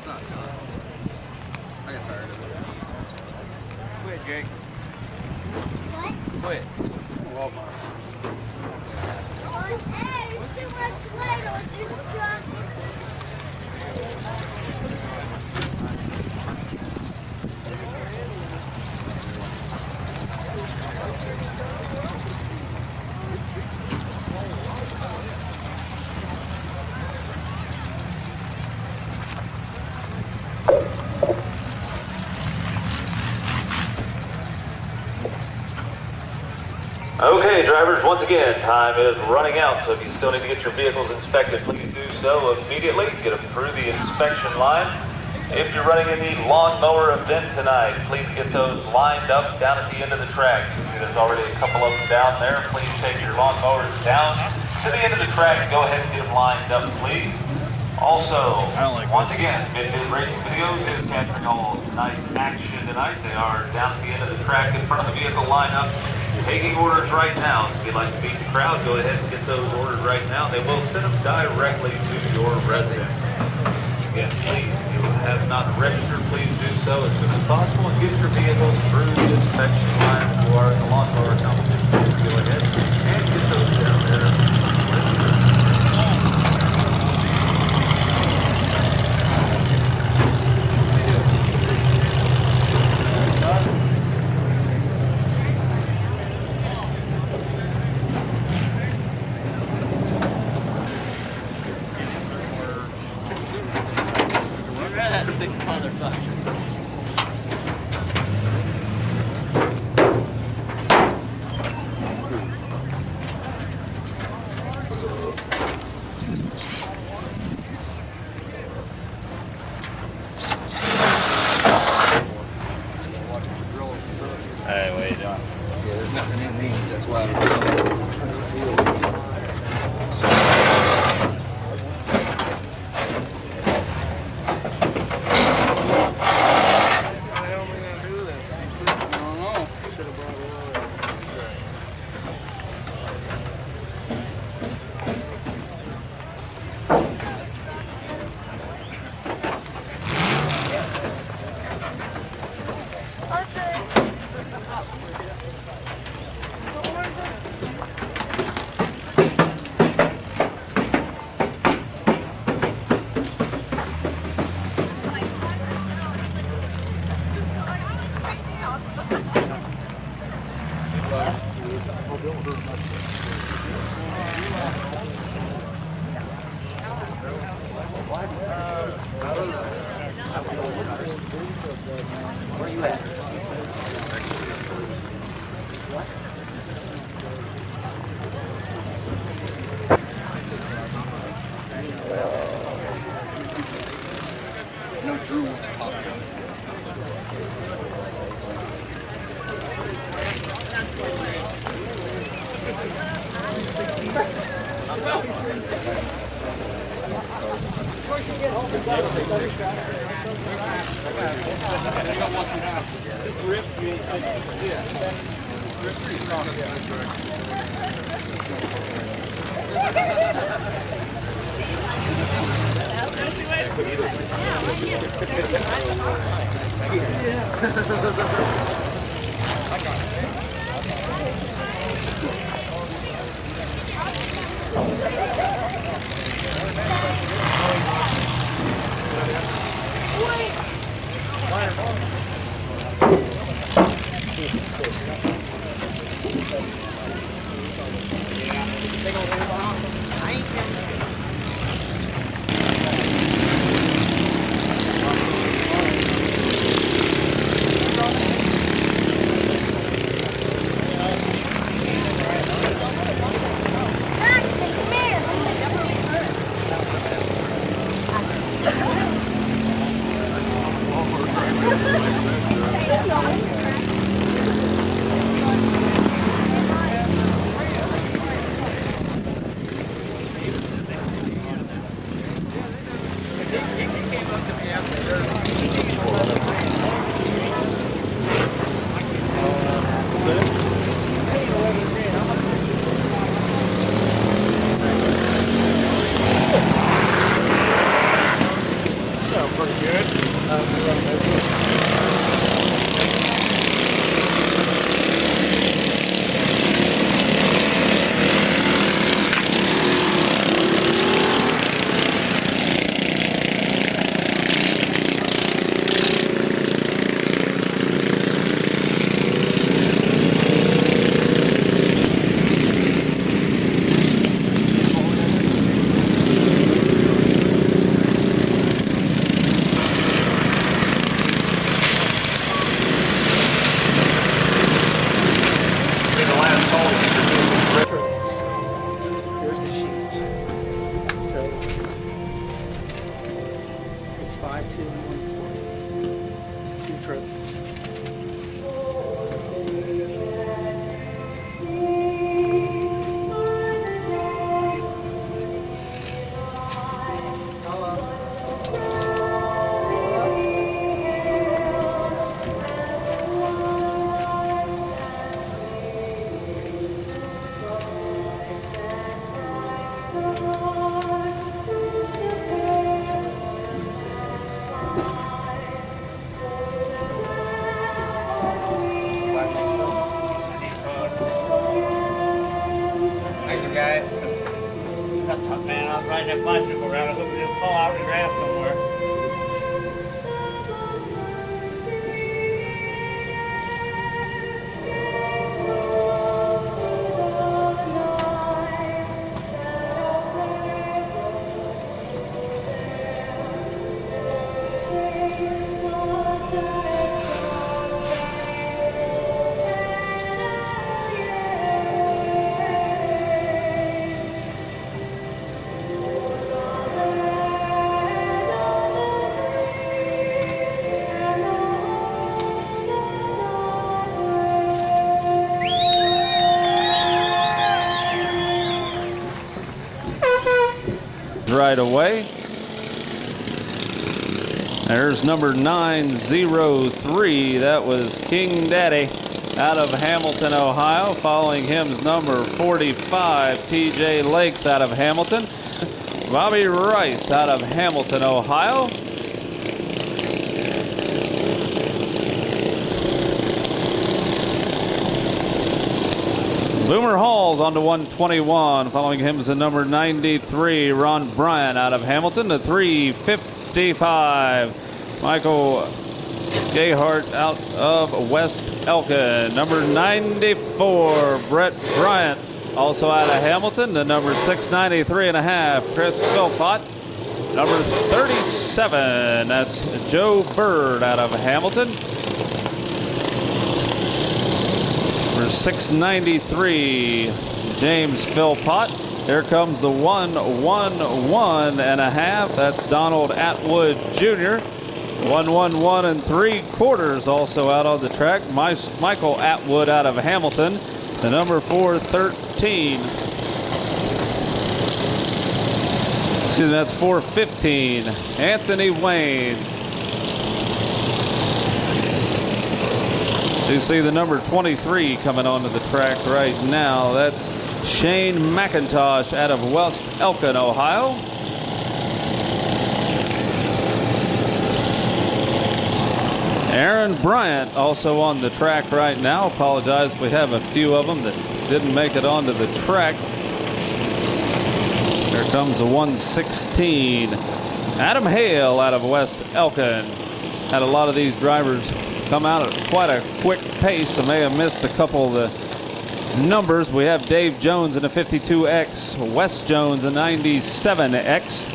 It's not done. I got tired of it. Quit, Jake. What? Quit. Walmart. Hey, there's too much light on this truck. Okay, drivers, once again, time is running out, so if you still need to get your vehicles inspected, please do so immediately. Get them through the inspection line. If you're running in the lawnmower event tonight, please get those lined up down at the end of the track. There's already a couple of them down there. Please take your lawnmowers down to the end of the track and go ahead and get them lined up, please. Also, once again, Mid-Mid Racing Videos is capturing all tonight's action tonight. They are down at the end of the track in front of the vehicle lineup, taking orders right now. If you'd like to beat the crowd, go ahead and get those orders right now. They will send them directly to your residence. Again, please, if you have not registered, please do so as soon as possible and get your vehicles through the inspection line. If you are in the lawnmower competition, please go ahead and get those down there. Hey, what are you doing? Yeah, there's nothing in these. That's why I'm Where you at? No, Drew wants a copy of it. Pretty good. Here's the sheets. So it's 5, 2, and 1, 4. It's 2 trophies. Thank you, guys. That's up, man. I was riding that bicycle around. I hope it didn't fall out of the grass somewhere. Right away. There's number 903. That was King Daddy out of Hamilton, Ohio. Following him is number 45, TJ Lakes out of Hamilton. Bobby Rice out of Hamilton, Ohio. Boomer Hall's on to 121. Following him is the number 93, Ron Bryant out of Hamilton. The 355, Michael Gayhart out of West Elkin. Number 94, Brett Bryant, also out of Hamilton. The number 693.5, Chris Philpott. Number 37, that's Joe Bird out of Hamilton. Number 693, James Philpott. Here comes the 111.5. That's Donald Atwood Jr. 111 3/4 also out on the track. Michael Atwood out of Hamilton. The number 413. Excuse me, that's 415. Anthony Wayne. You see the number 23 coming onto the track right now. That's Shane McIntosh out of West Elkin, Ohio. Aaron Bryant also on the track right now. Apologize, we have a few of them that didn't make it onto the track. Here comes the 116. Adam Hale out of West Elkin. Had a lot of these drivers come out at quite a quick pace. I may have missed a couple of the numbers. We have Dave Jones in a 52X, Wes Jones a 97X.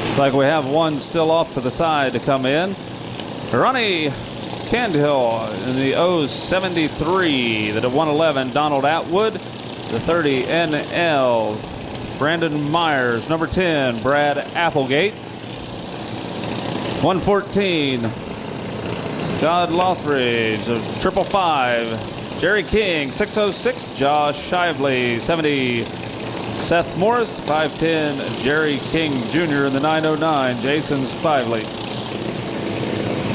Looks like we have one still off to the side to come in. Ronnie Candhill in the 073, the 111, Donald Atwood, the 30 NL, Brandon Myers, number 10, Brad Applegate, 114, Scott Lothridge of 555, Jerry King, 606, Josh Shively, 70, Seth Morris, 510, Jerry King Jr. in the 909, Jason Spively.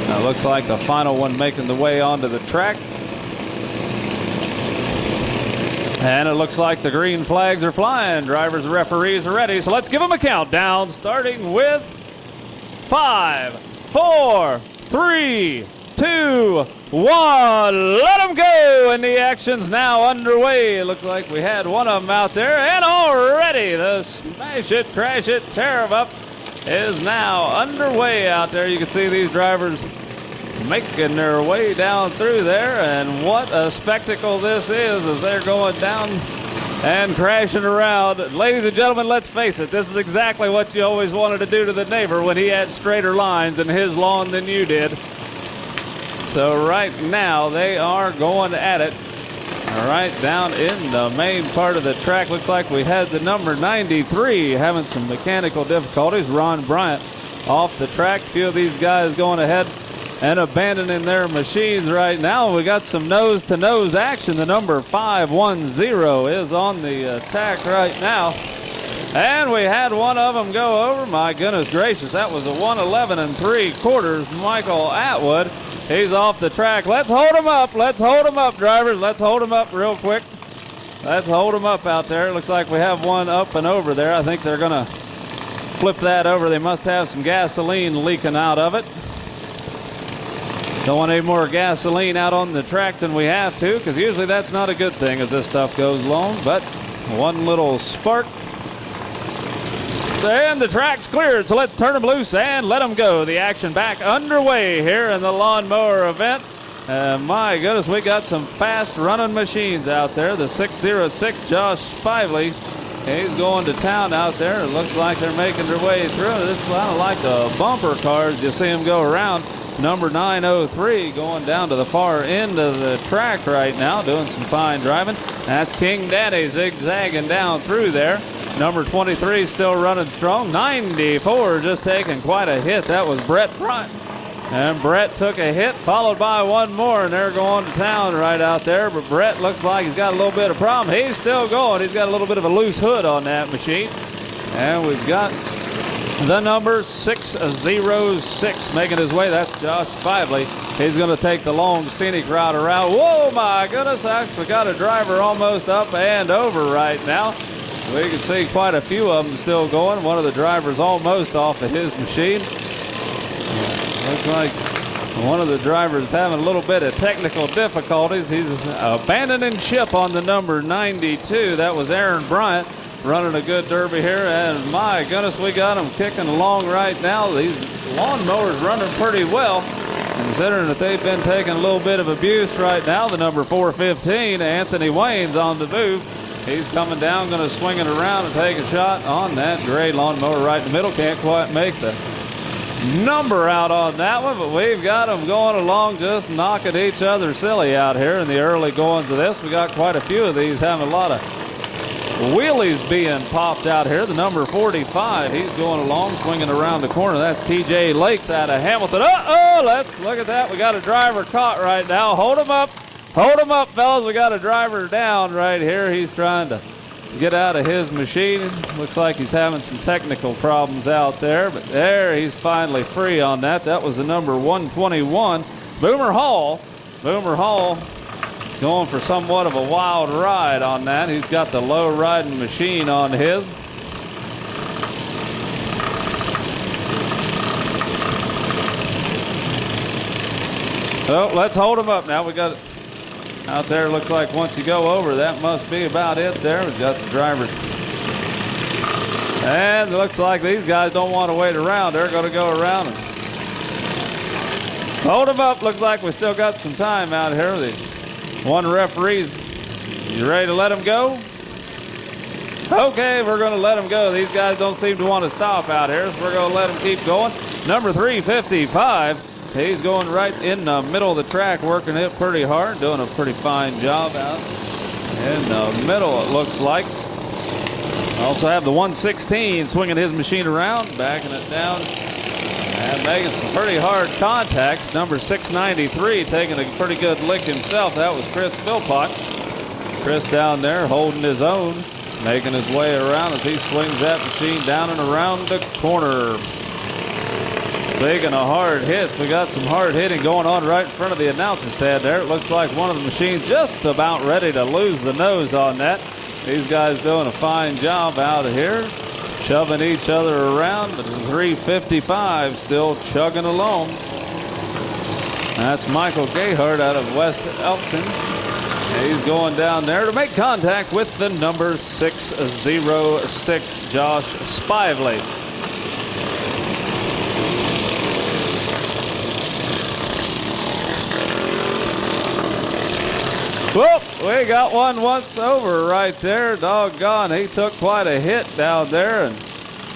Now looks like the final one making the way onto the track. And it looks like the green flags are flying. Drivers and referees are ready. So let's give them a countdown, starting with 5, 4, 3, 2, 1. Let them go, and the action's now underway. It looks like we had one of them out there, and already the smash it, crash it, tear 'em up is now underway out there. You can see these drivers making their way down through there, and what a spectacle this is as they're going down and crashing around. Ladies and gentlemen, let's face it, this is exactly what you always wanted to do to the neighbor when he had straighter lines in his lawn than you did. So right now they are going at it. All right, down in the main part of the track, looks like we had the number 93 having some mechanical difficulties. Ron Bryant off the track. A few of these guys going ahead and abandoning their machines right now. We got some nose-to-nose action. The number 510 is on the attack right now. And we had one of them go over. My goodness gracious, that was a 111 3/4. Michael Atwood, he's off the track. Let's hold him up. Let's hold him up, drivers. Let's hold him up real quick. Let's hold him up out there. Looks like we have one up and over there. I think they're going to flip that over. They must have some gasoline leaking out of it. Don't want any more gasoline out on the track than we have to, because usually that's not a good thing as this stuff goes along. But one little spark, and the track's cleared. So let's turn them loose and let them go. The action back underway here in the lawnmower event. My goodness, we got some fast running machines out there. The 606 Josh Spively, he's going to town out there. It looks like they're making their way through. This is kind of like the bumper cars. You see them go around. Number 903 going down to the far end of the track right now, doing some fine driving. That's King Daddy zigzagging down through there. Number 23 still running strong. 94 just taking quite a hit. That was Brett Bryant. And Brett took a hit, followed by one more, and they're going to town right out there. But Brett looks like he's got a little bit of problem. He's still going. He's got a little bit of a loose hood on that machine. And we've got the number 606 making his way. That's Josh Spively. He's going to take the long scenic route around. Whoa, my goodness. Actually got a driver almost up and over right now. We can see quite a few of them still going. One of the drivers almost off of his machine. Looks like one of the drivers having a little bit of technical difficulties. He's abandoning ship on the number 92. That was Aaron Bryant running a good derby here. And my goodness, we got them kicking along right now. These lawnmowers running pretty well, considering that they've been taking a little bit of abuse right now. The number 415, Anthony Wayne's on the move. He's coming down, going to swing it around and take a shot on that gray lawnmower right in the middle. Can't quite make the number out on that one, but we've got them going along, just knocking each other silly out here in the early goings of this. We got quite a few of these having a lot of wheelies being popped out here. The number 45, he's going along, swinging around the corner. That's TJ Lakes out of Hamilton. Uh-oh, let's look at that. We got a driver caught right now. Hold him up. Hold him up, fellas. We got a driver down right here. He's trying to get out of his machine. Looks like he's having some technical problems out there, but there, he's finally free on that. That was the number 121, Boomer Hall. Boomer Hall going for somewhat of a wild ride on that. He's got the low riding machine on his. So let's hold him up now. We got it out there. Looks like once you go over, that must be about it there. We've got the drivers. And it looks like these guys don't want to wait around. They're going to go around and hold them up. Looks like we still got some time out here. The one referee's, you ready to let them go? Okay, we're going to let them go. These guys don't seem to want to stop out here, so we're going to let them keep going. Number 355. He's going right in the middle of the track, working it pretty hard, doing a pretty fine job out in the middle, it looks like. Also have the 116 swinging his machine around, backing it down, and making some pretty hard contact. Number 693 taking a pretty good lick himself. That was Chris Philpott. Chris down there holding his own, making his way around as he swings that machine down and around the corner. Big and a hard hits. We got some hard hitting going on right in front of the announcer's stand there. It looks like one of the machines just about ready to lose the nose on that. These guys doing a fine job out of here. shoving each other around, but the 355 still chugging along. That's Michael Gayhart out of West Elkton. He's going down there to make contact with the number 606, Josh Spively. Whoop, we got one once over right there. Doggone, he took quite a hit down there, and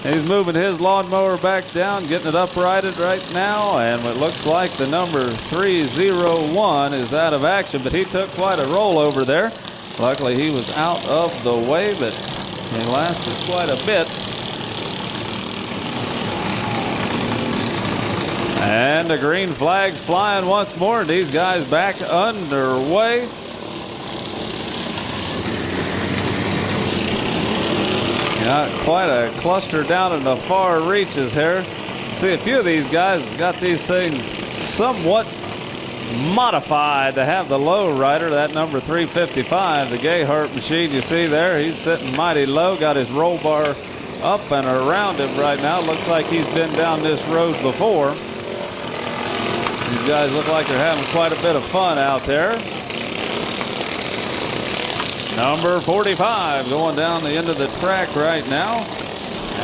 he's moving his lawnmower back down, getting it uprighted right now, and it looks like the number 301 is out of action, but he took quite a roll over there. Luckily, he was out of the way, but he lasted quite a bit. And the green flag's flying once more, and these guys back underway. Got quite a cluster down in the far reaches here. See, a few of these guys got these things somewhat modified to have the low rider, that number 355, the Gayhart machine you see there. He's sitting mighty low, got his roll bar up and around him right now. Looks like he's been down this road before. These guys look like they're having quite a bit of fun out there. Number 45 going down the end of the track right now.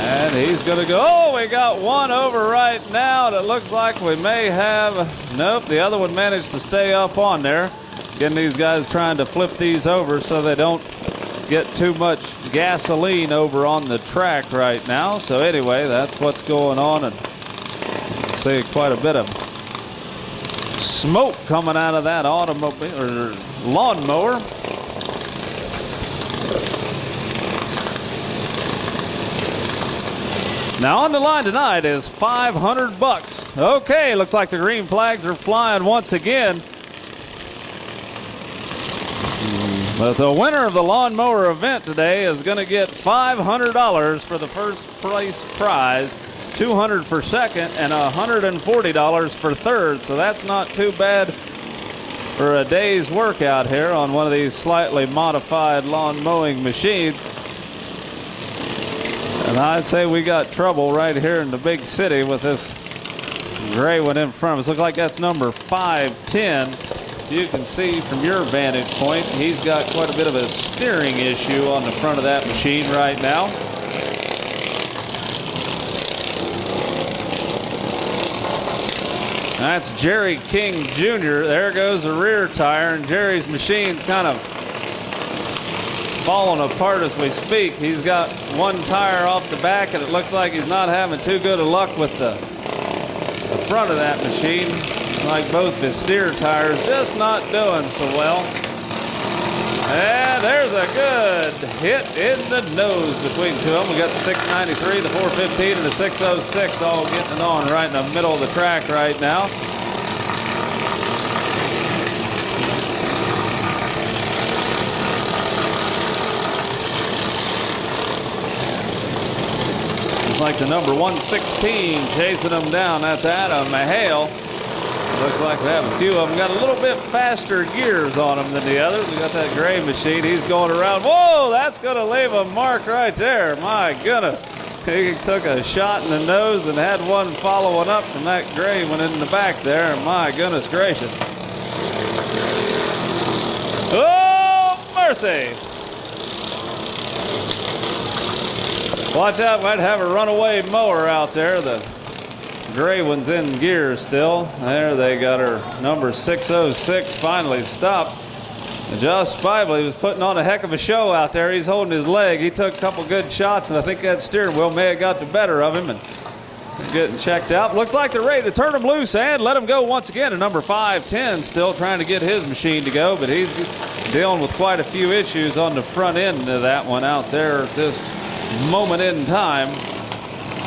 And he's going to go. Oh, we got one over right now that looks like we may have. Nope, the other one managed to stay up on there. Again, these guys trying to flip these over so they don't get too much gasoline over on the track right now. So anyway, that's what's going on. And see quite a bit of smoke coming out of that automobile or lawnmower. Now on the line tonight is $500. Okay, looks like the green flags are flying once again. But the winner of the lawnmower event today is going to get $500 for the first place prize, $200 for second, and $140 for third. So that's not too bad for a day's work out here on one of these slightly modified lawn mowing machines. And I'd say we got trouble right here in the big city with this gray one in front of us. Looks like that's number 510. You can see from your vantage point, he's got quite a bit of a steering issue on the front of that machine right now. That's Jerry King Jr. There goes the rear tire, and Jerry's machine's kind of falling apart as we speak. He's got one tire off the back, and it looks like he's not having too good of luck with the front of that machine. Like both his steer tires, just not doing so well. And there's a good hit in the nose between two of them. We got the 693, the 415, and the 606 all getting it on right in the middle of the track right now. Like the number 116 chasing them down. That's Adam Hale. Looks like we have a few of them got a little bit faster gears on them than the others. We got that gray machine. He's going around. Whoa, that's going to leave a mark right there. My goodness. He took a shot in the nose and had one following up from that gray one in the back there. My goodness gracious. Oh, mercy. Watch out, might have a runaway mower out there. The gray one's in gear still. There they got her number 606 finally stopped. And Josh Spively was putting on a heck of a show out there. He's holding his leg. He took a couple good shots, and I think that steering wheel may have got the better of him and getting checked out. Looks like they're ready to turn him loose and let him go once again. And number 510 still trying to get his machine to go, but he's dealing with quite a few issues on the front end of that one out there at this moment in time.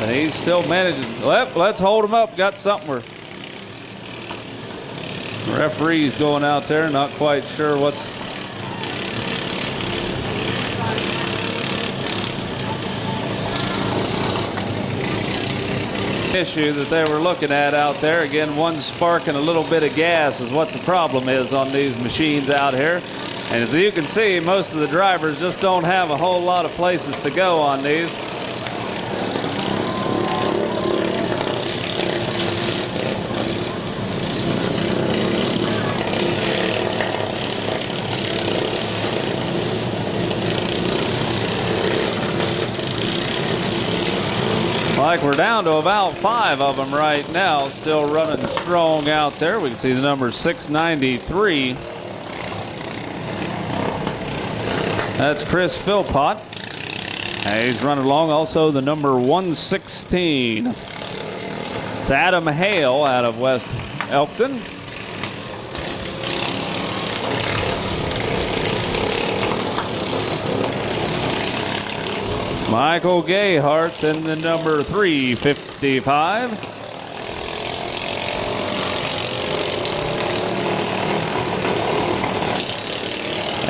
And he's still managing. Let's hold him up. Got something where referee's going out there, not quite sure what's issue that they were looking at out there. Again, one spark and a little bit of gas is what the problem is on these machines out here. And as you can see, most of the drivers just don't have a whole lot of places to go on these. Like we're down to about 5 of them right now, still running strong out there. We can see the number 693. That's Chris Philpott. And he's running along. Also the number 116. It's Adam Hale out of West Elkton. Michael Gayhart's in the number 355.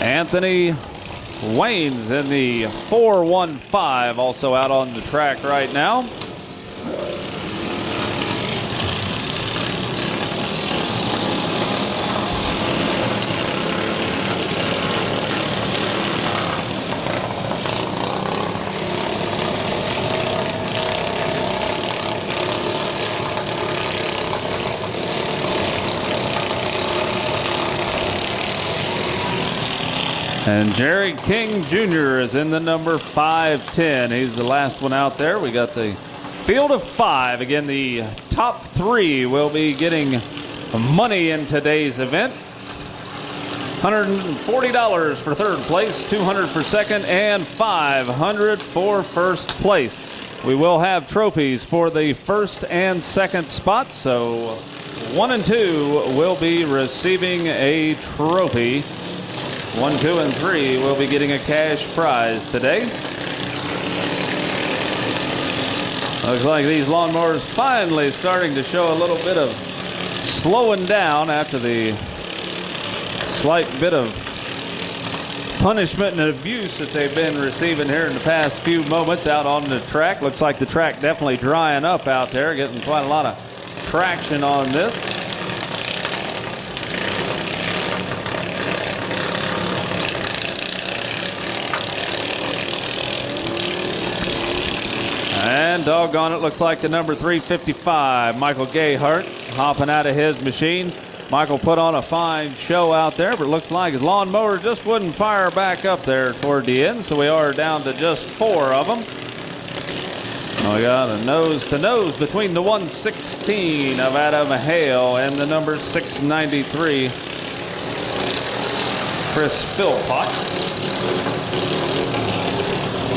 Anthony Wayne's in the 415, also out on the track right now. And Jerry King Jr. is in the number 510. He's the last one out there. We got the field of 5. Again, the top 3 will be getting money in today's event. $140 for third place, $200 for second, and $500 for first place. We will have trophies for the first and second spots, so 1 and 2 will be receiving a trophy. 1, 2, and 3 will be getting a cash prize today. Looks like these lawnmowers finally starting to show a little bit of slowing down after the slight bit of punishment and abuse that they've been receiving here in the past few moments out on the track. Looks like the track definitely drying up out there, getting quite a lot of traction on this. And doggone it, looks like the number 355, Michael Gayhart, hopping out of his machine. Michael put on a fine show out there, but it looks like his lawnmower just wouldn't fire back up there toward the end, so we are down to just 4 of them. We got a nose-to-nose between the 116 of Adam Hale and the number 693, Chris Philpott.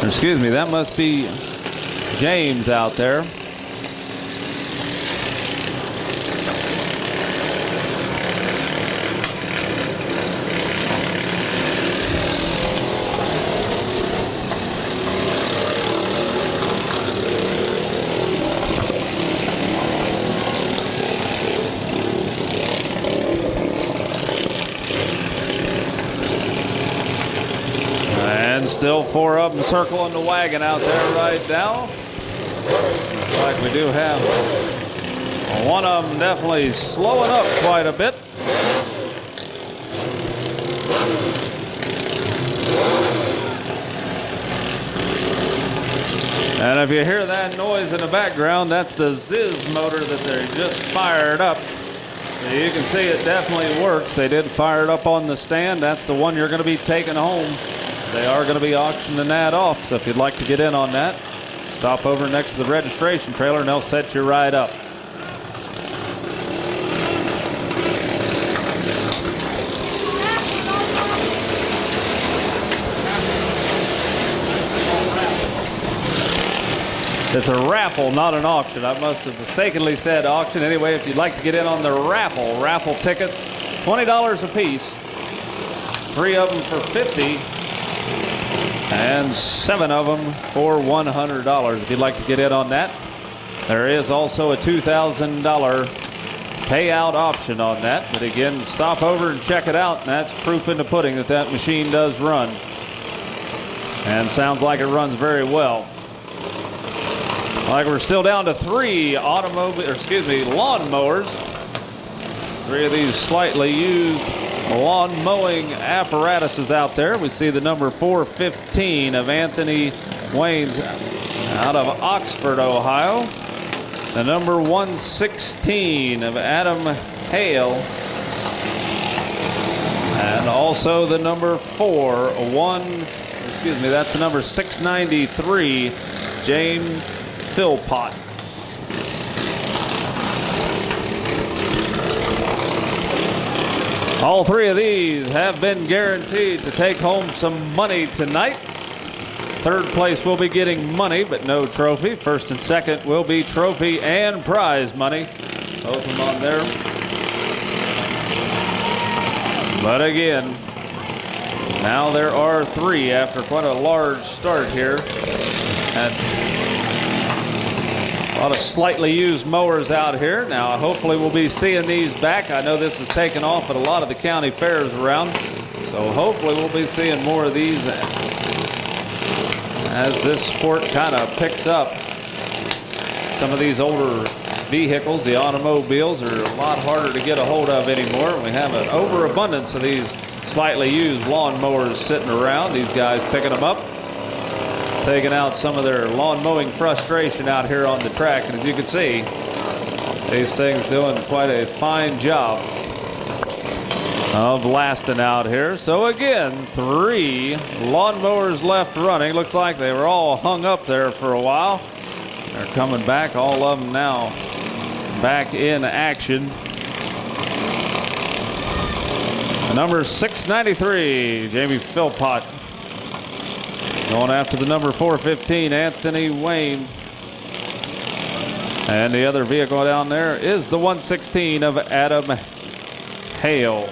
Excuse me, that must be James out there. And still 4 of them circling the wagon out there right now. Looks like we do have one of them definitely slowing up quite a bit. And if you hear that noise in the background, that's the Ziz motor that they just fired up. So you can see it definitely works. They did fire it up on the stand. That's the one you're going to be taking home. They are going to be auctioning that off, so if you'd like to get in on that, stop over next to the registration trailer and they'll set you right up. It's a raffle, not an auction. I must have mistakenly said auction. Anyway, if you'd like to get in on the raffle tickets, $20 a piece, 3 of them for $50. And 7 of them for $100 if you'd like to get in on that. There is also a $2,000 payout option on that. But again, stop over and check it out. And that's proof in the pudding that that machine does run. And sounds like it runs very well. Like we're still down to 3 lawnmowers. 3 of these slightly used lawn mowing apparatuses out there. We see the number 415 of Anthony Wayne's out of Oxford, Ohio. The number 116 of Adam Hale. And also the number that's the number 693, James Philpott. All three of these have been guaranteed to take home some money tonight. Third place will be getting money, but no trophy. First and second will be trophy and prize money. Both of them on there. But again, now there are three after quite a large start here. And a lot of slightly used mowers out here. Now, hopefully we'll be seeing these back. I know this is taken off at a lot of the county fairs around. So hopefully we'll be seeing more of these as this sport kind of picks up. Some of these older vehicles, the automobiles, are a lot harder to get a hold of anymore. We have an overabundance of these slightly used lawn mowers sitting around. These guys picking them up, taking out some of their lawn mowing frustration out here on the track. And as you can see, these things doing quite a fine job of lasting out here. So again, three lawn mowers left running. Looks like they were all hung up there for a while. They're coming back, all of them now back in action. Number 693, Jamie Philpott. Going after the number 415, Anthony Wayne. And the other vehicle down there is the 116 of Adam Hale.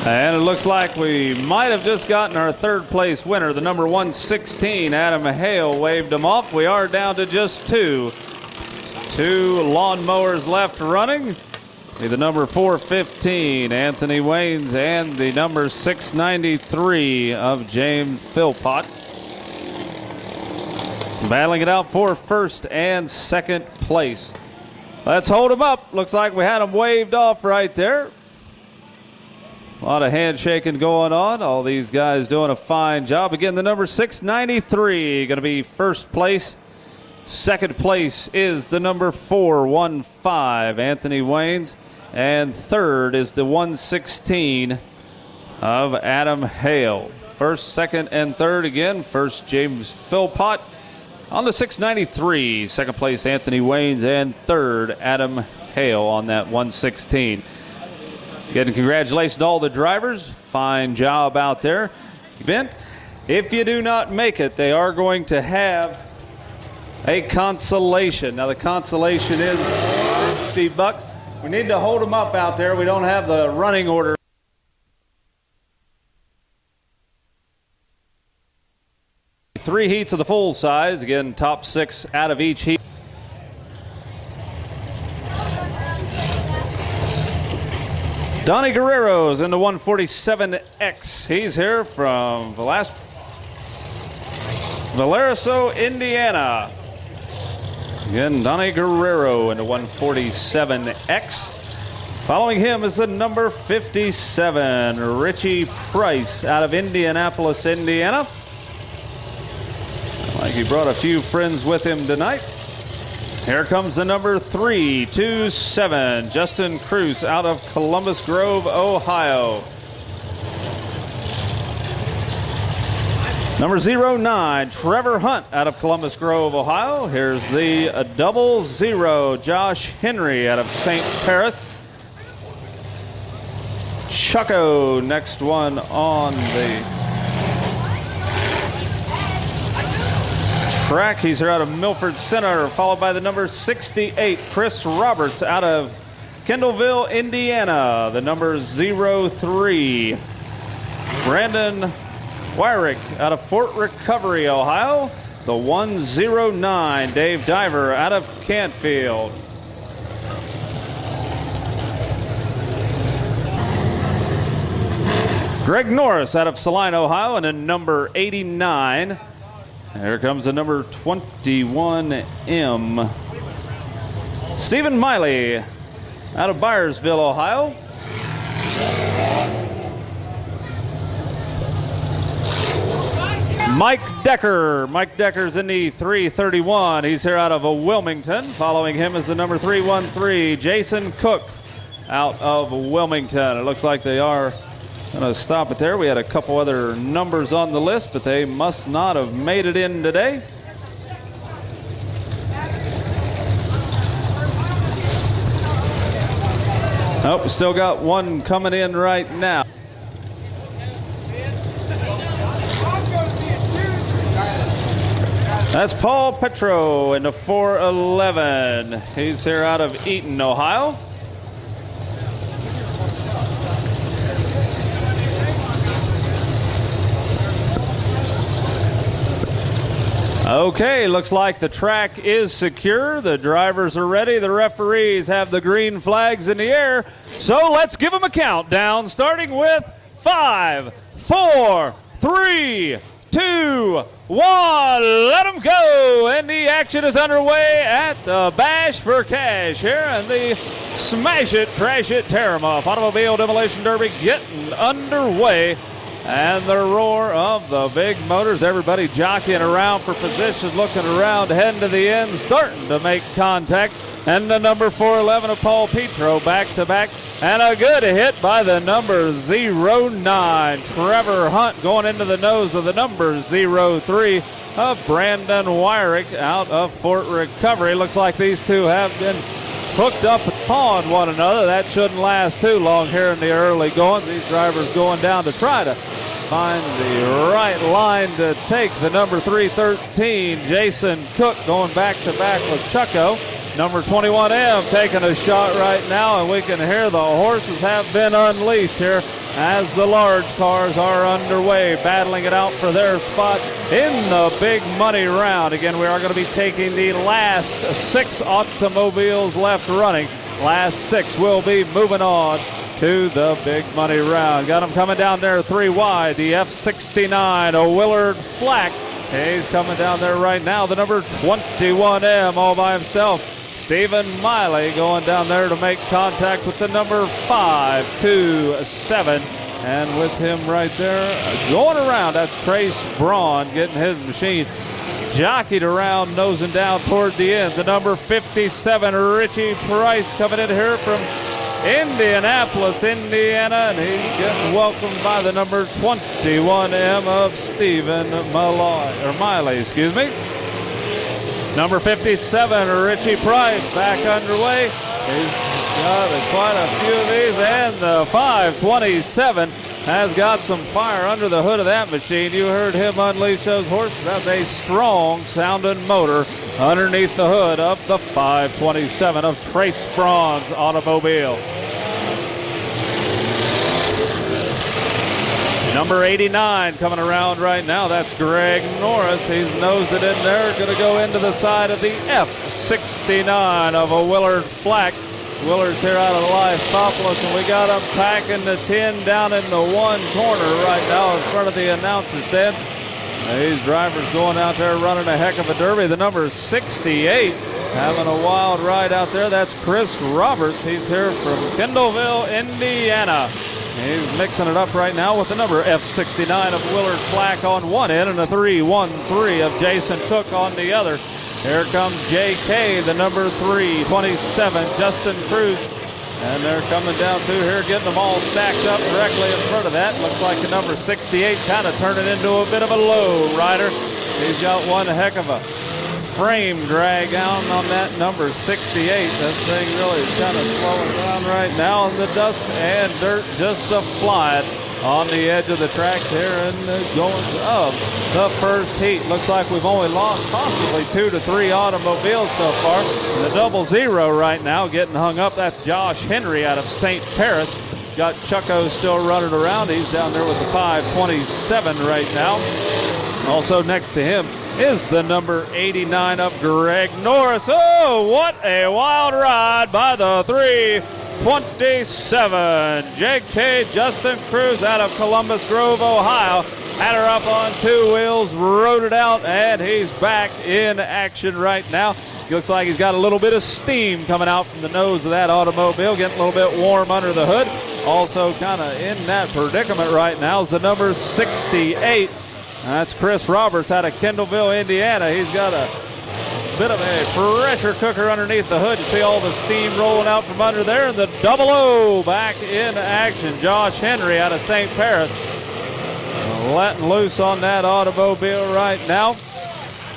And it looks like we might have just gotten our third place winner. The number 116, Adam Hale, waved him off. We are down to just two. Two lawn mowers left running. The number 415, Anthony Waynes, and the number 693 of James Philpott. Battling it out for first and second place. Let's hold them up. Looks like we had them waved off right there. A lot of handshaking going on. All these guys doing a fine job. Again, the number 693 going to be first place. Second place is the number 415, Anthony Waynes. And third is the 116 of Adam Hale. First, second, and third again. First, James Philpott on the 693. Second place, Anthony Waynes. And third, Adam Hale on that 116. Again, congratulations to all the drivers. Fine job out there. Event. If you do not make it, they are going to have a consolation. Now the consolation is $50. We need to hold them up out there. We don't have the running order. Three heats of the full size. Again, top six out of each heat. Donnie Guerrero's in the 147X. He's here from Valeriso, Indiana. Again, Donnie Guerrero in the 147X. Following him is the number 57, Richie Price out of Indianapolis, Indiana. Like he brought a few friends with him tonight. Here comes the number 327, Justin Cruz out of Columbus Grove, Ohio. Number 09, Trevor Hunt out of Columbus Grove, Ohio. Here's the 00, Josh Henry out of St. Paris. Chucko, next one on the track. He's here out of Milford Center, followed by the number 68, Chris Roberts out of Kendallville, Indiana. The number 03, Brandon Wyrick out of Fort Recovery, Ohio. The 109, Dave Diver out of Cantfield. Greg Norris out of Saline, Ohio, and a number 89. Here comes the number 21M. Stephen Miley out of Byersville, Ohio. Mike Decker. Mike Decker's in the 331. He's here out of Wilmington. Following him is the number 313, Jason Cook out of Wilmington. It looks like they are going to stop it there. We had a couple other numbers on the list, but they must not have made it in today. Oh, we still got one coming in right now. That's Paul Petro in the 411. He's here out of Eaton, Ohio. Okay, looks like the track is secure. The drivers are ready. The referees have the green flags in the air. So let's give them a countdown, starting with 5, 4, 3, 2, 1. Let them go. And the action is underway at the Bash for Cash here in the Smash It, Crash It, Tear 'em Up Automobile Demolition Derby getting underway. And the roar of the big motors, everybody jockeying around for position, looking around, heading to the end, starting to make contact. And the number 411 of Paul Petro back to back. And a good hit by the number 09, Trevor Hunt, going into the nose of the number 03 of Brandon Wyrick out of Fort Recovery. Looks like these two have been hooked up upon one another. That shouldn't last too long here in the early going. These drivers going down to try to find the right line to take. The number 313, Jason Cook, going back to back with Chucko. Number 21M taking a shot right now, and we can hear the horses have been unleashed here as the large cars are underway, battling it out for their spot in the big money round. Again, we are going to be taking the last 6 automobiles left running. Last 6 will be moving on to the big money round. Got them coming down there 3 wide. The F69, a Willard Flack. He's coming down there right now. The number 21M all by himself. Stephen Miley going down there to make contact with the number 527. And with him right there going around, that's Trace Braun getting his machine jockeyed around, nosing down toward the end. The number 57, Richie Price, coming in here from Indianapolis, Indiana, and he's getting welcomed by the number 21M of Stephen Miley, excuse me. Number 57, Richie Price, back underway. He's got quite a few of these, and the 527 has got some fire under the hood of that machine. You heard him unleash those horses. That's a strong sounding motor underneath the hood of the 527 of Trace Braun's automobile. Number 89 coming around right now. That's Greg Norris. He's nosing in there. Going to go into the side of the F69 of a Willard Flack. Willard's here out of Lysopolis, and we got them packing the 10 down in the one corner right now in front of the announcer's stand. These drivers going out there running a heck of a derby. The number 68 having a wild ride out there. That's Chris Roberts. He's here from Kendallville, Indiana. He's mixing it up right now with the number F69 of Willard Flack on one end and the 313 of Jason Cook on the other. Here comes JK, the number 327, Justin Cruz And they're coming down through here, getting them all stacked up directly in front of that. Looks like the number 68 kind of turning into a bit of a low rider. He's got one heck of a frame drag down on that number 68. This thing really is kind of slowing down right now, and the dust and dirt just a flying on the edge of the track here in the goings of the first heat. Looks like we've only lost possibly 2 to 3 automobiles so far. And the 0-0 right now getting hung up. That's Josh Henry out of St. Paris. Got Chucko still running around. He's down there with the 527 right now. Also next to him is the number 89 of Greg Norris. Oh, what a wild ride by the 327. J.K. Justin Cruz out of Columbus Grove, Ohio. Had her up on 2 wheels, rode it out, and he's back in action right now. Looks like he's got a little bit of steam coming out from the nose of that automobile, getting a little bit warm under the hood. Also kind of in that predicament right now is the number 68. That's Chris Roberts out of Kendallville, Indiana. He's got a bit of a pressure cooker underneath the hood. You see all the steam rolling out from under there. And the 0-0 back in action. Josh Henry out of St. Paris letting loose on that automobile right now.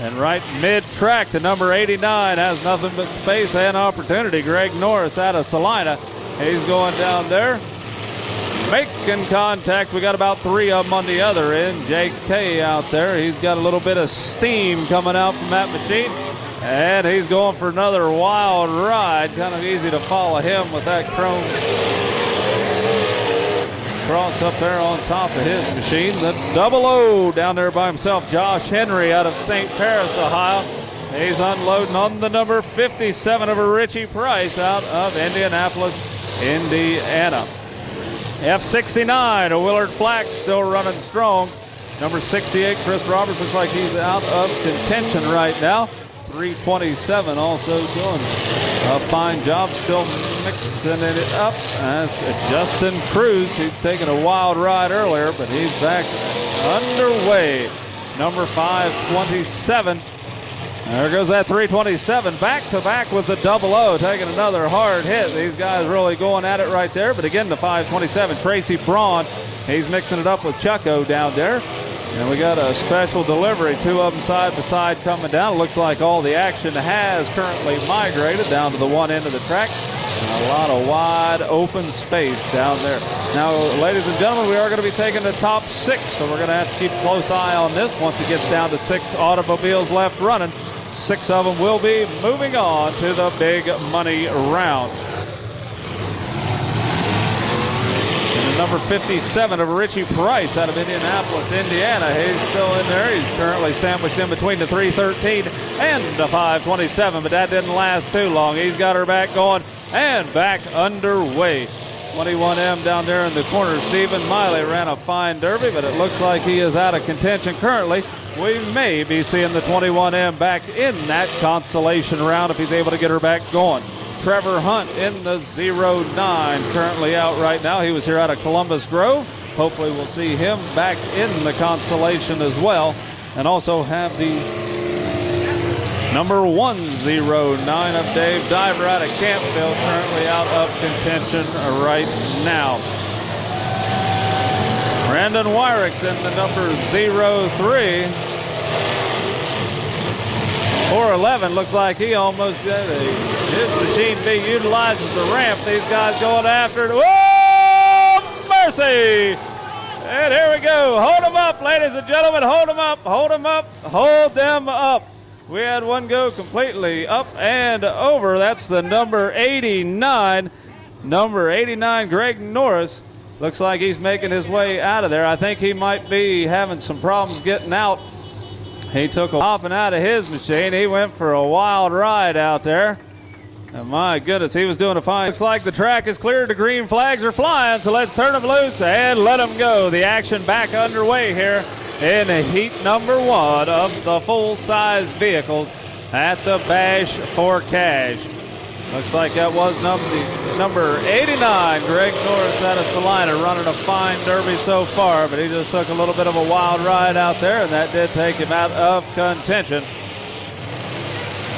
And right mid-track, the number 89 has nothing but space and opportunity. Greg Norris out of Salina. He's going down there, making contact. We got about 3 of them on the other end. J.K. out there. He's got a little bit of steam coming out from that machine. And he's going for another wild ride. Kind of easy to follow him with that chrome cross up there on top of his machine. The 0-0 down there by himself. Josh Henry out of St. Paris, Ohio. He's unloading on the number 57 of Richie Price out of Indianapolis, Indiana. F69, a Willard Flack still running strong. Number 68, Chris Roberts, looks like he's out of contention right now. 327 also doing a fine job, still mixing it up. That's Justin Cruz. He's taken a wild ride earlier, but he's back underway. Number 527. There goes that 327, back to back with the 0-0, taking another hard hit. These guys really going at it right there. But again, the 527, Tracy Braun, he's mixing it up with Chucko down there. And we got a special delivery, 2 of them side by side coming down. It looks like all the action has currently migrated down to the one end of the track. And a lot of wide open space down there. Now, ladies and gentlemen, we are going to be taking the top 6, so we're going to have to keep a close eye on this. Once it gets down to 6 automobiles left running, 6 of them will be moving on to the big money round. Number 57 of Richie Price out of Indianapolis, Indiana. He's still in there. He's currently sandwiched in between the 313 and the 527, but that didn't last too long. He's got her back going and back underway. 21M down there in the corner. Stephen Miley ran a fine derby, but it looks like he is out of contention currently. We may be seeing the 21M back in that consolation round if he's able to get her back going. Trevor Hunt in the 09, currently out right now. He was here out of Columbus Grove. Hopefully we'll see him back in the consolation as well. And also have the number 109 of Dave Diver out of Campville, currently out of contention right now. Brandon Wyrick's in the number 03. 411 looks like he almost got his machine being utilized as the ramp. These guys going after it. Whoa, mercy! And here we go. Hold them up, ladies and gentlemen. Hold them up. Hold them up. Hold them up. We had one go completely up and over. That's the number 89. Number 89, Greg Norris. Looks like he's making his way out of there. I think he might be having some problems getting out. He took a hopping out of his machine. He went for a wild ride out there. And my goodness, he was doing a fine. Looks like the track is cleared. The green flags are flying, so let's turn them loose and let them go. The action back underway here in heat number 1 of the full-size vehicles at the Bash for Cash. Looks like that was number 89, Greg Norris out of Salina, running a fine derby so far, but he just took a little bit of a wild ride out there, and that did take him out of contention.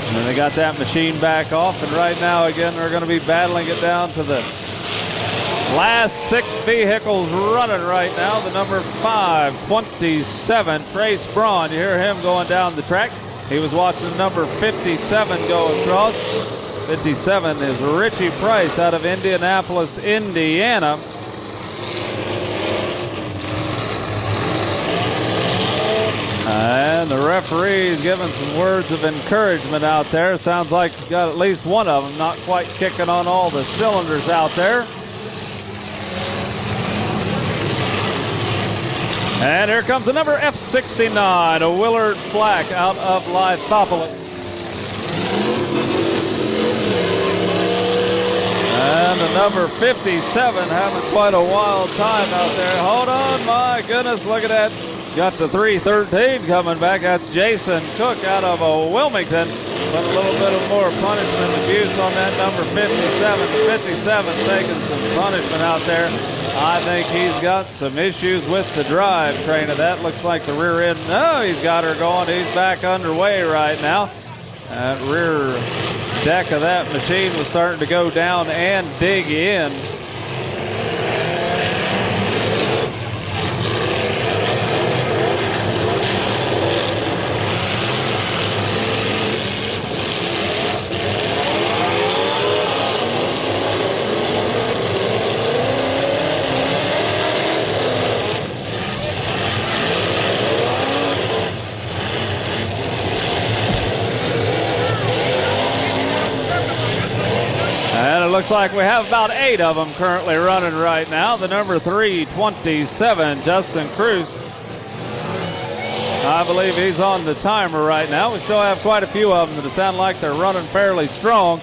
And then they got that machine back off, and right now, again, they're going to be battling it down to the last 6 vehicles running right now. The number 527, Trace Braun. You hear him going down the track. He was watching number 57 go across. 57 is Richie Price out of Indianapolis, Indiana. And the referee's giving some words of encouragement out there. Sounds like he's got at least one of them not quite kicking on all the cylinders out there. And here comes the number F69, a Willard Flack out of Lithopolis. And the number 57 having quite a wild time out there. Hold on, my goodness, look at that. Got the 313 coming back. That's Jason Cook out of Wilmington. But a little bit of more punishment abuse on that number 57. The 57 taking some punishment out there. I think he's got some issues with the drivetrain of that. Looks like the rear end. No, he's got her going. He's back underway right now. That rear deck of that machine was starting to go down and dig in. Looks like we have about 8 of them currently running right now. The number 327, Justin Cruz. I believe he's on the timer right now. We still have quite a few of them that sound like they're running fairly strong.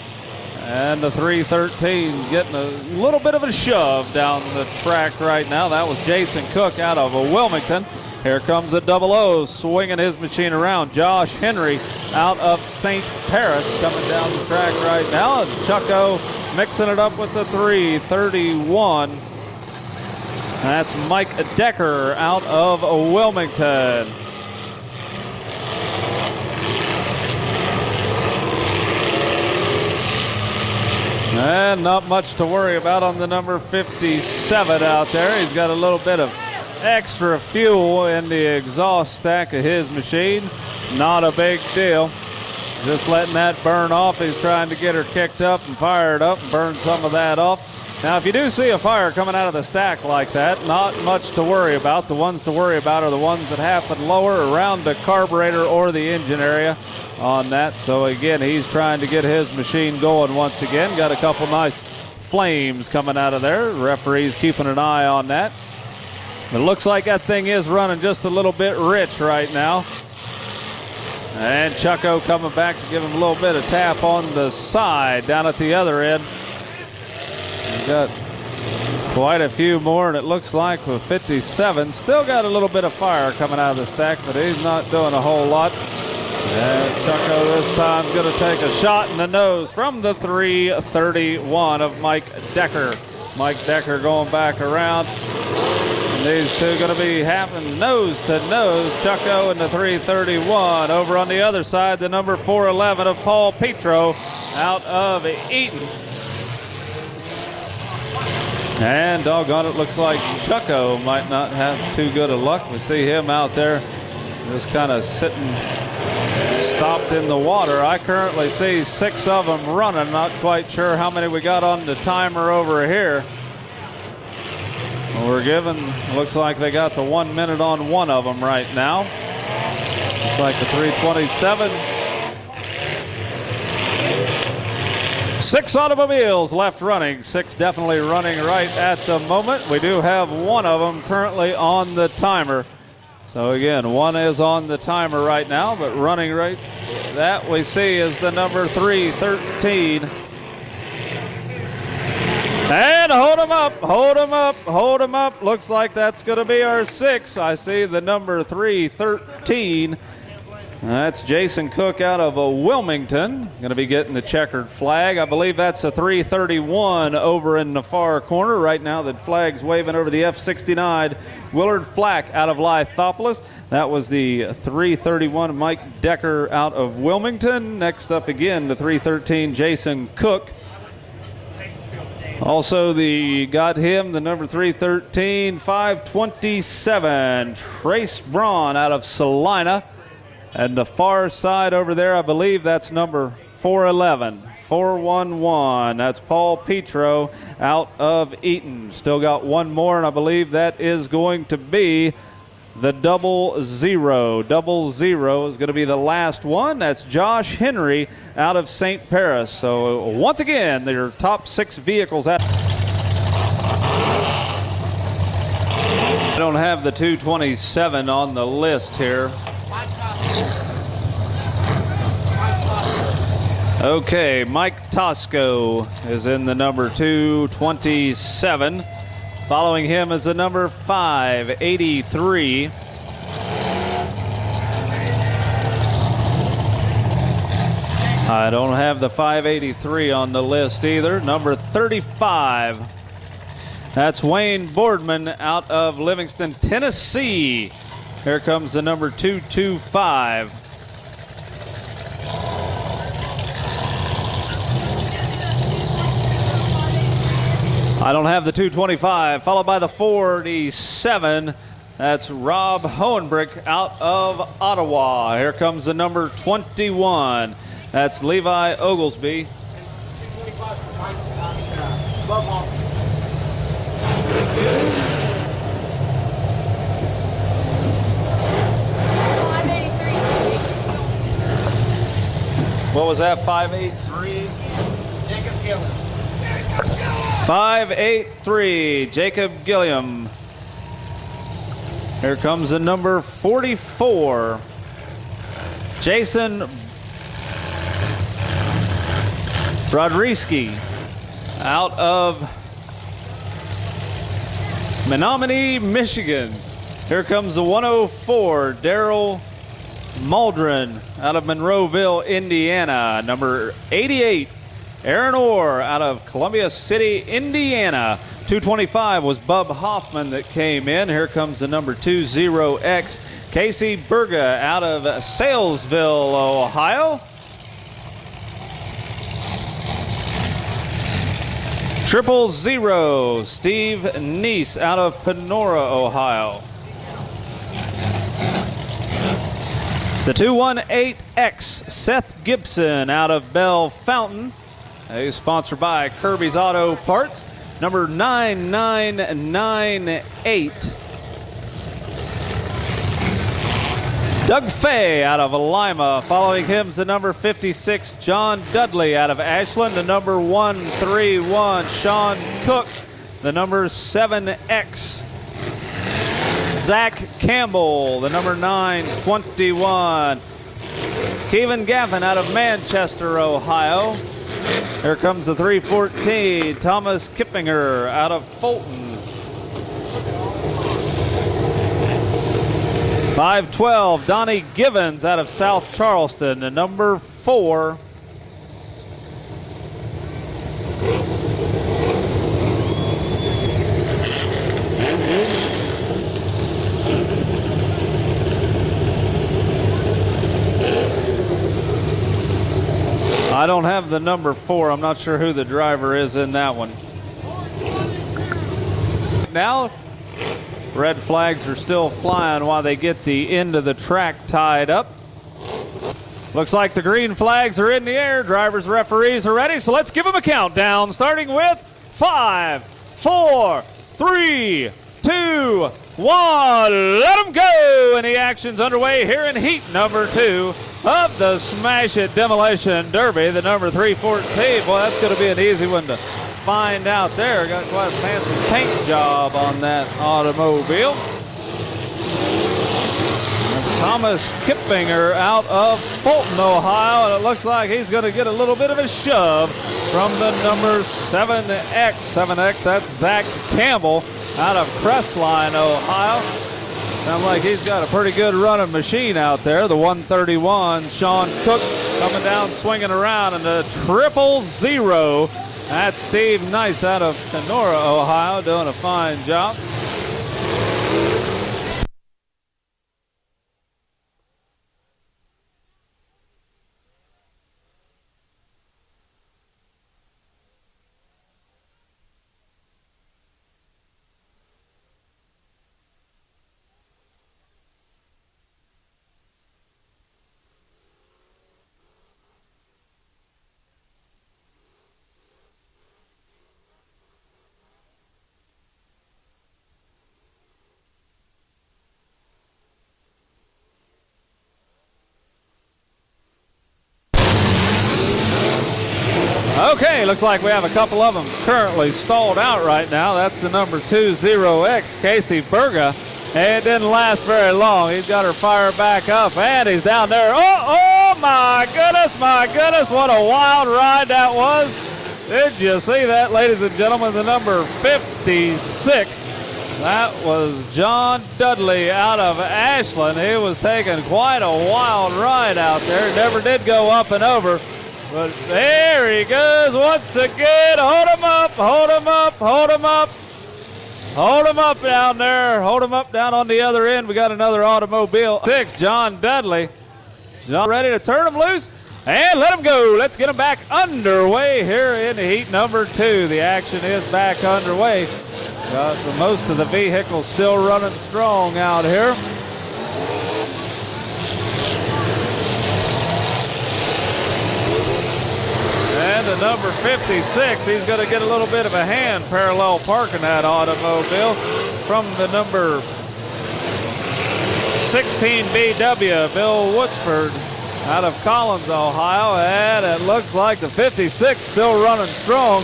And the 313 getting a little bit of a shove down the track right now. That was Jason Cook out of Wilmington. Here comes the 00 swinging his machine around. Josh Henry out of St. Paris coming down the track right now. And Chucko mixing it up with the 331. That's Mike Decker out of Wilmington. And not much to worry about on the number 57 out there. He's got a little bit of extra fuel in the exhaust stack of his machine. Not a big deal. Just letting that burn off. He's trying to get her kicked up and fired up and burn some of that off. Now, if you do see a fire coming out of the stack like that, not much to worry about. The ones to worry about are the ones that happen lower around the carburetor or the engine area on that. So, again, he's trying to get his machine going once again. Got a couple nice flames coming out of there. The referee's keeping an eye on that. It looks like that thing is running just a little bit rich right now. And Chucko coming back to give him a little bit of tap on the side down at the other end. We've got quite a few more, and it looks like with 57, still got a little bit of fire coming out of the stack, but he's not doing a whole lot. And Chucko this time going to take a shot in the nose from the 331 of Mike Decker. Mike Decker going back around. These two going to be happening nose to nose. Chucko and the 331. Over on the other side, the number 411 of Paul Petro out of Eaton. And doggone it, looks like Chucko might not have too good of luck. We see him out there just kind of sitting stopped in the water. I currently see 6 of them running. Not quite sure how many we got on the timer over here. We're given, looks like they got the 1 minute on one of them right now. Looks like the 327. 6 automobiles left running. 6 definitely running right at the moment. We do have one of them currently on the timer. So again, one is on the timer right now, but running right, that we see is the number 313. And hold him up, hold him up, hold him up. Looks like that's going to be our 6. I see the number 313 That's Jason Cook out of Wilmington. Going to be getting the checkered flag. I believe that's a 331 over in the far corner. Right now the flag's waving over the F69. Willard Flack out of Lithopolis. That was the 331 Mike Decker out of Wilmington. Next up again, the 313 Jason Cook. Also, got him the number 313, 527, Trace Braun out of Salina. And the far side over there, I believe that's number 411, 411. That's Paul Petro out of Eaton. Still got one more, and I believe that is going to be the 00. 00 is going to be the last one. That's Josh Henry out of St. Paris. So once again, their top 6 vehicles out. I don't have the 227 on the list here. Okay, Mike Tosco is in the number 227. Following him is the number 583. I don't have the 583 on the list either. Number 35. That's Wayne Boardman out of Livingston, Tennessee. Here comes the number 225. I don't have the 225, followed by the 47. That's Rob Hohenbrick out of Ottawa. Here comes the number 21. That's Levi Oglesby. What was that, 583? Jacob Gillen. 583, Jacob Gilliam. Here comes the number 44, Jason Brodriski out of Menominee, Michigan. Here comes the 104, Daryl Maldron out of Monroeville, Indiana. Number 88, Aaron Orr out of Columbia City, Indiana. 225 was Bub Hoffman that came in. Here comes the number 20X, Casey Berga out of Salesville, Ohio. 000, Steve Neese out of Panora, Ohio. The 218X, Seth Gibson out of Bell Fountain. He's sponsored by Kirby's Auto Parts. Number 9998. Doug Fay out of Lima. Following him is the number 56, John Dudley out of Ashland. The number 131, Sean Cook. The number 7X, Zach Campbell. The number 921, Kevin Gaffin out of Manchester, Ohio. Here comes the 314, Thomas Kippinger out of Fulton. 512, Donnie Givens out of South Charleston. The number 4. I don't have the number 4. I'm not sure who the driver is in that one. Now, red flags are still flying while they get the end of the track tied up. Looks like the green flags are in the air. Drivers, referees are ready, so let's give them a countdown, starting with 5, 4, 3, 2, 1. Let them go! And the action's underway here in heat number 2 of the Smash It Demolition Derby. The number 314. Boy, that's going to be an easy one to find out there. Got quite a fancy paint job on that automobile. And Thomas Kippinger out of Fulton, Ohio, and it looks like he's going to get a little bit of a shove from the number 7X. 7X, that's Zach Campbell out of Crestline, Ohio. Sounds like he's got a pretty good running machine out there. The 131, Sean Cook coming down, swinging around, and the 000. That's Steve Nice out of Kenora, Ohio, doing a fine job. Okay, looks like we have a couple of them currently stalled out right now. That's the number 20X, Casey Berga. And it didn't last very long. He's got her fire back up, and he's down there. Oh, my goodness, what a wild ride that was. Did you see that, ladies and gentlemen? The number 56. That was John Dudley out of Ashland. He was taking quite a wild ride out there. Never did go up and over. But there he goes once again. Hold him up, hold him up, hold him up. Hold him up down there. Hold him up down on the other end. We got another automobile. 6, John Dudley. John ready to turn him loose and let him go. Let's get him back underway here in heat number 2. The action is back underway. Got most of the vehicles still running strong out here. And the number 56, he's going to get a little bit of a hand parallel parking that automobile from the number 16 BW, Bill Woodsford out of Collins, Ohio. And it looks like the 56 still running strong.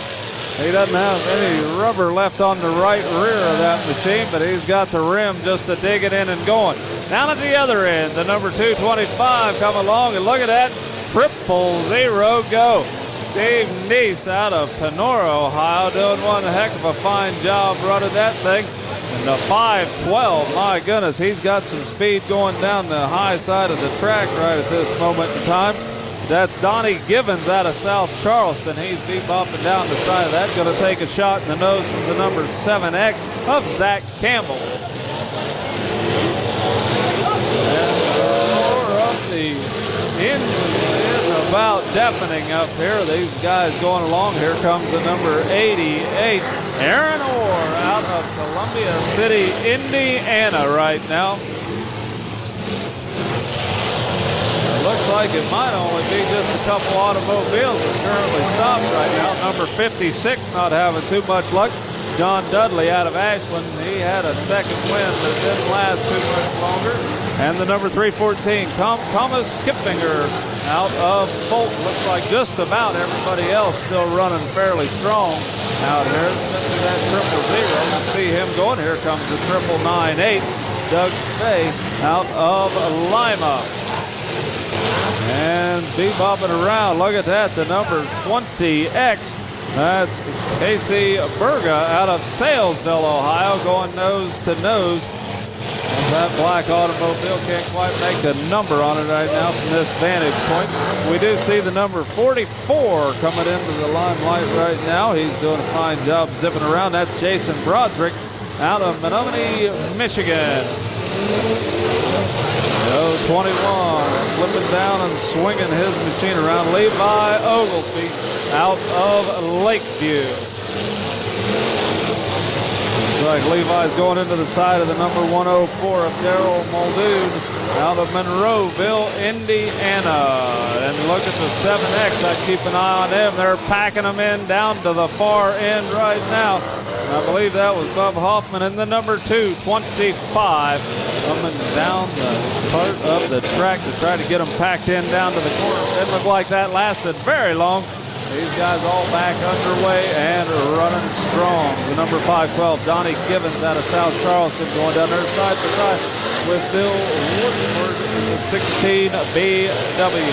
He doesn't have any rubber left on the right rear of that machine, but he's got the rim just to dig it in and going. Down at the other end, the number 225 come along, and look at that 000 go. Steve Neese out of Kenora, Ohio, doing one heck of a fine job running that thing. And the 512, my goodness, he's got some speed going down the high side of the track right at this moment in time. That's Donnie Givens out of South Charleston. He's bebopping down the side of that. Going to take a shot in the nose from the number 7X of Zach Campbell. And the roar of the engine is about deafening up here. These guys going along. Here comes the number 88, Aaron Orr out of Columbia City, Indiana right now. Looks like it might only be just a couple automobiles that currently stopped right now. Number 56 not having too much luck. John Dudley out of Ashland, he had a second win that didn't last too much longer. And the number 314, Thomas Kipfinger out of Fulton. Looks like just about everybody else still running fairly strong out here. Especially that 000. See him going. Here comes the 998, Doug Fay out of Lima. And bebopping around, look at that, the number 20X. That's Casey Berga out of Salesville, Ohio, going nose to nose. That black automobile can't quite make a number on it right now from this vantage point. We do see the number 44 coming into the limelight right now. He's doing a fine job zipping around. That's Jason Broderick out of Menominee, Michigan. 21, slipping down and swinging his machine around. Levi Oglesby out of Lakeview. Looks like Levi's going into the side of the number 104 of Darrell Muldoon out of Monroeville, Indiana. And look at the 7X. I keep an eye on them. They're packing them in down to the far end right now. I believe that was Bub Hoffman and the number 225 coming down the part of the track to try to get them packed in down to the corner. Didn't look like that lasted very long. These guys all back underway and running strong. The number 512, Donnie Givens out of South Charleston, going down there side to side with Bill Woodford in the 16 BW.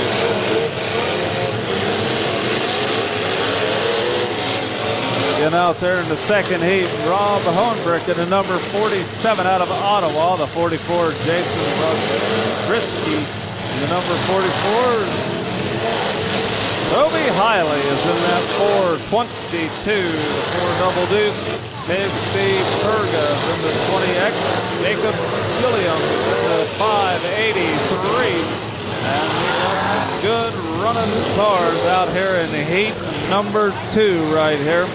Then out there in the second heat, Rob Hohenbrick in the number 47 out of Ottawa. The 44, Jason Brodrisky. And the number 44, Toby Hiley is in that 422, the 4 double deuce. Casey Perga is in the 20X. Jacob Gilliam is in the 583. And we got some good running cars out here in the heat number 2 right here.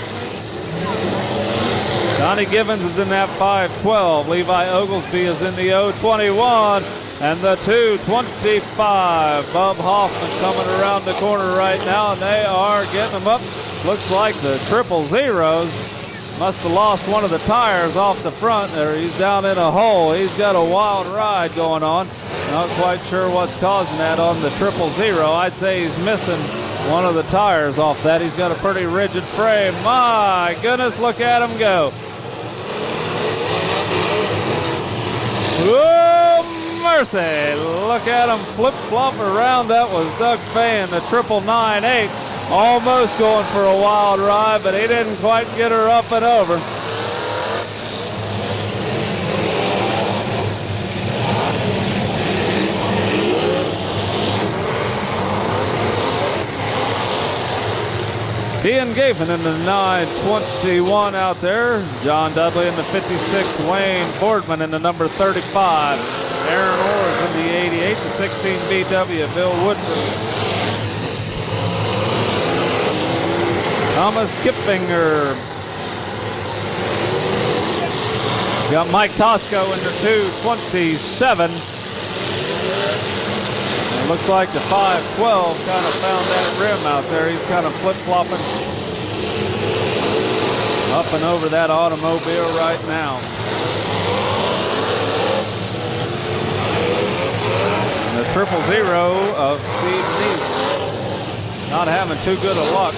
Donnie Gibbons is in that 512. Levi Oglesby is in the 021. And the 225. Bub Hoffman coming around the corner right now, and they are getting them up. Looks like the 000s must have lost one of the tires off the front there. He's down in a hole. He's got a wild ride going on. Not quite sure what's causing that on the 000. I'd say he's missing one of the tires off that. He's got a pretty rigid frame. My goodness, look at him go. Whoa, mercy. Look at him flip-flop around. That was Doug Faye in the 998. Almost going for a wild ride, but he didn't quite get her up and over. Ian Gavin in the 921 out there. John Dudley in the 56. Wayne Boardman in the number 35. Aaron Orrs in the 88. The 16 BW. Bill Woodford. Thomas Kipfinger. Got Mike Tosco in the 227. Looks like the 512 kind of found that rim out there. He's kind of flip-flopping up and over that automobile right now. And the 000 of Steve Neese not having too good of luck.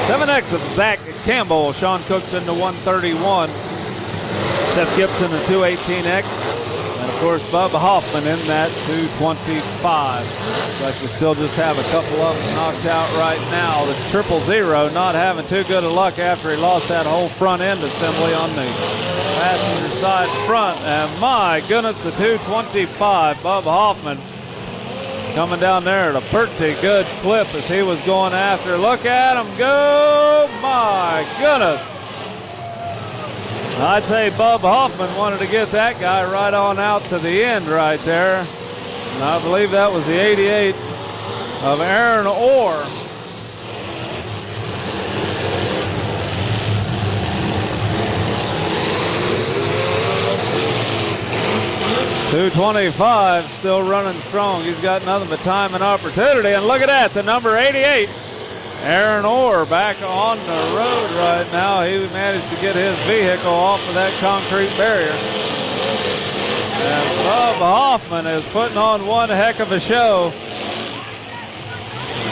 Seven X of Zach Campbell. Sean Cook's in the 131. Seth Gibson the 218X. And of course Bub Hoffman in that 225. But you still just have a couple of them knocked out right now. The 000 not having too good of luck after he lost that whole front end assembly on the passenger side front. And my goodness, the 225, Bub Hoffman coming down there at a pretty good clip as he was going after. Look at him go. My goodness. I'd say Bub Hoffman wanted to get that guy right on out to the end right there. And I believe that was the 88 of Aaron Orr. .225 still running strong. He's got nothing but time and opportunity. And look at that, the number 88, Aaron Orr, back on the road right now. He managed to get his vehicle off of that concrete barrier. And Bub Hoffman is putting on one heck of a show.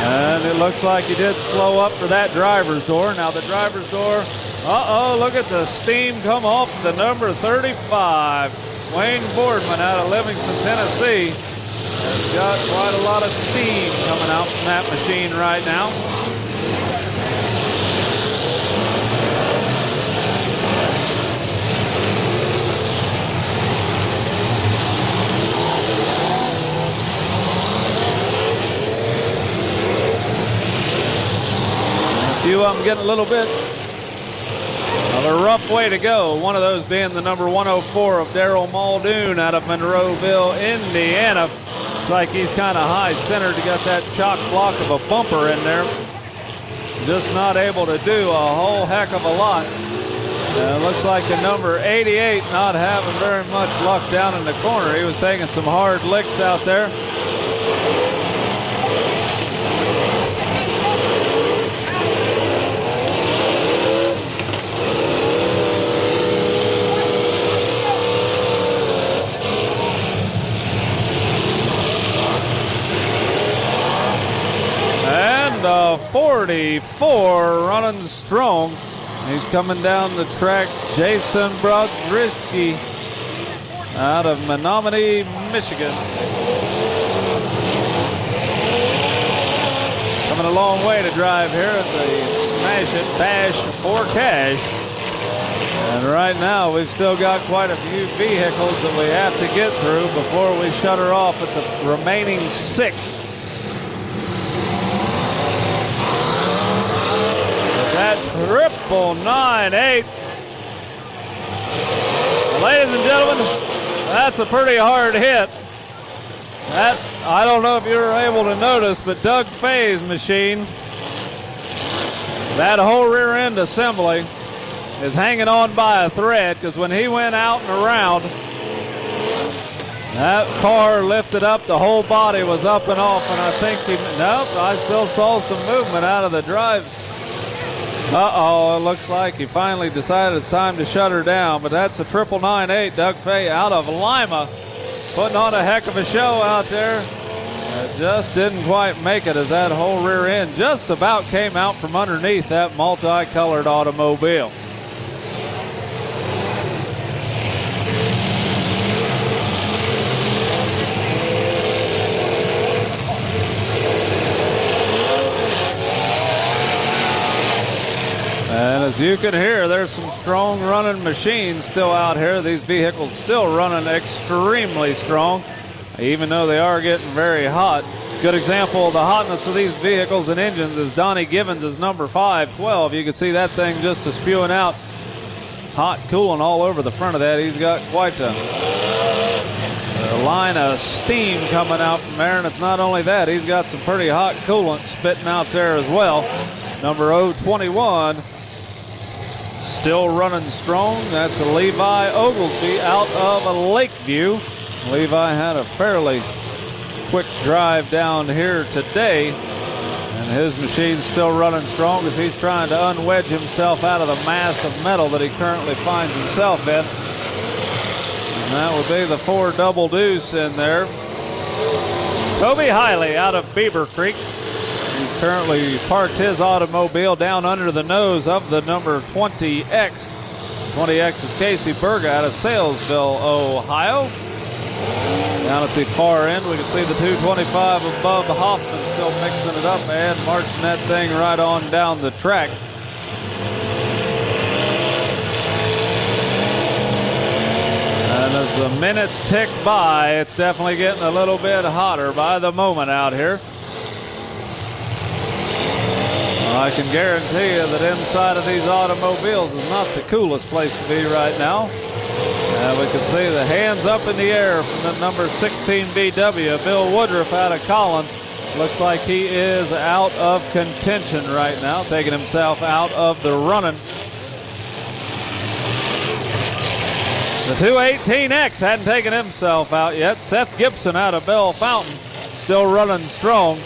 And it looks like he did slow up for that driver's door. Now the driver's door, look at the steam come off the number 35. Wayne Boardman out of Livingston, Tennessee, has got quite a lot of steam coming out from that machine right now. A few of them getting a little bit of a rough way to go. One of those being the number 104 of Daryl Muldoon out of Monroeville, Indiana. It's like he's kind of high-centered. He got that chock block of a bumper in there. Just not able to do a whole heck of a lot. Looks like the number 88 not having very much luck down in the corner. He was taking some hard licks out there. And 44 running strong. He's coming down the track. Jason Brodrisky out of Menominee, Michigan. Coming a long way to drive here at the Smash It Bash for Cash. And right now we've still got quite a few vehicles that we have to get through before we shut her off at the remaining 6. That 998. Ladies and gentlemen, that's a pretty hard hit. That, I don't know if you were able to notice, but Doug Fay's machine, that whole rear end assembly is hanging on by a thread, because when he went out and around, that car lifted up, the whole body was up and off, and I think I still saw some movement out of the drives. Uh-oh, it looks like he finally decided it's time to shut her down, but that's a 998, Doug Fay out of Lima, putting on a heck of a show out there. It just didn't quite make it as that whole rear end just about came out from underneath that multicolored automobile. And as you can hear, there's some strong running machines still out here. These vehicles still running extremely strong, even though they are getting very hot. Good example of the hotness of these vehicles and engines is Donnie Givens' number 512. You can see that thing just spewing out hot coolant all over the front of that. He's got quite a line of steam coming out from there, and it's not only that, he's got some pretty hot coolant spitting out there as well. Number 021. Still running strong. That's a Levi Oglesby out of Lakeview. Levi had a fairly quick drive down here today, and his machine's still running strong as he's trying to unwedge himself out of the mass of metal that he currently finds himself in. And that would be the 4 double deuce in there. Toby Hiley out of Beaver Creek. He's currently parked his automobile down under the nose of the number 20X. 20X is Casey Berga out of Salesville, Ohio. Down at the far end, we can see the 225 of Bub Hoffman still mixing it up and marching that thing right on down the track. And as the minutes tick by, it's definitely getting a little bit hotter by the moment out here. I can guarantee you that inside of these automobiles is not the coolest place to be right now. We can see the hands up in the air from the number 16 VW, Bill Woodruff out of Collins. Looks like he is out of contention right now, taking himself out of the running. The 218X hadn't taken himself out yet. Seth Gibson out of Bell Fountain, still running strong.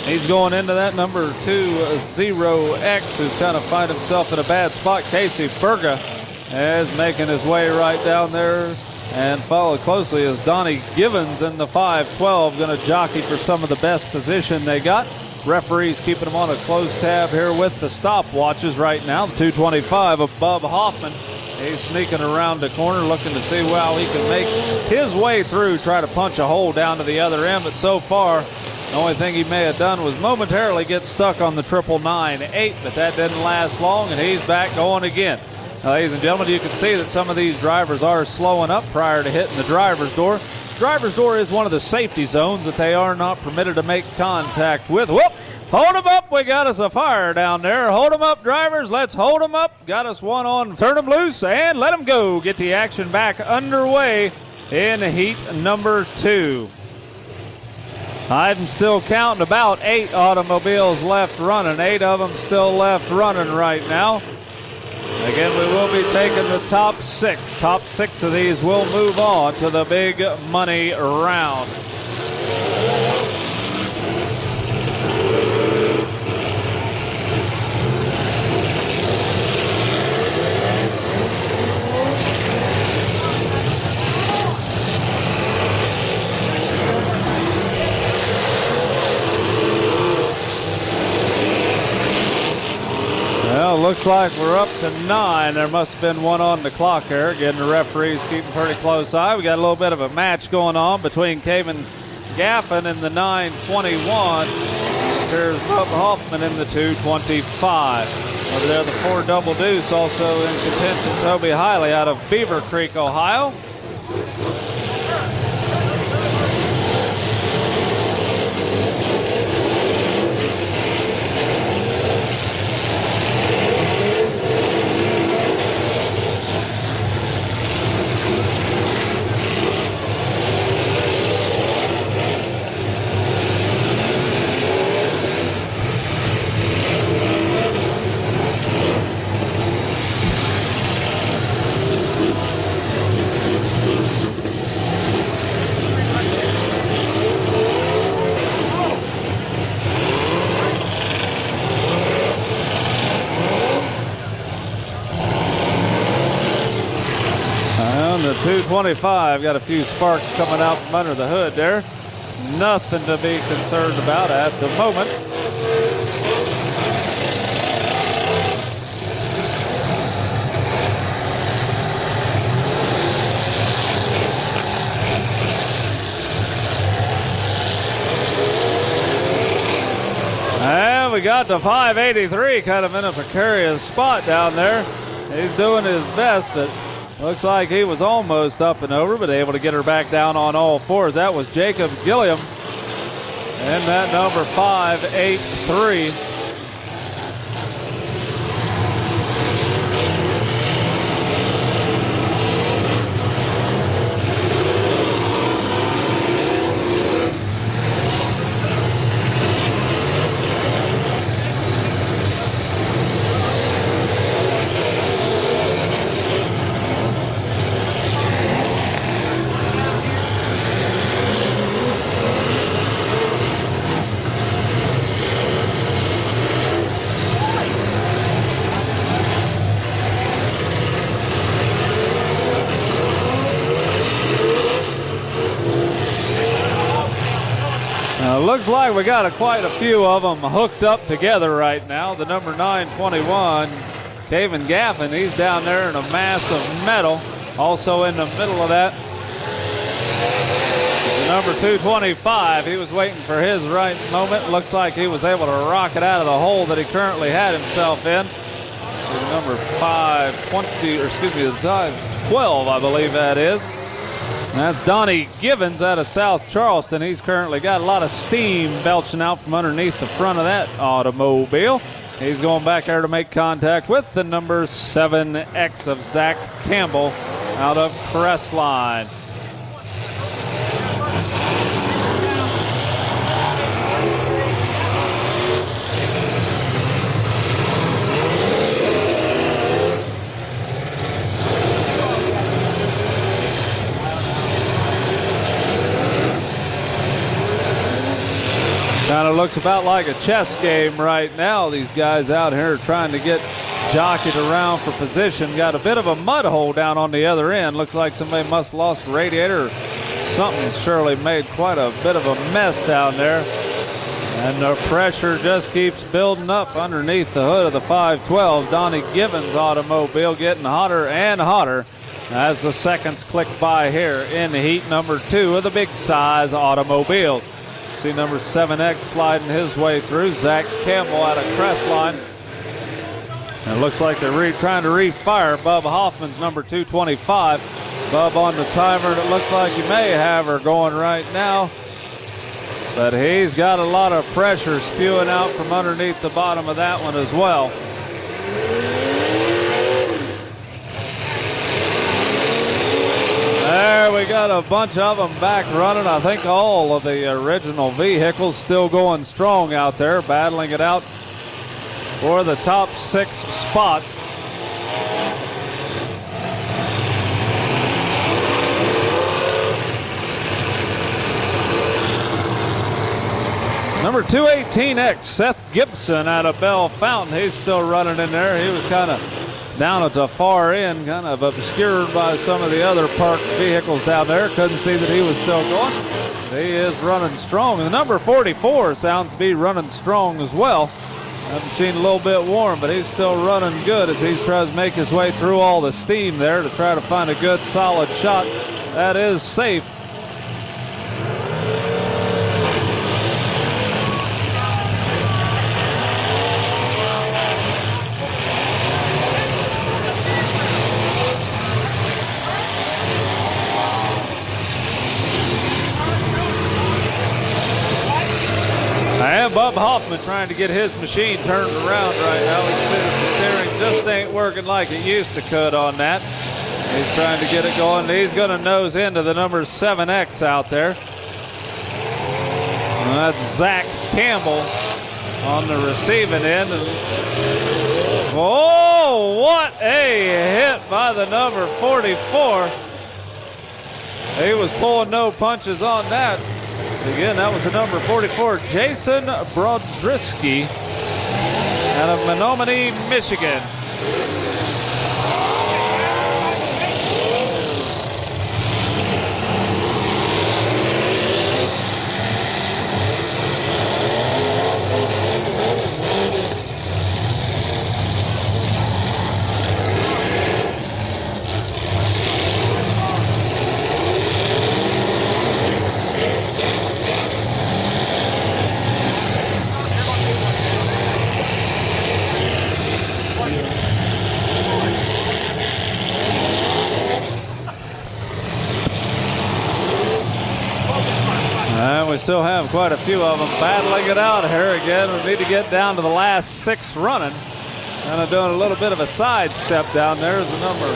He's going into that number 20X, who's kind of find himself in a bad spot. Casey Berga is making his way right down there, and followed closely is Donnie Givens in the 512, going to jockey for some of the best position they got. Referees keeping them on a close tab here with the stopwatches right now. The 225 of Bub Hoffman. He's sneaking around the corner looking to see how he can make his way through, try to punch a hole down to the other end, but so far, the only thing he may have done was momentarily get stuck on the 998, but that didn't last long, and he's back going again. Now, ladies and gentlemen, you can see that some of these drivers are slowing up prior to hitting the driver's door. Driver's door is one of the safety zones that they are not permitted to make contact with. Whoop! Hold them up. We got us a fire down there. Hold them up, drivers. Let's hold them up. Got us one on. Turn them loose and let them go. Get the action back underway in heat number 2. I'm still counting about 8 automobiles left running. 8 of them still left running right now. Again, we will be taking the top 6. Top 6 of these will move on to the big money round. Well, looks like we're up to 9. There must have been one on the clock here. Again, the referees keeping pretty close eye. We got a little bit of a match going on between Kevin Gaffin and the 921. Here's Bub Hoffman in the 225. Over there, the 4 double deuce also in contention. Toby Hiley out of Beaver Creek, Ohio. The 225 got a few sparks coming out from under the hood there. Nothing to be concerned about at the moment. And we got the 583 kind of in a precarious spot down there. He's doing his best, but looks like he was almost up and over, but able to get her back down on all fours. That was Jacob Gilliam. And that number 583. Looks like we got quite a few of them hooked up together right now. The number 921, Kevin Gaffin, he's down there in a mass of metal. Also in the middle of that, the number 225, he was waiting for his right moment. Looks like he was able to rock it out of the hole that he currently had himself in. The number 520, or excuse me, the 512, I believe that is. That's Donnie Givens out of South Charleston. He's currently got a lot of steam belching out from underneath the front of that automobile. He's going back there to make contact with the number 7X of Zach Campbell out of Crestline. Kind of looks about like a chess game right now. These guys out here trying to get jockeyed around for position. Got a bit of a mud hole down on the other end. Looks like somebody must have lost a radiator or something. Surely made quite a bit of a mess down there. And the pressure just keeps building up underneath the hood of the 512. Donnie Givens automobile getting hotter and hotter as the seconds click by here in heat number 2 of the big size automobile. See number 7X sliding his way through. Zach Campbell out of Crestline. And it looks like they're trying to refire Bub Hoffman's number 225. Bub on the timer, and it looks like you may have her going right now. But he's got a lot of pressure spewing out from underneath the bottom of that one as well. There we got a bunch of them back running. I think all of the original vehicles still going strong out there, battling it out for the top 6 spots. Number 218X, Seth Gibson out of Bell Fountain. He's still running in there. He was kind of down at the far end, kind of obscured by some of the other parked vehicles down there. Couldn't see that he was still going. He is running strong. And the number 44 sounds to be running strong as well. That machine a little bit warm, but he's still running good as he tries to make his way through all the steam there to try to find a good solid shot that is safe. And Bub Hoffman trying to get his machine turned around right now. We see that the steering just ain't working like it used to could on that. He's trying to get it going. He's going to nose into the number 7X out there. And that's Zach Campbell on the receiving end. Oh, what a hit by the number 44. He was pulling no punches on that. Again, that was the number 44, Jason Brodrisky out of Menominee, Michigan. And we still have quite a few of them battling it out here again. We need to get down to the last 6 running. Kind of doing a little bit of a sidestep down there is the number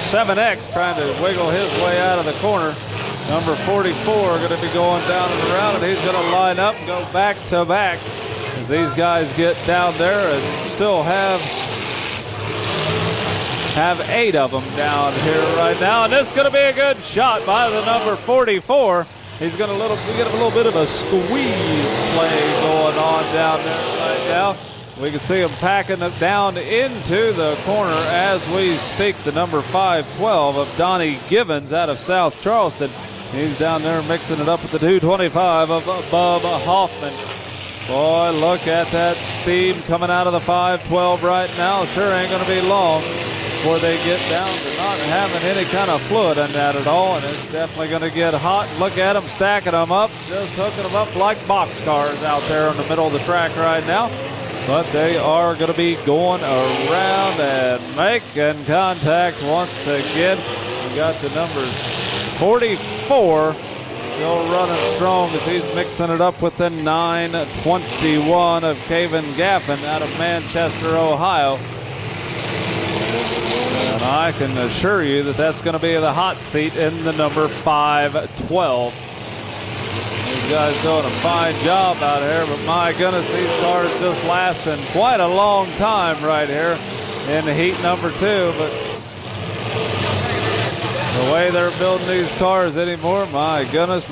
7X trying to wiggle his way out of the corner. Number 44 going to be going down and around, and he's going to line up and go back to back as these guys get down there and still have 8 of them down here right now. And this is going to be a good shot by the number 44. He's going to get a little bit of a squeeze play going on down there right now. We can see him packing it down into the corner as we speak. The number 512 of Donnie Givens out of South Charleston. He's down there mixing it up with the 225 of Bub Hoffman. Boy, look at that steam coming out of the 512 right now. Sure ain't going to be long before they get down to not having any kind of fluid in that at all, and it's definitely going to get hot. Look at them stacking them up, just hooking them up like boxcars out there in the middle of the track right now. But they are going to be going around and making contact once again. We got the numbers 44 still running strong as he's mixing it up with the 921 of Caven Gaffin out of Manchester, Ohio. And I can assure you that that's going to be the hot seat in the number 512. These guys doing a fine job out here, but my goodness, these cars just lasting quite a long time right here in the heat number 2. But the way they're building these cars anymore, my goodness,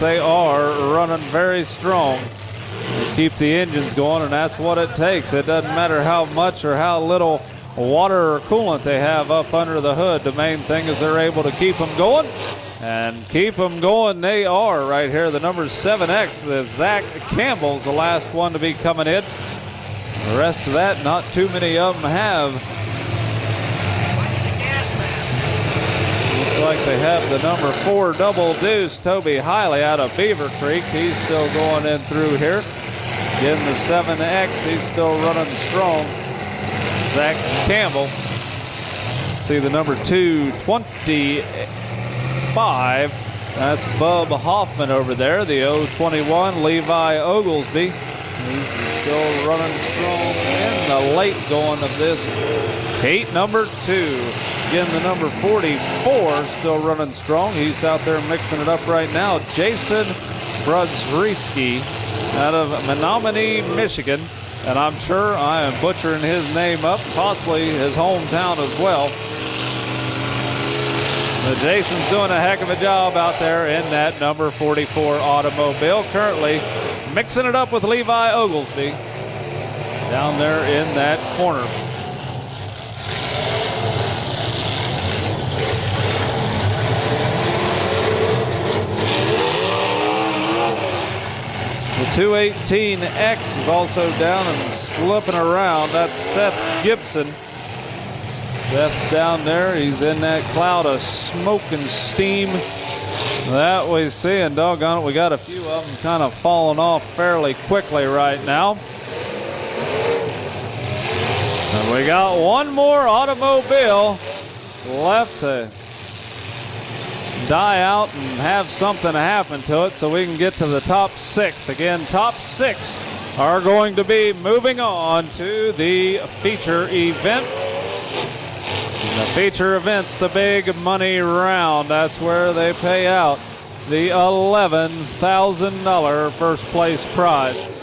they are running very strong. They keep the engines going, and that's what it takes. It doesn't matter how much or how little water or coolant they have up under the hood. The main thing is they're able to keep them going, and keep them going they are right here. The number 7X, the Zach Campbell's the last one to be coming in. The rest of that, not too many of them have. Looks like they have the number 4 Double Deuce, Toby Hiley out of Beaver Creek. He's still going in through here. Again, the 7X, he's still running strong. Zach Campbell. See the number 225. That's Bub Hoffman over there. The 021, Levi Oglesby. He's still running strong in the late going of this heat number 2. Again, the number 44 still running strong. He's out there mixing it up right now. Jason Brodrisky out of Menominee, Michigan. And I'm sure I am butchering his name up, possibly his hometown as well. But Jason's doing a heck of a job out there in that number 44 automobile. Currently mixing it up with Levi Oglesby down there in that corner. The 218X is also down and slipping around. That's Seth Gibson. Seth's down there. He's in that cloud of smoke and steam that we see. And doggone it, we got a few of them kind of falling off fairly quickly right now. And we got one more automobile left to die out and have something happen to it so we can get to the top 6. Again, top 6 are going to be moving on to the feature event. The feature event's the big money round. That's where they pay out the $11,000 first place prize.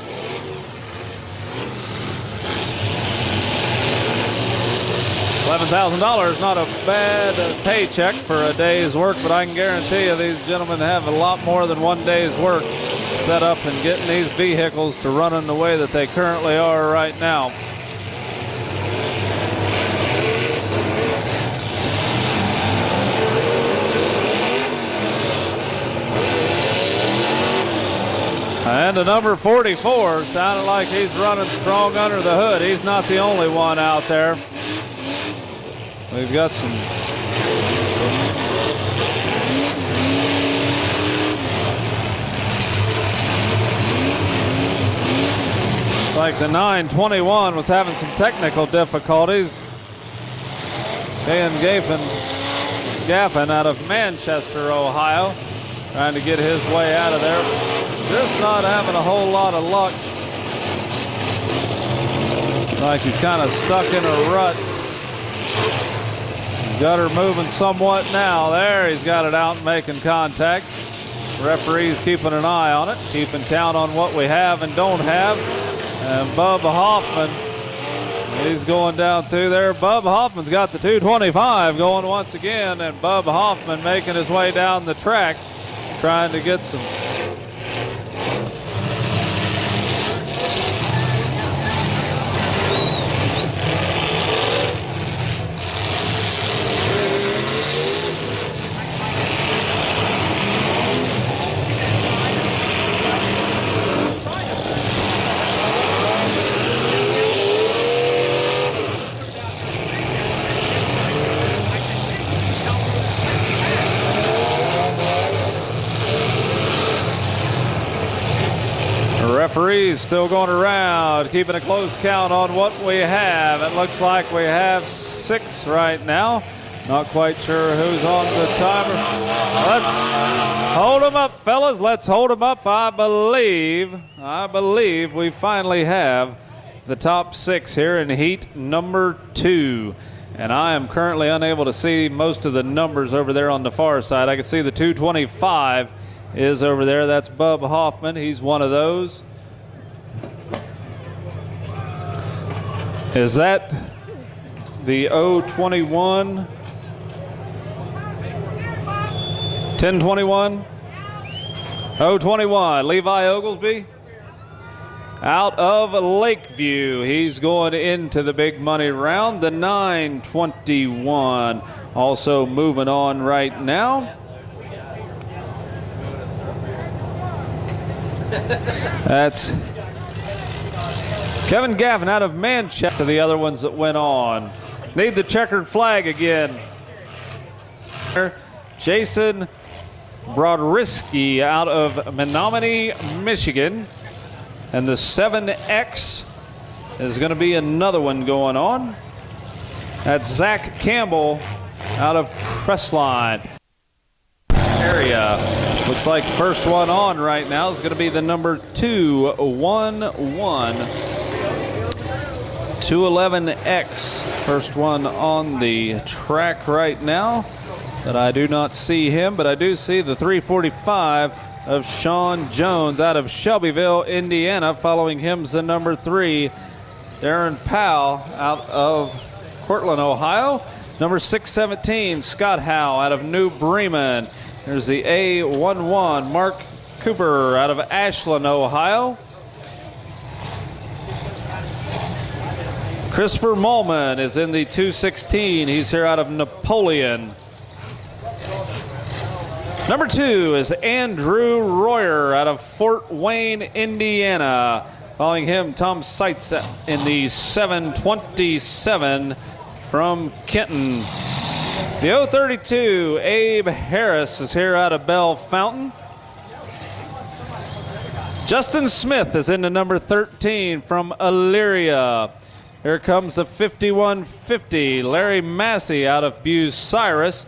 $11,000, not a bad paycheck for a day's work, but I can guarantee you these gentlemen have a lot more than one day's work set up in getting these vehicles to running the way that they currently are right now. And the number 44 sounded like he's running strong under the hood. He's not the only one out there. We've got some like the 921 was having some technical difficulties. Dan Gaffin out of Manchester, Ohio, trying to get his way out of there. Just not having a whole lot of luck. Like he's kind of stuck in a rut. Got her moving somewhat now. There, he's got it out and making contact. Referee's keeping an eye on it, keeping count on what we have and don't have. And Bub Hoffman, he's going down through there. Bub Hoffman's got the 225 going once again, and Bub Hoffman making his way down the track, trying to get some referees still going around, keeping a close count on what we have. It looks like we have 6 right now. Not quite sure who's on the timer. Let's hold them up, fellas. Let's hold them up. I believe we finally have the top 6 here in heat number 2. And I am currently unable to see most of the numbers over there on the far side. I can see the 225 is over there. That's Bub Hoffman. He's one of those. Is that the 021? 1021? 021, Levi Oglesby out of Lakeview. He's going into the big money round. The 921 also moving on right now. That's Kevin Gaffin out of Manchester. The other ones that went on. Need the checkered flag again. Jason Brodrisky out of Menominee, Michigan. And the 7X is going to be another one going on. That's Zach Campbell out of Crestline area. Looks like first one on right now is going to be the number 211. 211X. First one on the track right now. But I do not see him, but I do see the 345 of Sean Jones out of Shelbyville, Indiana. Following him's the number 3, Darren Powell out of Cortland, Ohio. Number 617, Scott Howe out of New Bremen. There's the A11, Mark Cooper out of Ashland, Ohio. Christopher Mullman is in the 216. He's here out of Napoleon. Number 2 is Andrew Royer out of Fort Wayne, Indiana. Following him, Tom Seitz in the 727 from Kenton. The 032, Abe Harris, is here out of Bell Fountain. Justin Smith is into number 13 from Elyria. Here comes the 5150, Larry Massey out of Bucyrus.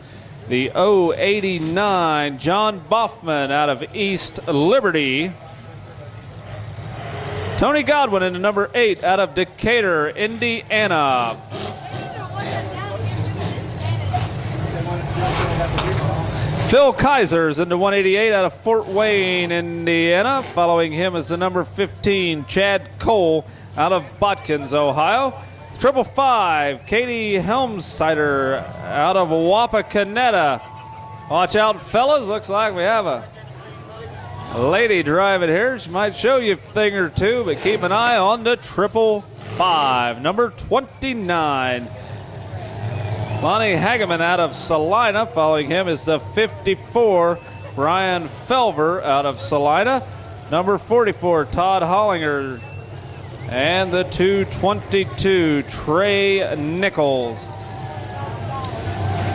The 089, John Boffman out of East Liberty. Tony Godwin into number 8 out of Decatur, Indiana. Phil Kaiser's into 188 out of Fort Wayne, Indiana. Following him is the number 15, Chad Cole out of Botkins, Ohio. 555, Katie Helmsider out of Wapakoneta. Watch out, fellas. Looks like we have a lady driving here. She might show you a thing or two, but keep an eye on the 555. Number 29, Lonnie Hageman out of Salina. Following him is the 54, Brian Felver out of Salina. Number 44, Todd Hollinger. And the 222, Trey Nichols.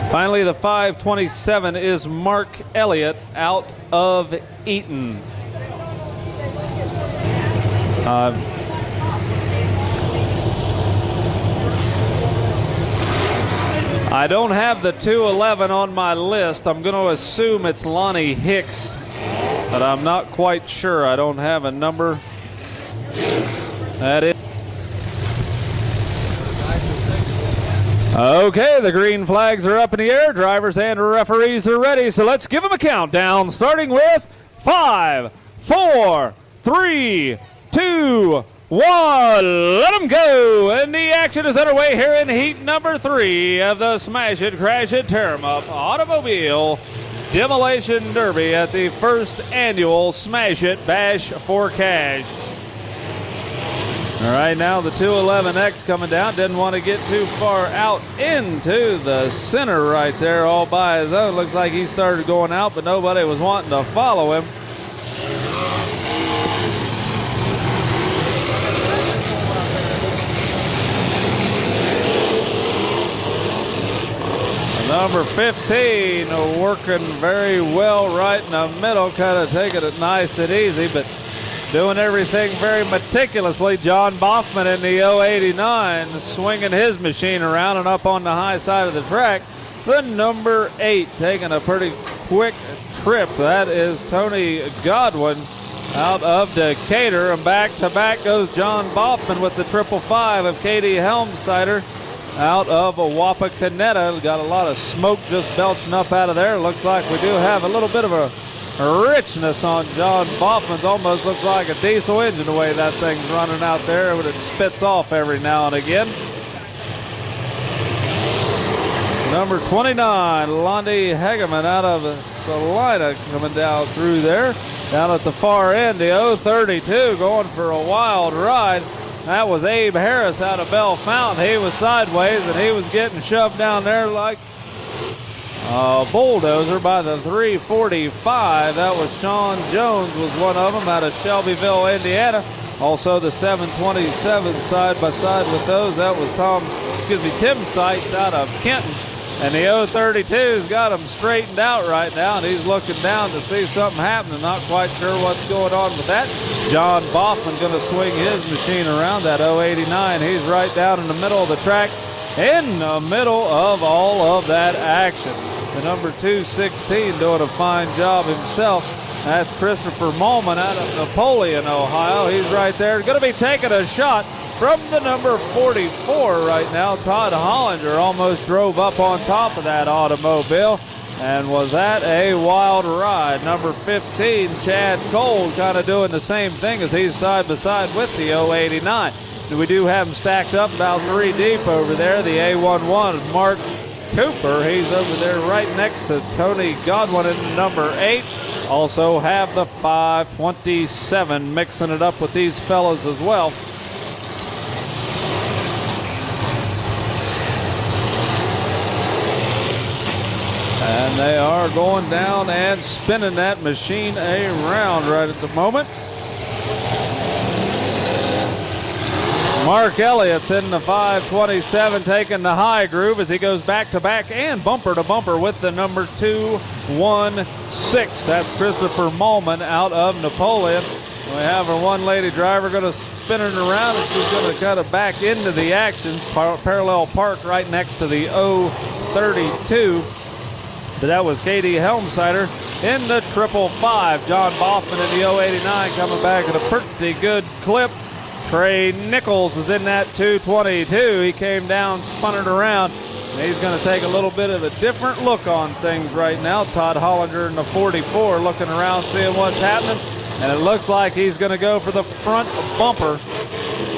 Finally, the 527 is Mark Elliott out of Eaton. I don't have the 211 on my list. I'm going to assume it's Lonnie Hicks, but I'm not quite sure. I don't have a number. That is. Okay, the green flags are up in the air. Drivers and referees are ready, so let's give them a countdown, starting with 5, 4, 3, 2, 1. Let them go. And the action is underway here in heat number 3 of the Smash It, Crash It, Tear 'em Up Automobile Demolition Derby at the first annual Smash It Bash for Cash. All right, now the 211X coming down. Didn't want to get too far out into the center right there all by his own. Looks like he started going out, but nobody was wanting to follow him. Number 15 working very well right in the middle, kind of taking it nice and easy, but doing everything very meticulously. John Boffman in the 089 swinging his machine around and up on the high side of the track. The number 8 taking a pretty quick trip. That is Tony Godwin out of Decatur. And back to back goes John Boffman with the 555 of Katie Helmsider out of Wapakoneta. Got a lot of smoke just belching up out of there. Looks like we do have a little bit of a richness on John Boffman's. Almost looks like a diesel engine the way that thing's running out there, but it spits off every now and again. Number 29, Lonnie Hageman out of Salina coming down through there. Down at the far end, the 032 going for a wild ride. That was Abe Harris out of Bell Fountain. He was sideways and he was getting shoved down there like bulldozer by the 345. That was Sean Jones was one of them out of Shelbyville, Indiana. Also the 727 side by side with those. That was Tim Seitz out of Kenton. And the 032's got him straightened out right now, and he's looking down to see something happening. Not quite sure what's going on with that. John Boffman going to swing his machine around that 089. He's right down in the middle of the track, in the middle of all of that action. The number 216 doing a fine job himself. That's Christopher Molman out of Napoleon, Ohio. He's right there. Going to be taking a shot from the number 44 right now. Todd Hollinger almost drove up on top of that automobile and was at a wild ride. Number 15, Chad Cole, kind of doing the same thing as he's side by side with the 089. We do have them stacked up about 3 deep over there. The A11, Mark Cooper, he's over there right next to Tony Godwin in number 8. Also have the 527 mixing it up with these fellas as well. And they are going down and spinning that machine around right at the moment. Mark Elliott's in the 527, taking the high groove as he goes back to back and bumper to bumper with the number 216. That's Christopher Malman out of Napoleon. We have our one lady driver going to spin it around, and she's going to kind of back into the action. Parallel park right next to the 032. But that was Katie Helmsider in the 555. John Boffman in the 089 coming back at a pretty good clip. Trey Nichols is in that 222. He came down, spun it around. And he's going to take a little bit of a different look on things right now. Todd Hollinger in the 44 looking around, seeing what's happening. And it looks like he's going to go for the front bumper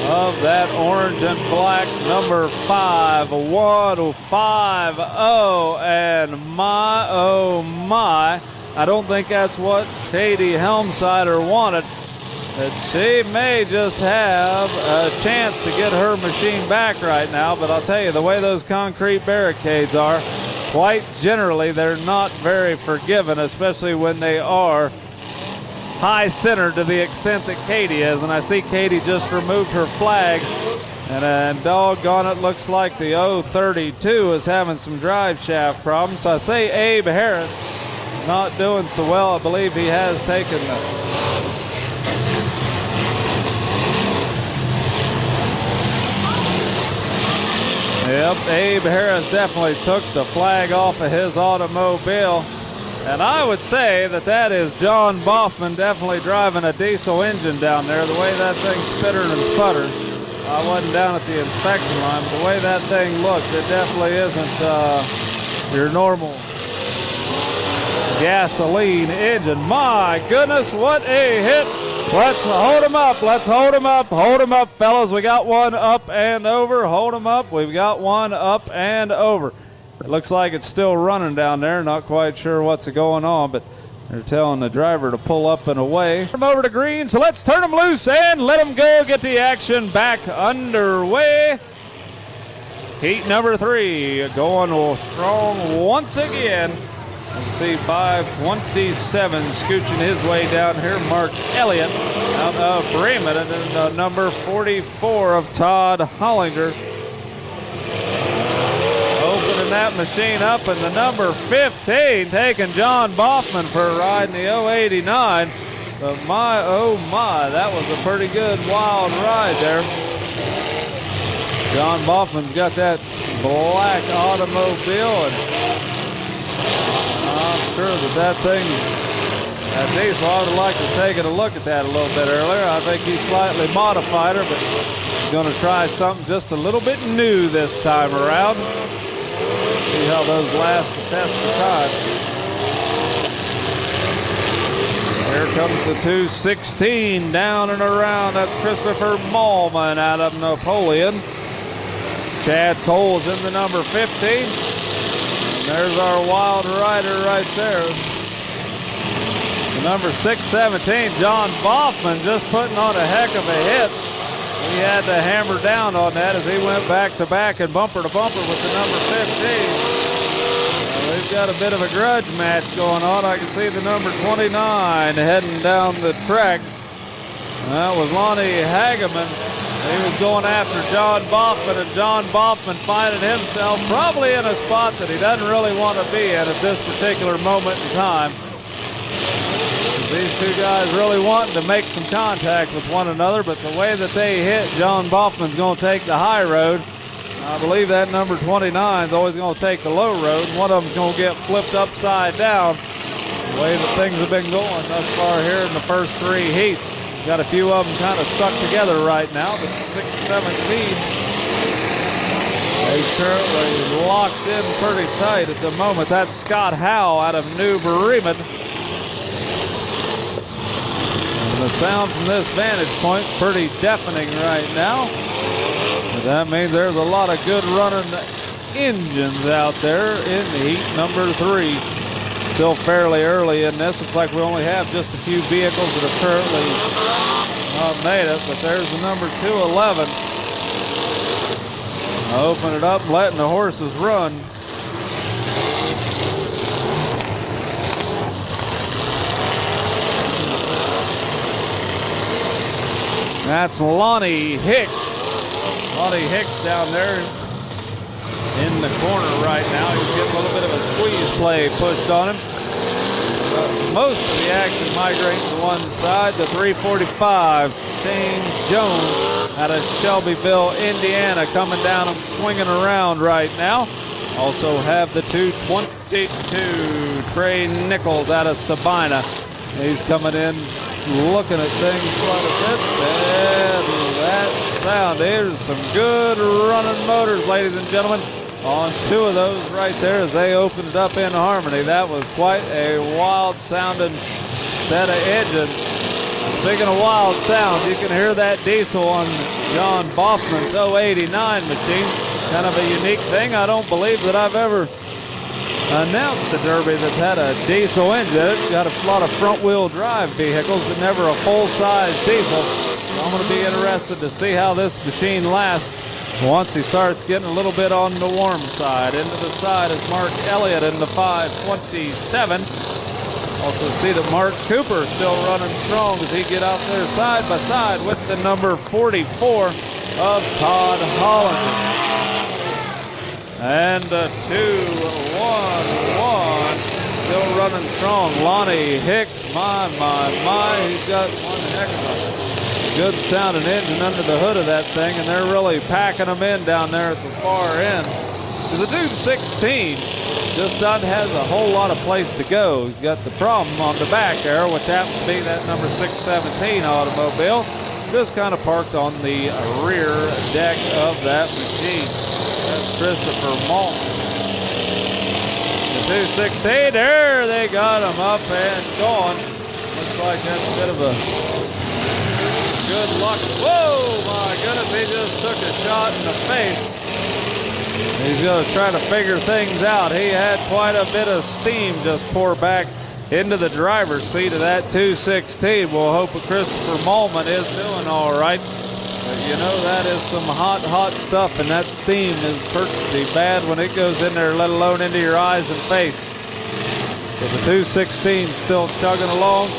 of that orange and black number 5150. And my, oh my, I don't think that's what Katie Helmsider wanted. That she may just have a chance to get her machine back right now, but I'll tell you, the way those concrete barricades are, quite generally, they're not very forgiving, especially when they are high center to the extent that Katie is. And I see Katie just removed her flag, and doggone it, looks like the 032 is having some drive shaft problems. So I say Abe Harris not doing so well. I believe he has taken the Yep, Abe Harris definitely took the flag off of his automobile. And I would say that that is John Boffman definitely driving a diesel engine down there. The way that thing's spittering and sputtering. I wasn't down at the inspection line, but the way that thing looks, it definitely isn't your normal gasoline engine. My goodness, what a hit. Let's hold him up. Let's hold him up. Hold him up, fellas. We got one up and over. Hold him up. We've got one up and over. It looks like it's still running down there. Not quite sure what's going on, but they're telling the driver to pull up and away. From over to green, so let's turn them loose and let them go. Get the action back underway. Heat number 3 going strong once again. Let's see, 527 scooching his way down here. Mark Elliott out of Bremen, and then number 44 of Todd Hollinger. Opening that machine up, and the number 15 taking John Boffman for a ride in the 089. But my, oh my, that was a pretty good wild ride there. John Boffman's got that black automobile, and I'm sure that thing's that diesel. I would like to take a look at that a little bit earlier. I think he slightly modified her, but he's going to try something just a little bit new this time around. See how those last the test of time. Here comes the 216 down and around. That's Christopher Malman out of Napoleon. Chad Cole's in the number 15. There's our wild rider right there. The number 617, John Boffman, just putting on a heck of a hit. He had to hammer down on that as he went back to back and bumper to bumper with the number 15. We've got a bit of a grudge match going on. I can see the number 29 heading down the track. That was Lonnie Hageman. He was going after John Boffman, and John Boffman finding himself probably in a spot that he doesn't really want to be in at this particular moment in time. These two guys really wanting to make some contact with one another, but the way that they hit, John Boffman's going to take the high road. I believe that number 29 is always going to take the low road. One of them's going to get flipped upside down. The way that things have been going thus far here in the first 3 heats. Got a few of them kind of stuck together right now, but 617 is currently locked in pretty tight at the moment. That's Scott Howe out of New Bremen. And the sound from this vantage point pretty deafening right now. But that means there's a lot of good running engines out there in heat number 3. Still fairly early in this. Looks like we only have just a few vehicles that have currently made it, but there's the number 211. Open it up, letting the horses run. That's Lonnie Hicks. Lonnie Hicks down there in the corner right now. He's getting a little bit of a squeeze play pushed on him. Most of the action migrating to one side. The 345, James Jones out of Shelbyville, Indiana, coming down and swinging around right now. Also have the 222, Trey Nichols out of Sabina. He's coming in looking at things quite a bit. And that sound, there's some good running motors, ladies and gentlemen, on two of those right there as they opened it up in harmony. That was quite a wild sounding set of engines. Speaking of wild sounds, you can hear that diesel on John Boffman's 089 machine. Kind of a unique thing. I don't believe that I've ever announced a Derby that's had a diesel engine. It's got a lot of front-wheel drive vehicles, but never a full-size diesel. So I'm going to be interested to see how this machine lasts once he starts getting a little bit on the warm side. Into the side is Mark Elliott in the 527. Also see that Mark Cooper still running strong as he get out there side by side with the number 44 of Todd Holland. And the 2-1-1 still running strong. Lonnie Hicks, my, he's got one heck of a good sounding engine under the hood of that thing, and they're really packing them in down there at the far end. The dude 16 just doesn't have a whole lot of place to go. He's got the problem on the back there, which happens to be that number 617 automobile, just kind of parked on the rear deck of that machine. That's Christopher Malton. The 216, there they got him up and going. Looks like that's a bit of a good luck. Whoa, my goodness, he just took a shot in the face. He's going to try to figure things out. He had quite a bit of steam just pour back into the driver's seat of that 216. We'll hope that Christopher Malman is doing all right. But you know, that is some hot stuff, and that steam is pretty bad when it goes in there, let alone into your eyes and face. So the 216 still chugging along.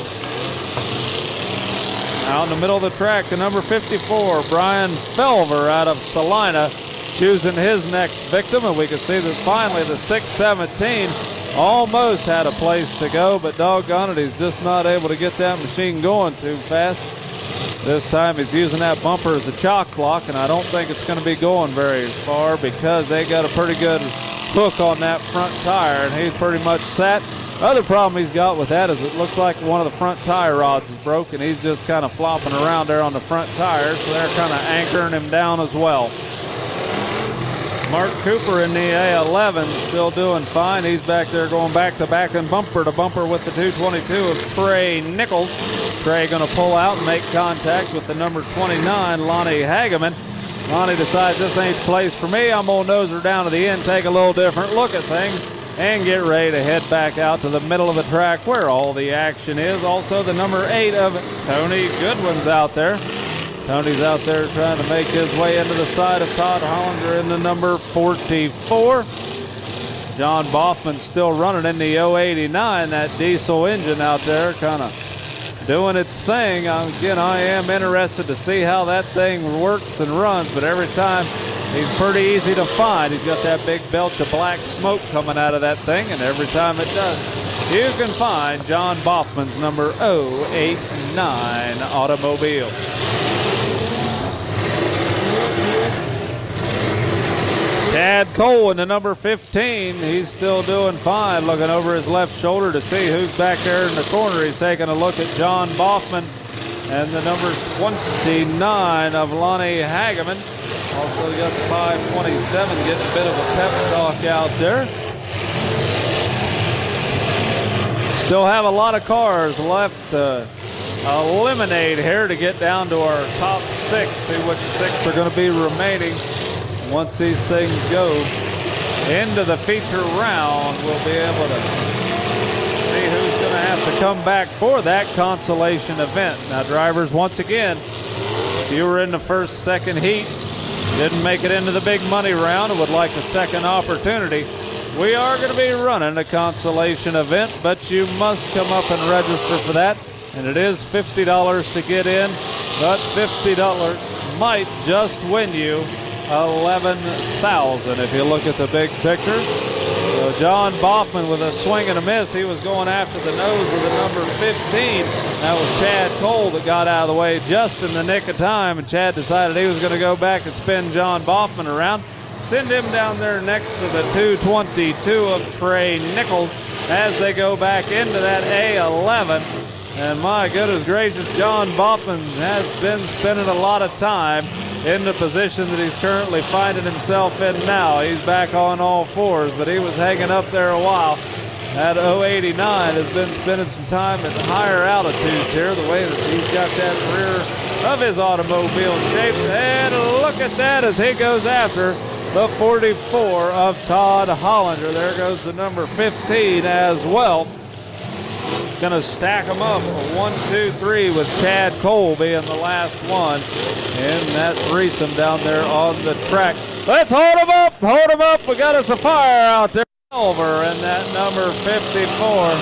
Out in the middle of the track, the number 54, Brian Felver out of Salina, choosing his next victim, and we can see that finally the 617 almost had a place to go, but doggone it, he's just not able to get that machine going too fast. This time he's using that bumper as a chock block, and I don't think it's going to be going very far because they got a pretty good hook on that front tire, and he's pretty much set. Other problem he's got with that is it looks like one of the front tire rods is broken. He's just kind of flopping around there on the front tires, so they're kind of anchoring him down as well. Mark Cooper in the A11 still doing fine. He's back there going back to back and bumper to bumper with the 222 of Trey Nichols. Trey going to pull out and make contact with the number 29, Lonnie Hageman. Lonnie decides this ain't the place for me. I'm going to nose her down to the end, take a little different look at things, and get ready to head back out to the middle of the track where all the action is. Also the number 8 of Tony Goodwin's out there. Tony's out there trying to make his way into the side of Todd Hollander in the number 44. John Boffman's still running in the 089, that diesel engine out there kind of doing its thing. Again, I am interested to see how that thing works and runs, but every time he's pretty easy to find. He's got that big belch of black smoke coming out of that thing, and every time it does, you can find John Boffman's number 089 automobile. Chad Cole in the number 15. He's still doing fine, looking over his left shoulder to see who's back there in the corner. He's taking a look at John Boffman and the number 29 of Lonnie Hageman. Also got the 527 getting a bit of a pep talk out there. Still have a lot of cars left to eliminate here to get down to our top 6. See which 6 are going to be remaining. Once these things go into the feature round, we'll be able to see who's going to have to come back for that consolation event. Now, drivers, once again, if you were in the first, second heat, didn't make it into the big money round and would like a second opportunity, we are going to be running a consolation event, but you must come up and register for that. And it is $50 to get in, That $50 might just win you $11,000 if you look at the big picture. So John Boffman with a swing and a miss. He was going after the nose of the number 15. That was Chad Cole that got out of the way just in the nick of time, and Chad decided he was going to go back and spin John Boffman around. Send him down there next to the 222 of Trey Nichols as they go back into that A11. And my goodness gracious, John Boffman has been spending a lot of time in the position that he's currently finding himself in now. He's back on all fours, but he was hanging up there a while. That 089 has been spending some time at higher altitudes here, the way that he's got that rear of his automobile shaped. And look at that as he goes after the 44 of Todd Hollander. There goes the number 15 as well. Gonna stack them up, 1, 2, 3, with Chad Cole being the last one in that threesome down there on the track. Let's hold them up, hold them up. We got us a fire out there. Over in that number 54.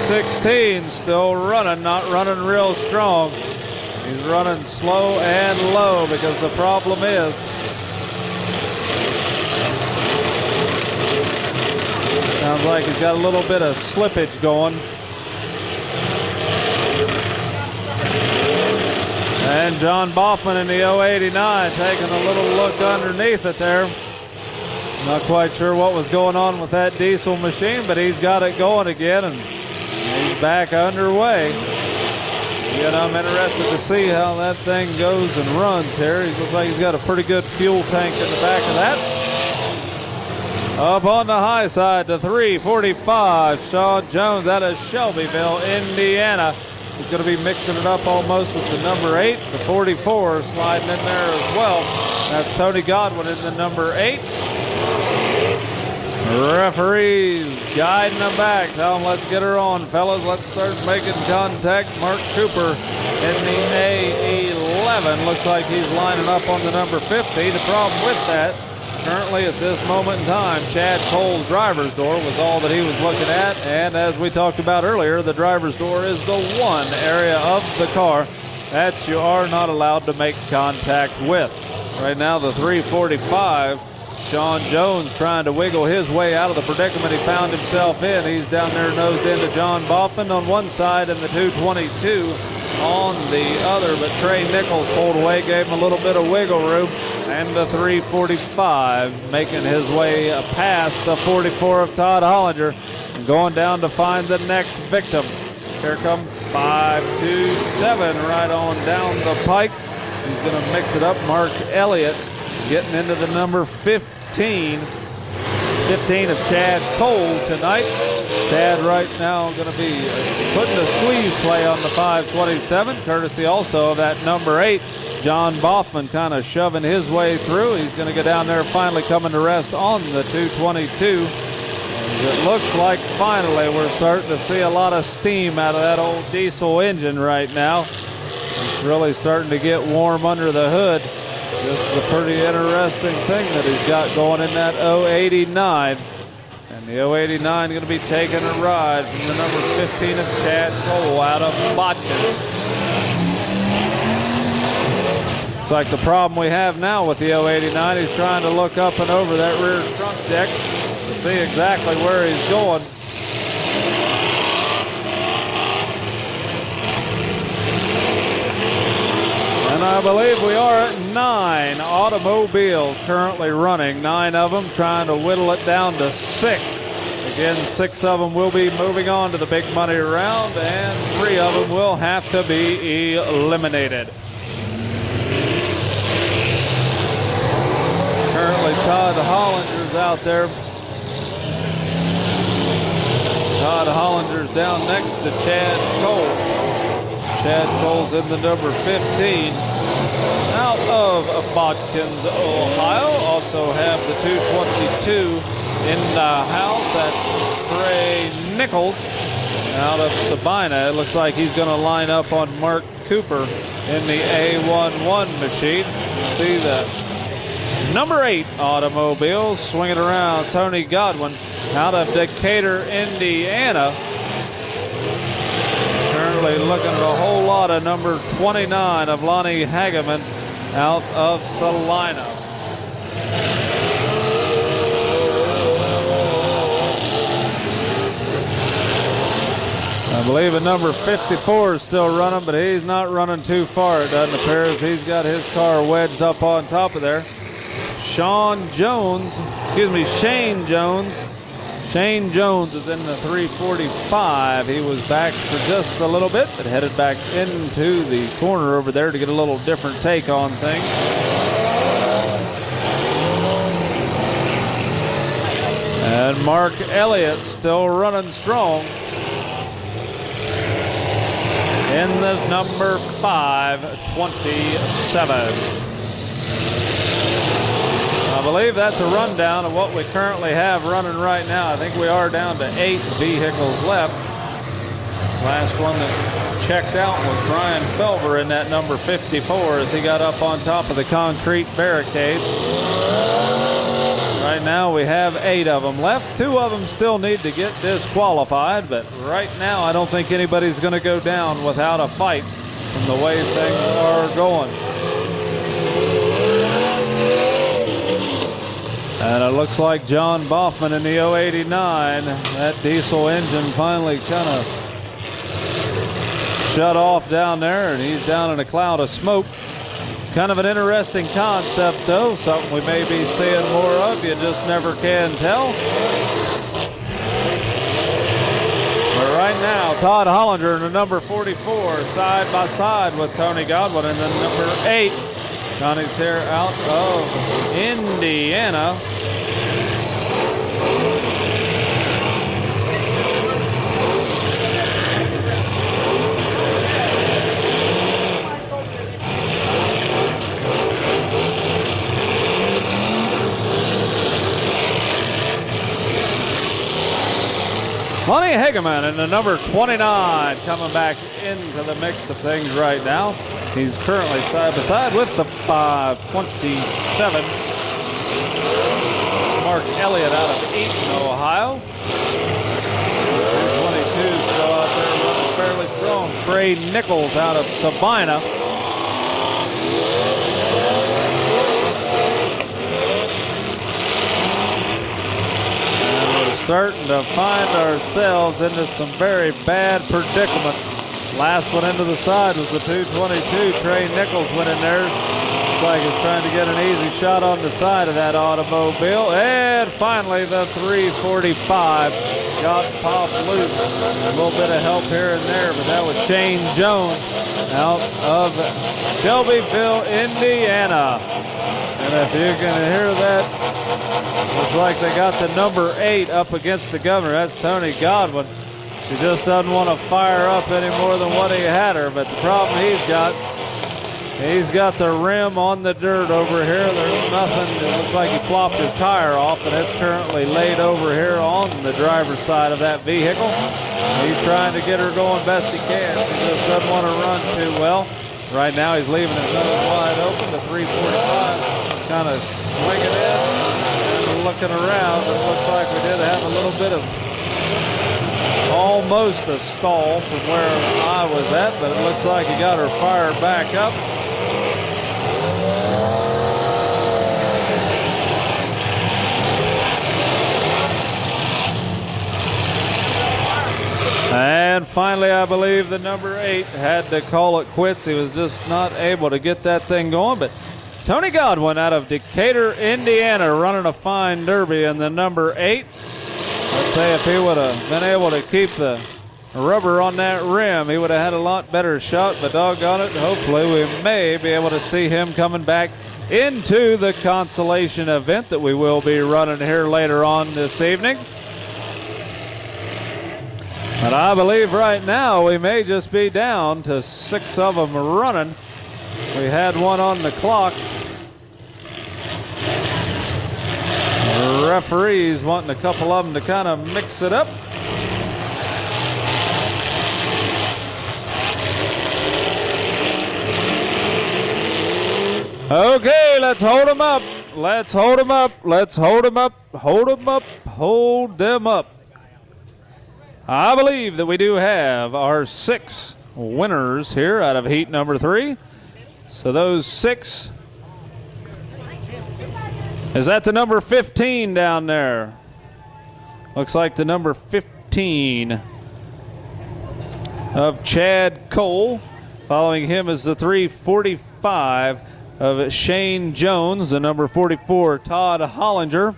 216 still running, not running real strong. He's running slow and low because the problem is sounds like he's got a little bit of slippage going. And John Boffman in the 089 taking a little look underneath it there. Not quite sure what was going on with that diesel machine, but he's got it going again, and he's back underway. Again, I'm interested to see how that thing goes and runs here. He looks like he's got a pretty good fuel tank in the back of that. Up on the high side to 345, Sean Jones out of Shelbyville, Indiana. He's going to be mixing it up almost with the number 8. The 44 sliding in there as well. That's Tony Godwin in the number 8. Referees guiding them back. Tell them, let's get her on, fellas. Let's start making contact. Mark Cooper in the A11. Looks like he's lining up on the number 50. The problem with that, currently at this moment in time, Chad Cole's driver's door was all that he was looking at. And as we talked about earlier, the driver's door is the one area of the car that you are not allowed to make contact with. Right now, the 345, Sean Jones trying to wiggle his way out of the predicament he found himself in. He's down there nosed into John Boffman on one side and the 222 on the other, but Trey Nichols pulled away, gave him a little bit of wiggle room, and the 345 making his way past the 44 of Todd Hollander and going down to find the next victim. Here comes 527 right on down the pike. He's going to mix it up. Mark Elliott getting into the number 15. 15 of Chad Cole tonight. Chad right now going to be putting a squeeze play on the 527, courtesy also of that number 8. John Boffman kind of shoving his way through. He's going to go down there, finally coming to rest on the 222. It looks like finally we're starting to see a lot of steam out of that old diesel engine right now. It's really starting to get warm under the hood. This is a pretty interesting thing that he's got going in that 089. And the 089 going to be taking a ride from the number 15 of Chad Cole out of Botkin. It's like the problem we have now with the 089. He's trying to look up and over that rear trunk deck to see exactly where he's going. And I believe we are at 9 automobiles currently running. 9 of them trying to whittle it down to 6. Again, 6 of them will be moving on to the big money round, and 3 of them will have to be eliminated. Currently, Todd Hollander's out there. Todd Hollander's down next to Chad Cole. Chad Cole's in the number 15 out of Botkins, Ohio. Also have the 222 in the house. That's Trey Nichols out of Sabina. It looks like he's going to line up on Mark Cooper in the A11 machine. See the number 8 automobile swinging around. Tony Godwin out of Decatur, Indiana. actually looking at a whole lot of number 29 of Lonnie Hageman out of Salina. I believe a number 54 is still running, but he's not running too far, it doesn't appear, as he's got his car wedged up on top of there. Shane Jones is in the 345. He was back for just a little bit, but headed back into the corner over there to get a little different take on things. And Mark Elliott still running strong in the number 527. I believe that's a rundown of what we currently have running right now. I think we are down to 8 vehicles left. Last one that checked out was Brian Felber in that number 54 as he got up on top of the concrete barricade. Right now we have 8 of them left. 2 of them still need to get disqualified, but right now I don't think anybody's going to go down without a fight from the way things are going. And it looks like John Boffman in the 089, that diesel engine finally kind of shut off down there, and he's down in a cloud of smoke. Kind of an interesting concept, though, something we may be seeing more of. You just never can tell. But right now, Todd Hollander in the number 44, side by side with Tony Godwin in the number 8. Connie's here out of Indiana. Lonnie Hageman in the number 29 coming back into the mix of things right now. He's currently side by side with the 527. Mark Elliott out of Eaton, Ohio. 22 still out there running fairly strong. Trey Nichols out of Sabina. Starting to find ourselves into some very bad predicament. Last one into the side was the 222. Trey Nichols went in there. Looks like he's trying to get an easy shot on the side of that automobile. And finally the 345 got popped loose. A little bit of help here and there, but that was Shane Jones out of Shelbyville, Indiana. And if you can hear that, looks like they got the number 8 up against the governor. That's Tony Godwin. She just doesn't want to fire up any more than what he had her. But the problem he's got the rim on the dirt over here. There's nothing. It looks like he flopped his tire off, and it's currently laid over here on the driver's side of that vehicle. He's trying to get her going best he can. He just doesn't want to run too well. Right now he's leaving his nose wide open. The 345 kind of swinging in and looking around. It looks like we did have a little bit of almost a stall from where I was at, but it looks like he got her fired back up. And finally, I believe the number 8 had to call it quits. He was just not able to get that thing going. But Tony Godwin out of Decatur, Indiana, running a fine derby in the number 8. Let's say if he would have been able to keep the rubber on that rim, he would have had a lot better shot. But doggone it, hopefully we may be able to see him coming back into the consolation event that we will be running here later on this evening. But I believe right now we may just be down to 6 of them running. We had one on the clock. The referees wanting a couple of them to kind of mix it up. Okay, let's hold them up. Let's hold them up. Let's hold them up. Hold them up. Hold them up. I believe that we do have our 6 winners here out of heat number 3. So those 6. Is that the number 15 down there? Looks like the number 15 of Chad Cole. Following him is the 345 of Shane Jones, the number 44 Todd Hollinger.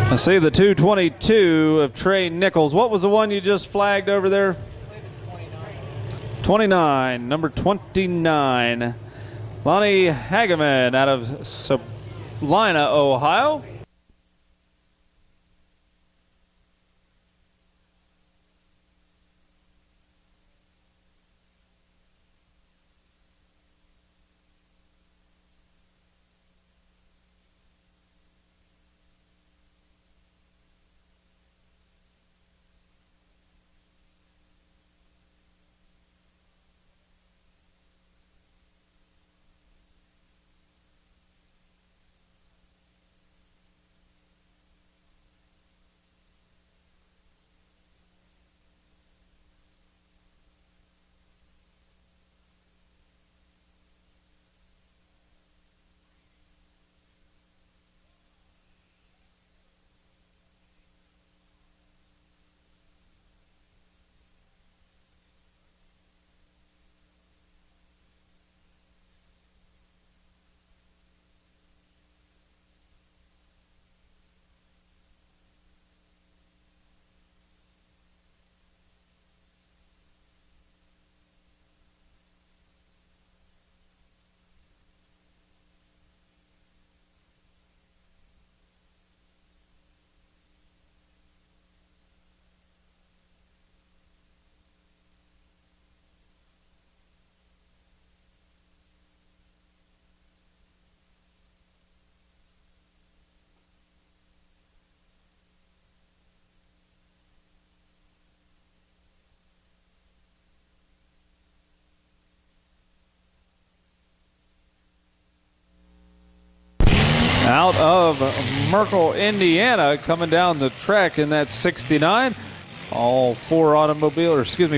I see the 222 of Trey Nichols. What was the one you just flagged over there? 29, number 29. Lonnie Hageman out of Salina, Ohio. Out of Merkel, Indiana, coming down the track in that 69. All 4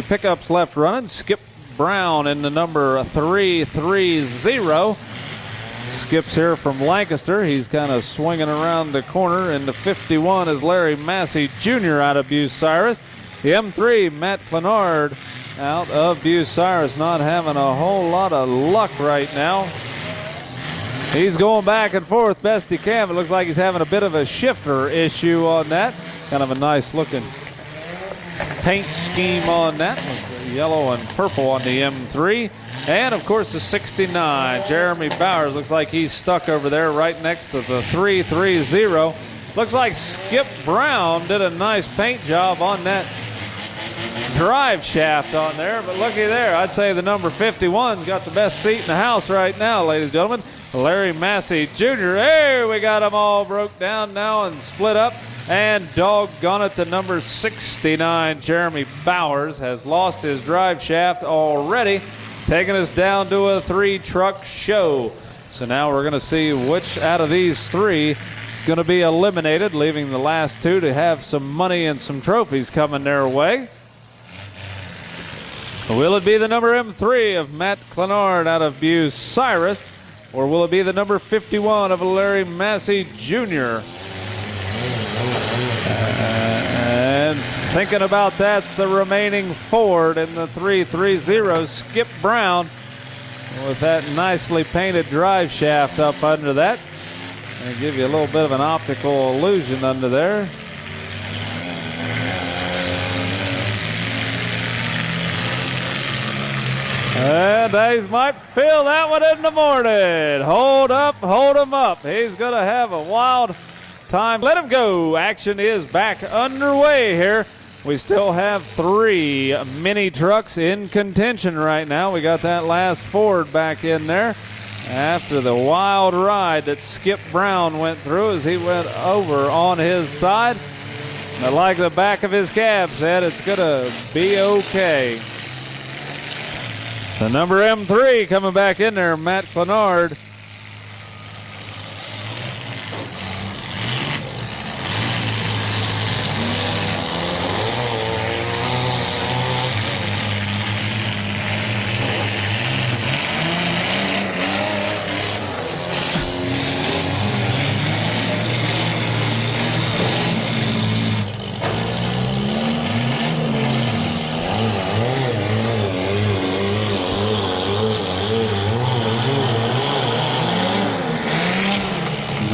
pickups left running. Skip Brown in the number 330. Skip's here from Lancaster. He's kind of swinging around the corner. In the 51 is Larry Massey Jr. out of Bucyrus. The M3, Matt Clenard out of Bucyrus, not having a whole lot of luck right now. He's going back and forth best he can. It looks like he's having a bit of a shifter issue on that. Kind of a nice looking paint scheme on that with the yellow and purple on the M3. And of course the 69, Jeremy Bowers, looks like he's stuck over there right next to the 330. Looks like Skip Brown did a nice paint job on that drive shaft on there, but looky there, I'd say the number 51's got the best seat in the house right now, ladies and gentlemen. Larry Massey Jr. Hey, we got them all broke down now and split up. And doggone it, the number 69, Jeremy Bowers, has lost his drive shaft already, taking us down to a 3-truck show. So now we're going to see which out of these 3 is going to be eliminated, leaving the last 2 to have some money and some trophies coming their way. Will it be the number M3 of Matt Clenard out of Bucyrus? Or will it be the number 51 of Larry Massey Jr.? And thinking about that's the remaining Ford in the 330, Skip Brown, with that nicely painted drive shaft up under that. And give you a little bit of an optical illusion under there. And Days might feel that one in the morning. Hold up, hold him up. He's going to have a wild time. Let him go. Action is back underway here. We still have 3 mini trucks in contention right now. We got that last Ford back in there after the wild ride that Skip Brown went through as he went over on his side. But like the back of his cab said, it's going to be okay. The number M3 coming back in there, Matt Clenard.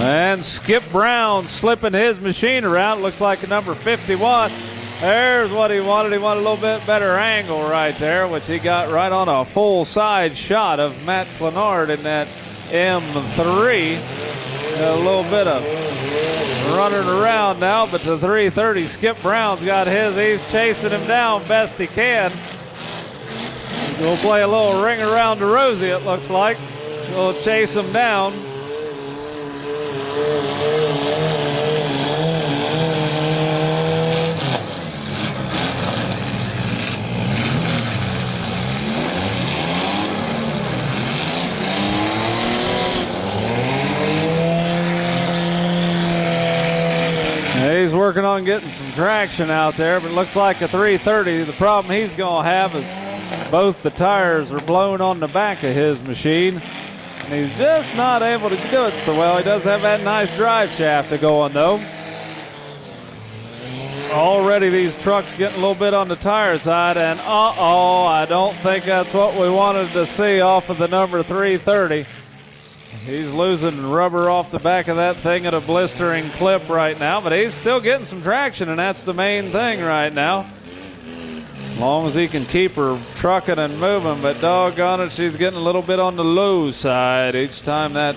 And Skip Brown slipping his machine around. Looks like a number 51. There's what he wanted. He wanted a little bit better angle right there, which he got right on a full side shot of Matt Clenard in that M3. A little bit of running around now, but the 330, Skip Brown's got his. He's chasing him down best he can. We'll play a little ring around the rosy, it looks like. We'll chase him down. He's working on getting some traction out there, but it looks like a 330. The problem he's going to have is both the tires are blown on the back of his machine, and he's just not able to do it so well. He does have that nice drive shaft going, though. Already these trucks getting a little bit on the tire side, and I don't think that's what we wanted to see off of the number 330. He's losing rubber off the back of that thing at a blistering clip right now, but he's still getting some traction, and that's the main thing right now. As long as he can keep her trucking and moving, but doggone it, she's getting a little bit on the low side each time that.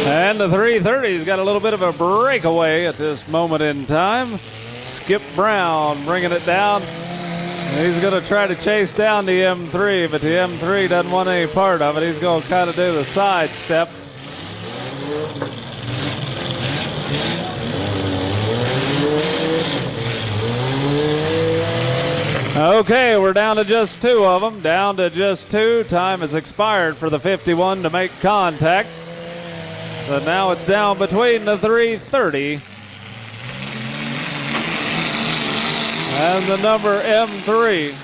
And the 330's got a little bit of a breakaway at this moment in time. Skip Brown bringing it down. He's going to try to chase down the M3, but the M3 doesn't want any part of it. He's going to kind of do the side step. Okay, we're down to just two of them. Down to just two. Time has expired for the 51 to make contact. So now it's down between the 330 and the number M3.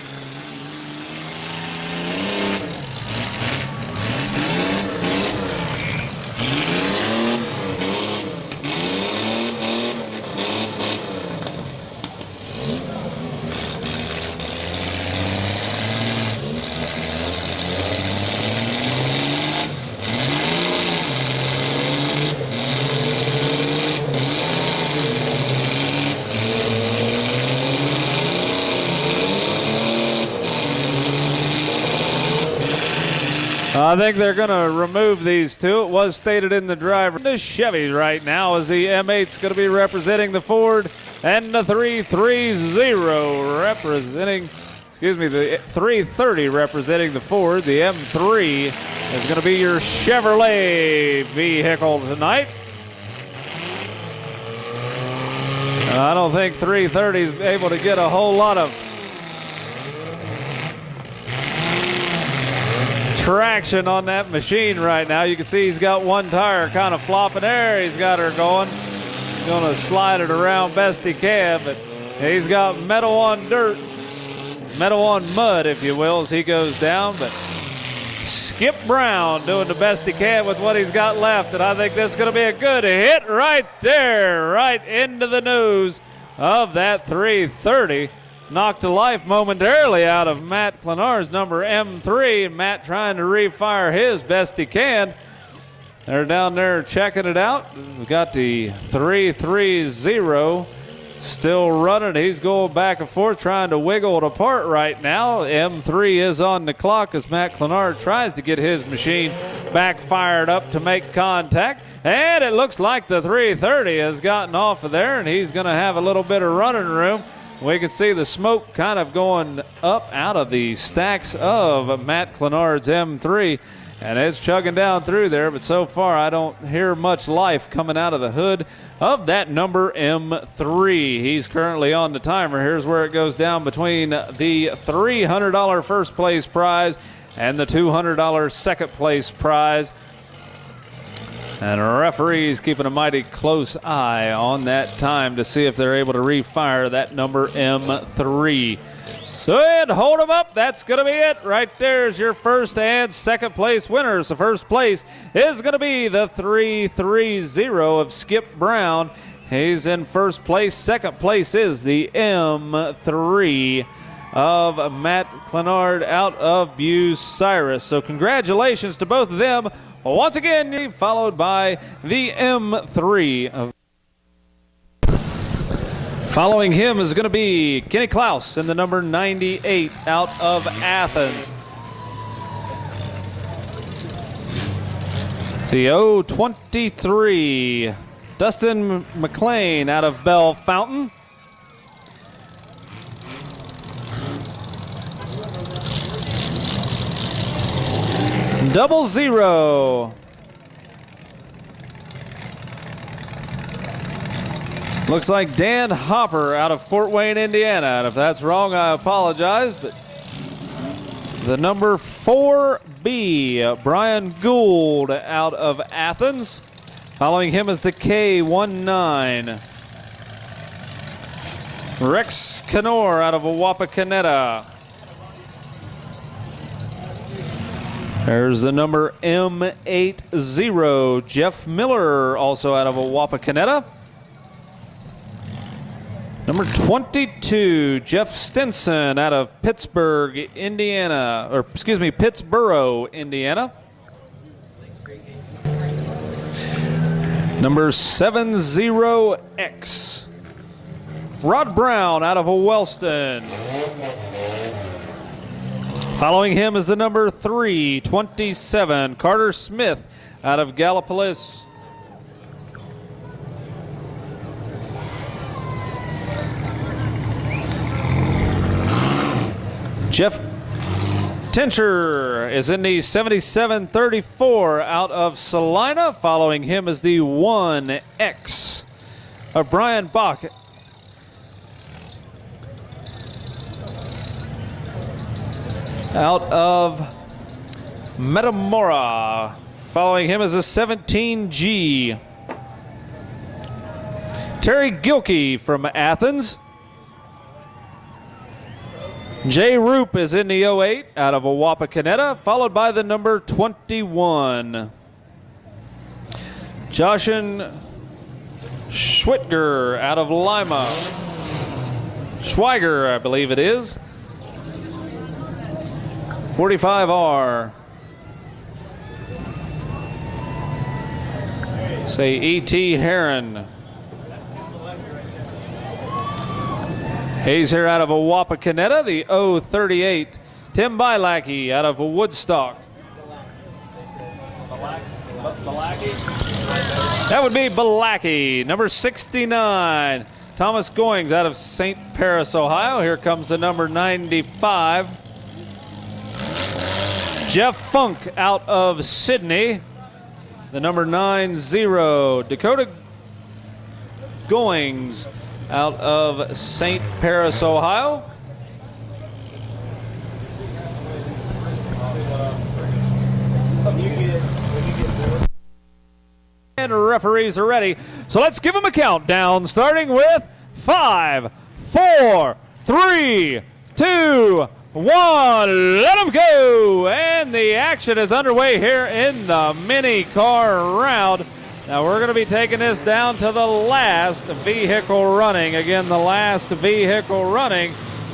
I think they're going to remove these two. It was stated in the driver. The Chevy right now is the M8's going to be representing the Ford, and the 330 representing, the 330 representing the Ford. The M3 is going to be your Chevrolet vehicle tonight. I don't think 330 is able to get a whole lot of traction on that machine right now. You can see he's got one tire kind of flopping there. He's got her going. He's going to slide it around best he can, but he's got metal on dirt, metal on mud, if you will, as he goes down. But Skip Brown doing the best he can with what he's got left, and I think this is going to be a good hit right there, right into the nose of that 330. Knocked to life momentarily out of Matt Clenard's number M3, and Matt trying to refire his best he can. They're down there checking it out. We've got the 330 still running. He's going back and forth trying to wiggle it apart right now. M3 is on the clock as Matt Clenard tries to get his machine back fired up to make contact. And it looks like the 330 has gotten off of there, and he's going to have a little bit of running room. We can see the smoke kind of going up out of the stacks of Matt Clenard's M3, and it's chugging down through there, but so far I don't hear much life coming out of the hood of that number M3. He's currently on the timer. Here's where it goes down between the $300 first place prize and the $200 second place prize. And referees keeping a mighty close eye on that time to see if they're able to refire that number M3. So and hold them up. That's going to be it. Right there's your first and second place winners. The first place is going to be the 330 of Skip Brown. He's in first place. Second place is the M3 of Matt Clenard out of Bucyrus. So congratulations to both of them. Once again, followed by the M3. Following him is going to be Kenny Klaus in the number 98 out of Athens. The 023, Dustin McLean out of Bell Fountain. Double zero. Looks like Dan Hopper out of Fort Wayne, Indiana. And if that's wrong, I apologize. But the number 4B, Brian Gould out of Athens. Following him is the K19. Rex Canor out of Wapakoneta. There's the number M80, Jeff Miller, also out of Wapakoneta. Number 22, Jeff Stinson out of Pittsburgh, Indiana, or excuse me, Pittsboro, Indiana. Number 70X, Rod Brown out of Wellston. Following him is the number 327, Carter Smith out of Gallipolis. Jeff Tincher is in the 7734 out of Salina. Following him is the 1X of Brian Bach out of Metamora. Following him is a 17G. Terry Gilkey from Athens. Jay Roop is in the 08 out of Wapakoneta, followed by the number 21. Joshin Schwitger out of Lima. Schweiger, I believe it is. 45R. Say E.T. Heron. He's here out of Wapakoneta, the 038. Tim Bilackey out of Woodstock. That would be Balaki, number 69. Thomas Goings out of St. Paris, Ohio. Here comes the number 95. Jeff Funk out of Sydney, the number 90. Dakota Goings out of St. Paris, Ohio. And referees are ready. So let's give them a countdown, starting with 5, 4, 3, 2, 1. Let them go. And the action is underway here in the mini car round. Now we're going to be taking this down to the last vehicle running. Again, the last vehicle running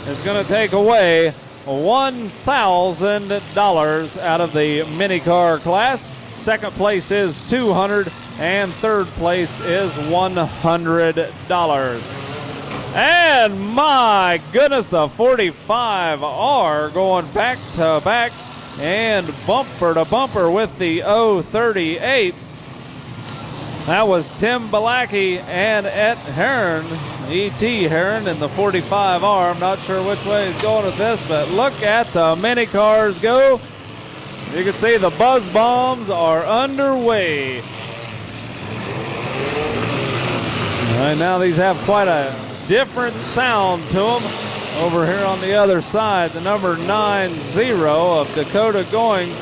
is going to take away $1,000 out of the mini car class. Second place is $200 and third place is $100. And my goodness, the 45R going back to back and bumper to bumper with the 038. That was Tim Balaki and E.T. Heron in the 45R. I'm not sure which way he's going with this, but look at the mini cars go. You can see the buzz bombs are underway. Right now these have quite a different sound to them. Over here on the other side, the number 90 of Dakota Goings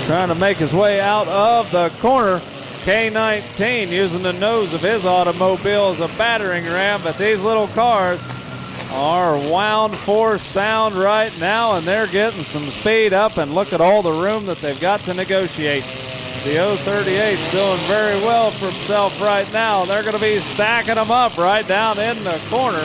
trying to make his way out of the corner. K-19 using the nose of his automobile as a battering ram, but these little cars are wound for sound right now, and they're getting some speed up, and look at all the room that they've got to negotiate. The 038's doing very well for himself right now. They're going to be stacking them up right down in the corner.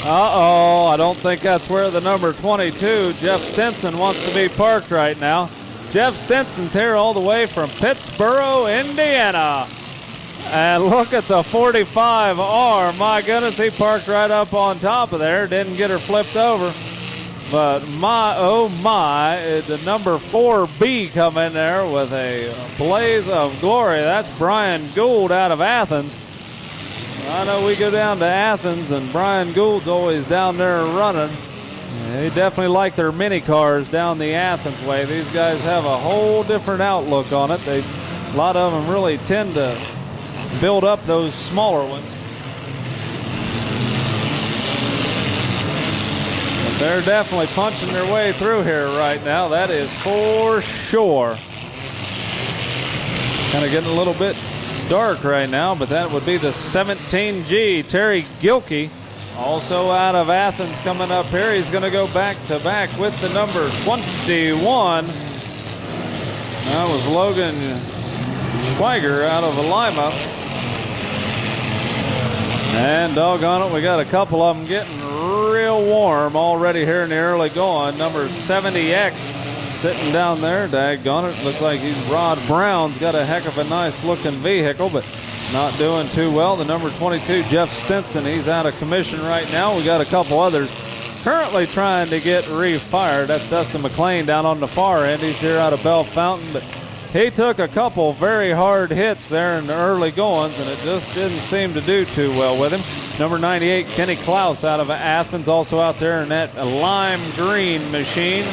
Uh-oh, I don't think that's where the number 22, Jeff Stinson, wants to be parked right now. Jeff Stinson's here all the way from Pittsburgh, Indiana. And look at the 45R. My goodness, he parked right up on top of there. Didn't get her flipped over. But my, oh my, the number 4B come in there with a blaze of glory. That's Brian Gould out of Athens. I know we go down to Athens, and Brian Gould's always down there running. They definitely like their mini cars down the Athens way. These guys have a whole different outlook on it. A lot of them really tend to build up those smaller ones. But they're definitely punching their way through here right now. That is for sure. Kind of getting a little bit dark right now, but that would be the 17G, Terry Gilkey, also out of Athens coming up here. He's going to go back to back with the number 21. That was Logan Schweiger out of Lima. And doggone it, we got a couple of them getting real warm already here in the early going. Number 70X sitting down there. Daggone it, looks like he's Rod Brown's got a heck of a nice looking vehicle, but not doing too well. The number 22, Jeff Stinson, he's out of commission right now. We got a couple others currently trying to get refired. That's Dustin McLean down on the far end. He's here out of Bell Fountain, but he took a couple very hard hits there in the early goings, and it just didn't seem to do too well with him. Number 98, Kenny Klaus out of Athens, also out there in that lime green machine.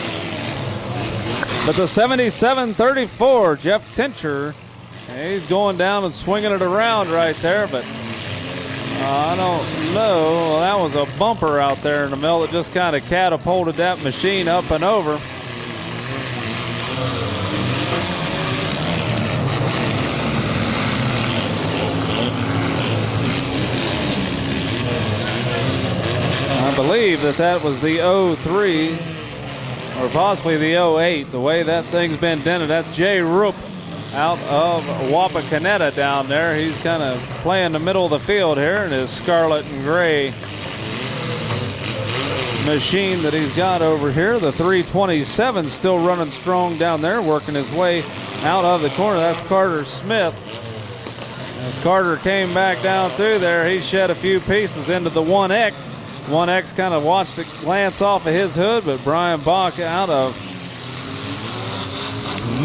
But the 7734, Jeff Tincher, he's going down and swinging it around right there, but I don't know. Well, that was a bumper out there in the middle that just kind of catapulted that machine up and over. I believe that was the 03 or possibly the 08. The way that thing's been dented, that's Jay Roop out of Wapakoneta down there. He's kind of playing the middle of the field here in his scarlet and gray machine that he's got over here. The 327 still running strong down there, working his way out of the corner. That's Carter Smith. As Carter came back down through there, he shed a few pieces into the 1X. 1X kind of watched it glance off of his hood, but Brian Bach out of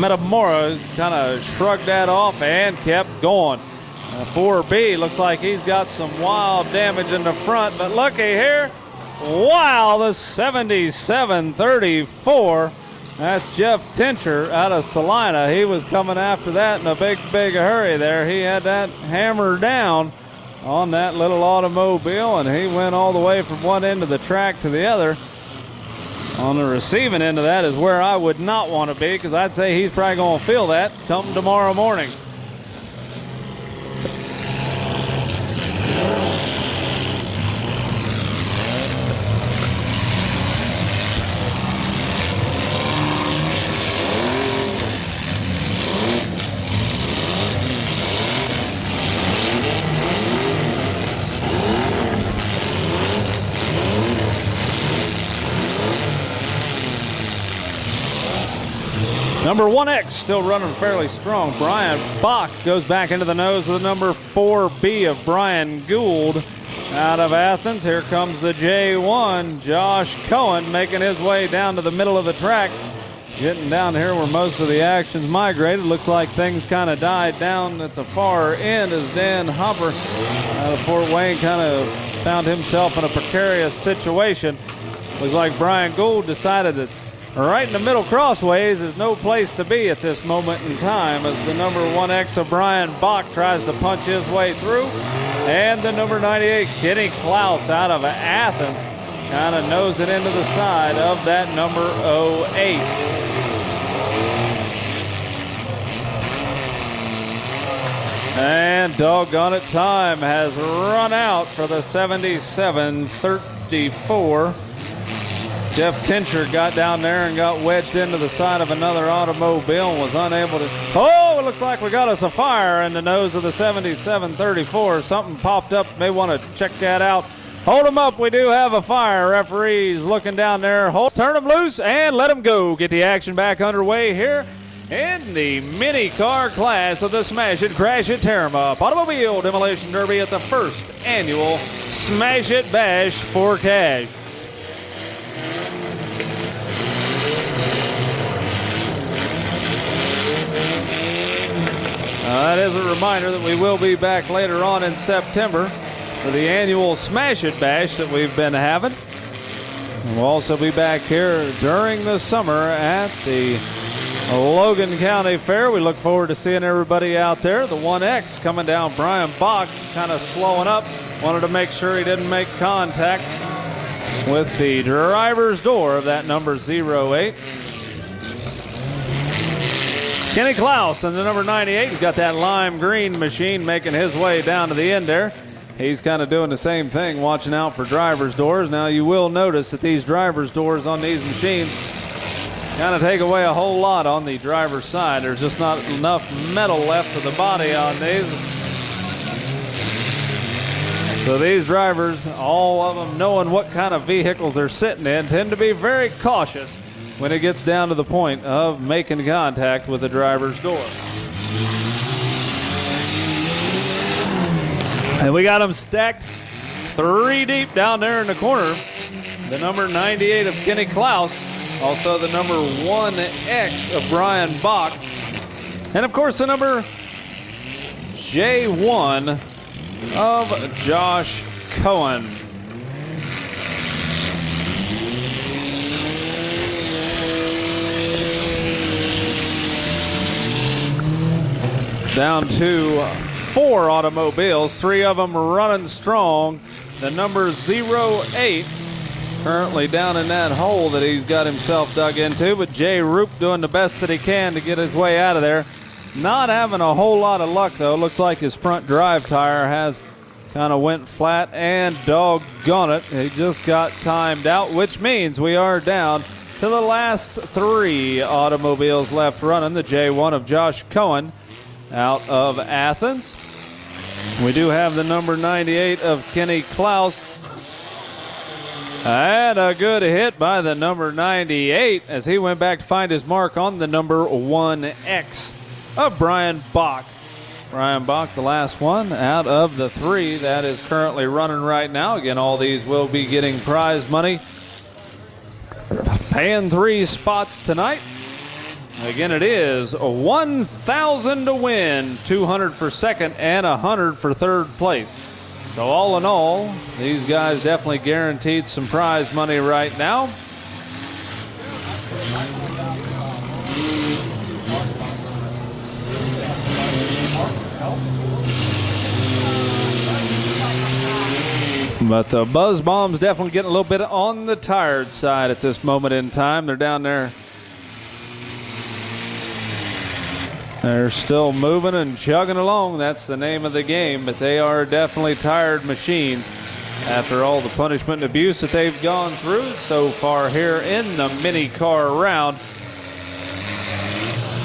Metamora kind of shrugged that off and kept going. 4B looks like he's got some wild damage in the front, but looky here. Wow, the 77-34. That's Jeff Tincher out of Salina. He was coming after that in a big hurry there. He had that hammer down on that little automobile, and he went all the way from one end of the track to the other. On the receiving end of that is where I would not want to be, because I'd say he's probably going to feel that come tomorrow morning. Number 1X still running fairly strong. Brian Bach goes back into the nose of the number 4B of Brian Gould out of Athens. Here comes the J1, Josh Cohen, making his way down to the middle of the track. Getting down here where most of the action's migrated. Looks like things kind of died down at the far end as Dan Hopper out of Fort Wayne kind of found himself in a precarious situation. Looks like Brian Gould decided that right in the middle crossways is no place to be at this moment in time, as the number 1X of Brian Bach tries to punch his way through. And the number 98, Kenny Klaus out of Athens, kind of nose it into the side of that number 08. And doggone it, time has run out for the 77-34. Jeff Tincher got down there and got wedged into the side of another automobile and was unable to. Oh, it looks like we got us a fire in the nose of the 77-34. Something popped up. May want to check that out. Hold them up. We do have a fire. Referees looking down there. Turn them loose and let them go. Get the action back underway here in the mini car class of the Smash It, Crash It, Tear 'em Up Automobile Demolition Derby at the first annual Smash It Bash for Cash. That is a reminder that we will be back later on in September for the annual Smash It Bash that we've been having. And we'll also be back here during the summer at the Logan County Fair. We look forward to seeing everybody out there. The 1X coming down. Brian Bach kind of slowing up. Wanted to make sure he didn't make contact with the driver's door of that number 08. Kenny Klaus and the number 98. He's got that lime green machine making his way down to the end there. He's kind of doing the same thing, watching out for driver's doors. Now you will notice that these driver's doors on these machines kind of take away a whole lot on the driver's side. There's just not enough metal left of the body on these. So these drivers, all of them knowing what kind of vehicles they're sitting in, tend to be very cautious when it gets down to the point of making contact with the driver's door. And we got them stacked 3 deep down there in the corner. The number 98 of Kenny Klaus, also the number 1X of Brian Bach, and of course the number J1 of Josh Cohen. Down to 4 automobiles, 3 of them running strong. The number 08 currently down in that hole that he's got himself dug into, but Jay Roop doing the best that he can to get his way out of there. Not having a whole lot of luck though. Looks like his front drive tire has kind of went flat, and doggone it, he just got timed out, which means we are down to the last 3 automobiles left running. The J1 of Josh Cohen out of Athens. We do have the number 98 of Kenny Klaus. And a good hit by the number 98 as he went back to find his mark on the number 1X of Brian Bach. Brian Bach, the last one out of the 3 that is currently running right now. Again, all these will be getting prize money. Paying 3 spots tonight. Again, it is 1,000 to win, 200 for second, and 100 for third place. So all in all, these guys definitely guaranteed some prize money right now. But the Buzz Bombs definitely getting a little bit on the tired side at this moment in time. They're down there. They're still moving and chugging along. That's the name of the game. But they are definitely tired machines after all the punishment and abuse that they've gone through so far here in the mini car round.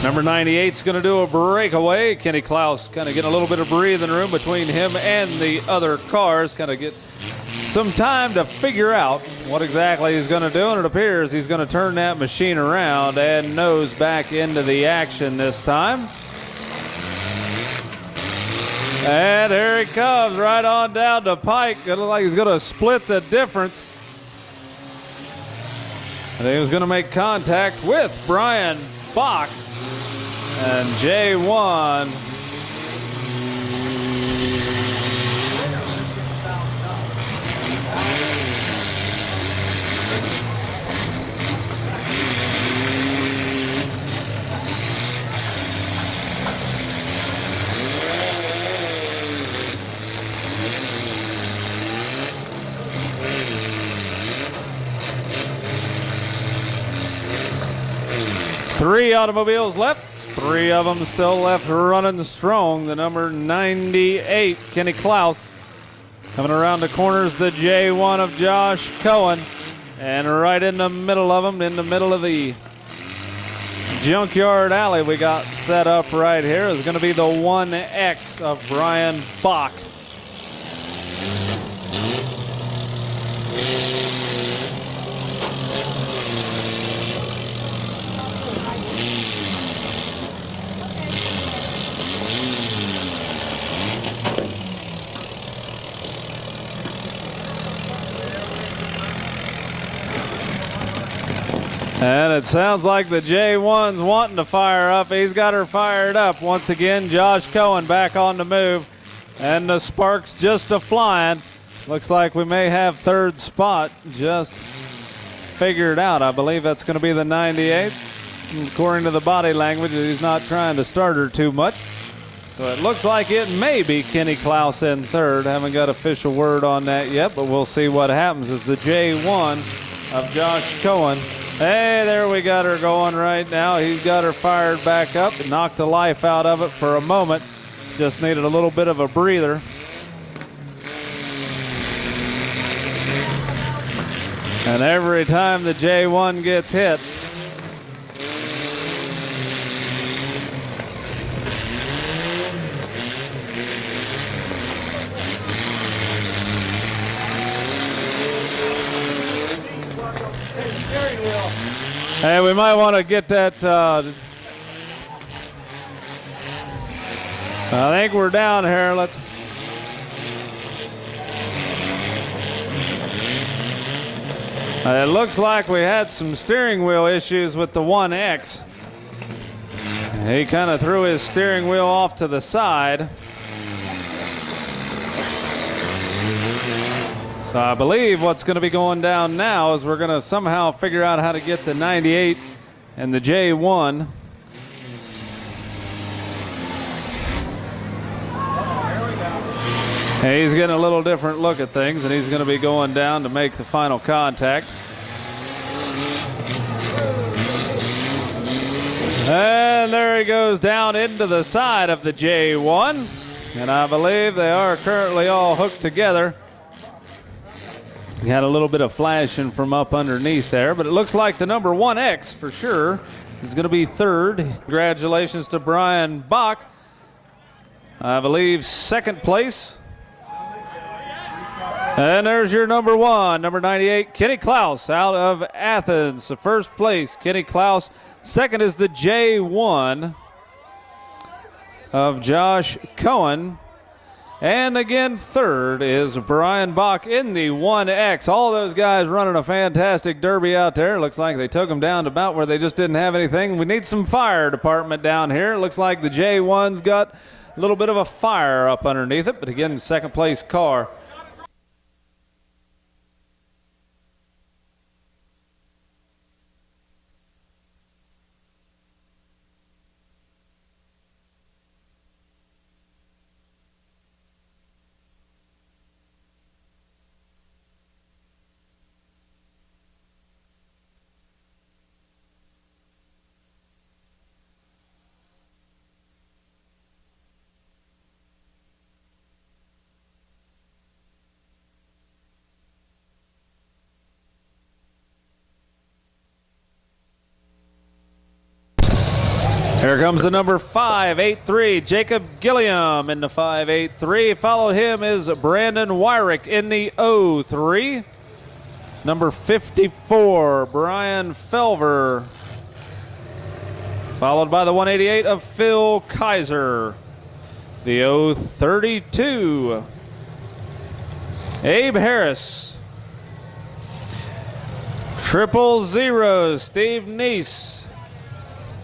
Number 98 is going to do a breakaway. Kenny Klaus kind of getting a little bit of breathing room between him and the other cars. Kind of get some time to figure out what exactly he's going to do. And it appears he's going to turn that machine around and nose back into the action this time. And there he comes right on down to Pike. It looks like he's going to split the difference. And he was going to make contact with Brian Bach. And J1 3 automobiles left. 3 of them still left running strong. The number 98, Kenny Klaus. Coming around the corners, the J1 of Josh Cohen. And right in the middle of them, in the middle of the junkyard alley we got set up right here, is going to be the 1X of Brian Bach. And it sounds like the J1's wanting to fire up. He's got her fired up. Once again, Josh Cohen back on the move. And the sparks just a-flying. Looks like we may have third spot just figured out. I believe that's going to be the 98. According to the body language, he's not trying to start her too much. So it looks like it may be Kenny Klaus in third. Haven't got official word on that yet, but we'll see what happens. It's the J1 of Josh Cohen. Hey, there we got her going right now. He's got her fired back up and knocked the life out of it for a moment. Just needed a little bit of a breather. And every time the J1 gets hit, hey, we might want to get that. I think we're down here. It looks like we had some steering wheel issues with the 1X. He kind of threw his steering wheel off to the side. So I believe what's going to be going down now is we're going to somehow figure out how to get the 98 and the J1. Hey, he's getting a little different look at things, and he's going to be going down to make the final contact. And there he goes down into the side of the J1. And I believe they are currently all hooked together. He had a little bit of flashing from up underneath there, but it looks like the number 1X for sure is going to be third. Congratulations to Brian Bach. I believe second place. And there's your number 1, number 98, Kenny Klaus out of Athens. The first place, Kenny Klaus. Second is the J1. of Josh Cohen. And again, third is Brian Bach in the 1X. All those guys running a fantastic derby out there. Looks like they took them down to about where they just didn't have anything. We need some fire department down here. Looks like the J1's got a little bit of a fire up underneath it. But again, second place car. Here comes the number 583, Jacob Gilliam in the 583. Followed him is Brandon Wyrick in the 03. Number 54, Brian Felver. Followed by the 188 of Phil Kaiser. The 032, Abe Harris. 000, Steve Neese.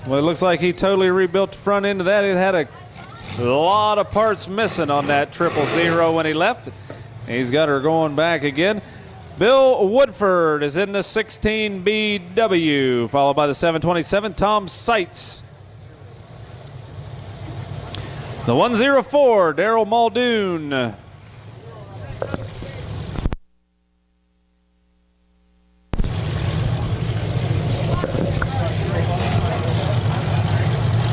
Well, it looks like he totally rebuilt the front end of that. It had a lot of parts missing on that 000 when he left. He's got her going back again. Bill Woodford is in the 16BW, followed by the 727, Tom Seitz. The 104, Daryl Muldoon.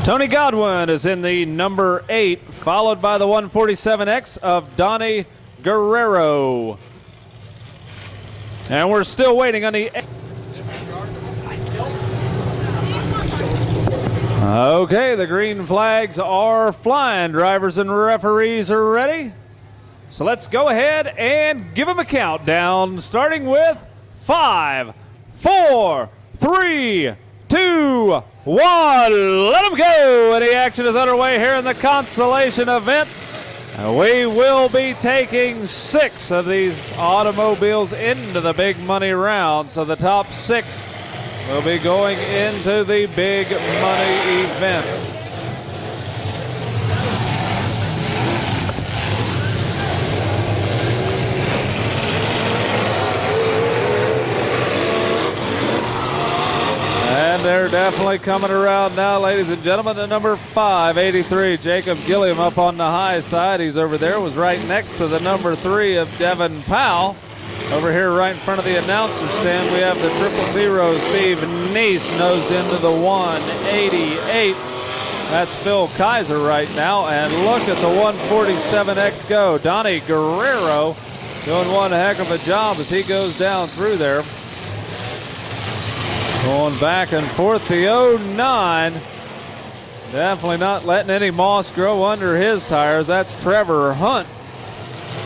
Tony Godwin is in the number 8, followed by the 147X of Donnie Guerrero. And we're still waiting on the... Okay, the green flags are flying. Drivers and referees are ready. So let's go ahead and give them a countdown, starting with 5, 4, 3, 2, 1. Let them go. And the action is underway here in the consolation event. We will be taking 6 of these automobiles into the big money round. So the top 6 will be going into the big money event. And they're definitely coming around now, ladies and gentlemen. The number 583, Jacob Gilliam, up on the high side. He's over there, was right next to the number 3 of Devin Powell. Over here right in front of the announcer stand, we have the 000, Steve Neese, nosed into the 188. That's Phil Kaiser right now. And look at the 147X go. Donnie Guerrero doing one heck of a job as he goes down through there. Going back and forth, the 09. Definitely not letting any moss grow under his tires. That's Trevor Hunt.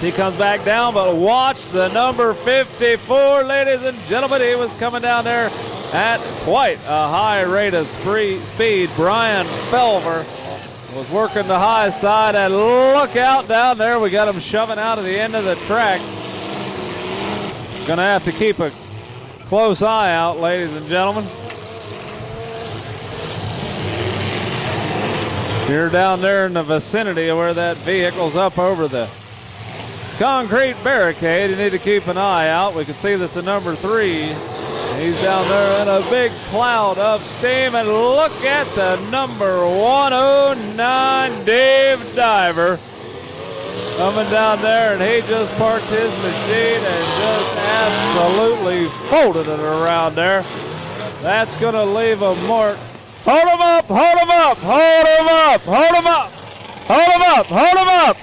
He comes back down, but watch the number 54, ladies and gentlemen. He was coming down there at quite a high rate of speed. Brian Felver was working the high side, and look out down there. We got him shoving out of the end of the track. Gonna have to keep a close eye out, ladies and gentlemen. You're down there in the vicinity of where that vehicle's up over the concrete barricade. You need to keep an eye out. We can see that the number 3, he's down there in a big cloud of steam. And look at the number 109, Dave Diver, coming down there, and he just parked his machine and just absolutely folded it around there. That's going to leave a mark. Hold him up, hold him up, hold him up, hold him up, hold him up, hold him up,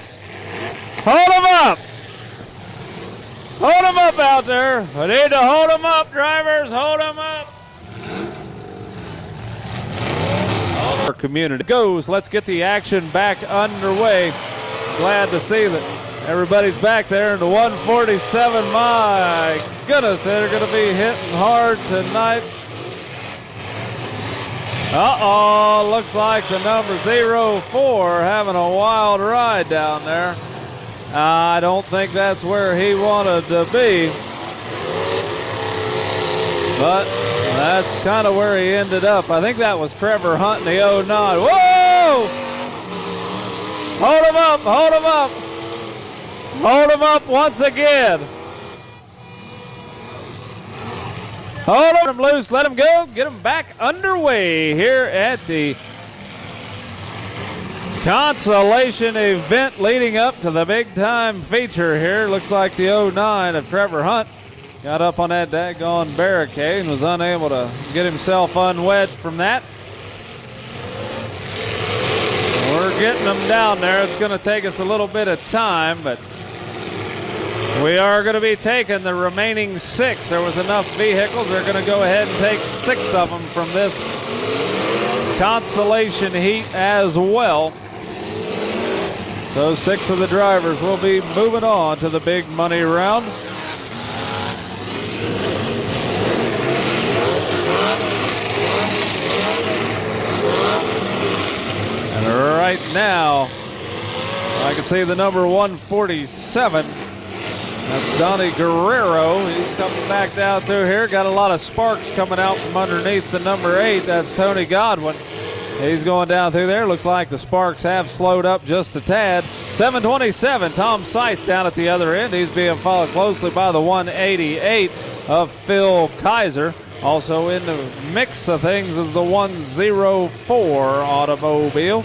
hold him up. Hold him up out there. I need to hold him up, drivers, hold him up. Our community goes. Let's get the action back underway. Glad to see that everybody's back there in the 147. My goodness, they're going to be hitting hard tonight. Uh-oh, looks like the number 04 having a wild ride down there. I don't think that's where he wanted to be. But that's kind of where he ended up. I think that was Trevor Hunt in the 09. Whoa! Hold him up, hold him up. Hold him up once again. Hold him loose, let him go, get him back underway here at the consolation event leading up to the big time feature here. Looks like the 09 of Trevor Hunt got up on that daggone barricade and was unable to get himself unwedged from that. We're getting them down there. It's going to take us a little bit of time, but we are going to be taking the remaining 6. There was enough vehicles. They're going to go ahead and take 6 of them from this consolation heat as well. So 6 of the drivers will be moving on to the big money round. And right now, I can see the number 147. That's Donnie Guerrero. He's coming back down through here. Got a lot of sparks coming out from underneath the number 8. That's Tony Godwin. He's going down through there. Looks like the sparks have slowed up just a tad. 727, Tom Seitz down at the other end. He's being followed closely by the 188 of Phil Kaiser. Also in the mix of things is the 104 automobile.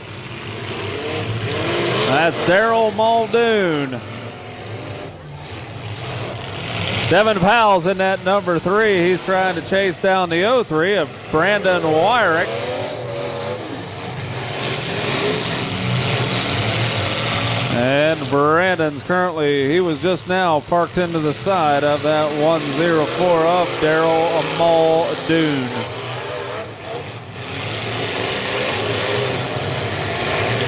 That's Daryl Muldoon. Devin Powell's in that number 3. He's trying to chase down the 03 of Brandon Wyrick. And Brandon's currently, he was just now parked into the side of that 104 of Daryl Muldoon.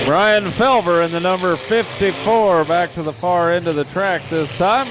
Brian Felver in the number 54 back to the far end of the track this time.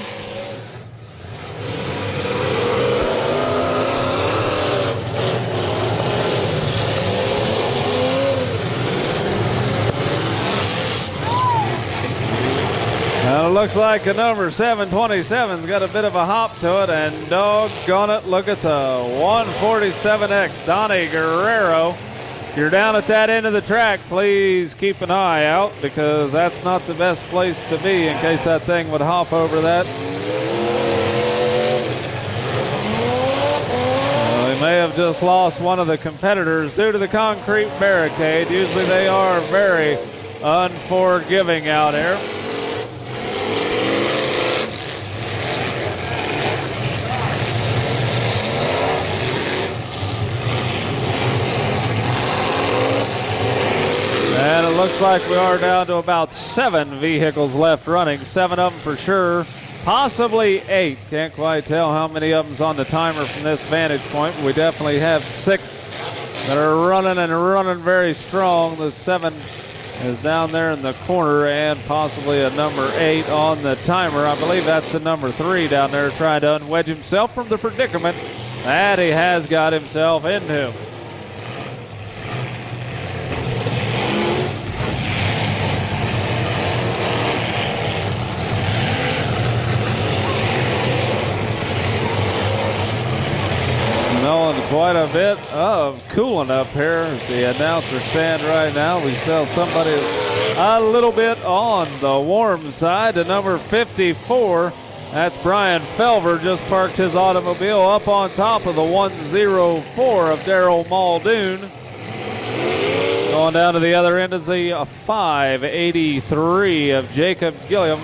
Now it looks like the number 727's got a bit of a hop to it, and doggone it, look at the 147X, Donnie Guerrero. If you're down at that end of the track, please keep an eye out, because that's not the best place to be in case that thing would hop over that. We may have just lost one of the competitors due to the concrete barricade. Usually they are very unforgiving out here. And it looks like we are down to about 7 vehicles left running. 7 of them for sure, possibly 8. Can't quite tell how many of them's on the timer from this vantage point, but we definitely have 6 that are running and running very strong. The 7 is down there in the corner, and possibly a number 8 on the timer. I believe that's the number 3 down there trying to unwedge himself from the predicament that he has got himself into. Smelling quite a bit of cooling up here at the announcer stand right now. We sell somebody a little bit on the warm side. The number 54, that's Brian Felver, just parked his automobile up on top of the 104 of Daryl Muldoon. Going down to the other end is the 583 of Jacob Gilliam.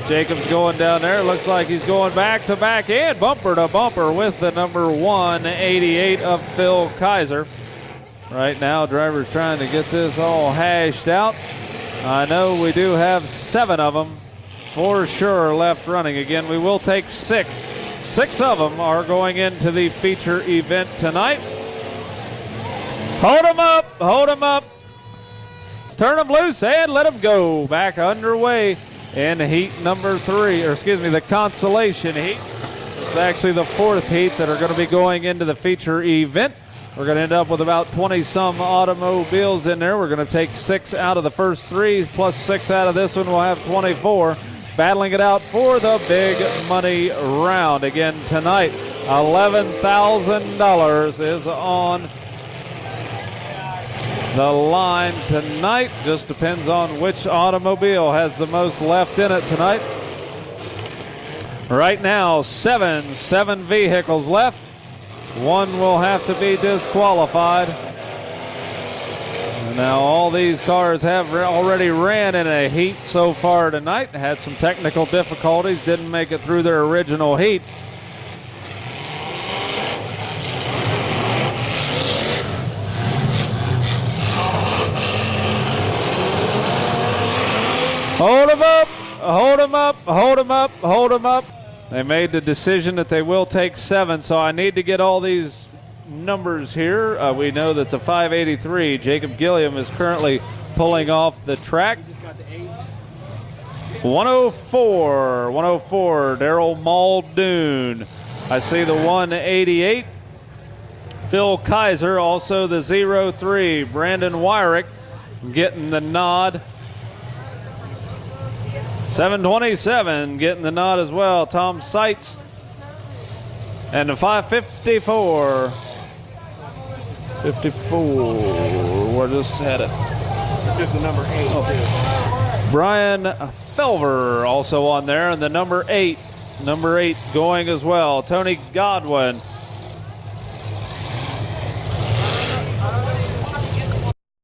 Jacob's going down there. Looks like he's going back to back and bumper to bumper with the number 188 of Phil Kaiser. Right now, drivers trying to get this all hashed out. I know we do have 7 of them for sure left running. Again, we will take 6. 6 of them are going into the feature event tonight. Hold them up, hold them up. Let's turn them loose and let them go. Back underway in heat number 3, or excuse me, the consolation heat. It's actually the 4th heat that are going to be going into the feature event. We're going to end up with about 20-some automobiles in there. We're going to take 6 out of the first 3, plus 6 out of this one. We'll have 24. Battling it out for the big money round. Again, tonight, $11,000 is on the line tonight. Just depends on which automobile has the most left in it tonight. Right now, seven vehicles left. One will have to be disqualified. And now all these cars have already ran in a heat so far tonight. Had some technical difficulties, didn't make it through their original heat. Hold them up, hold them up, hold them up, hold them up. They made the decision that they will take 7, so I need to get all these numbers here. We know that the 583, Jacob Gilliam, is currently pulling off the track. 104, Darrell Muldoon. I see the 188, Phil Kaiser, also the 03, Brandon Wyrick getting the nod. 727 getting the nod as well, Tom Seitz. And the 554. 54, we're just headed. Just the number 8. Brian Felver also on there, and the number 8 going as well. Tony Godwin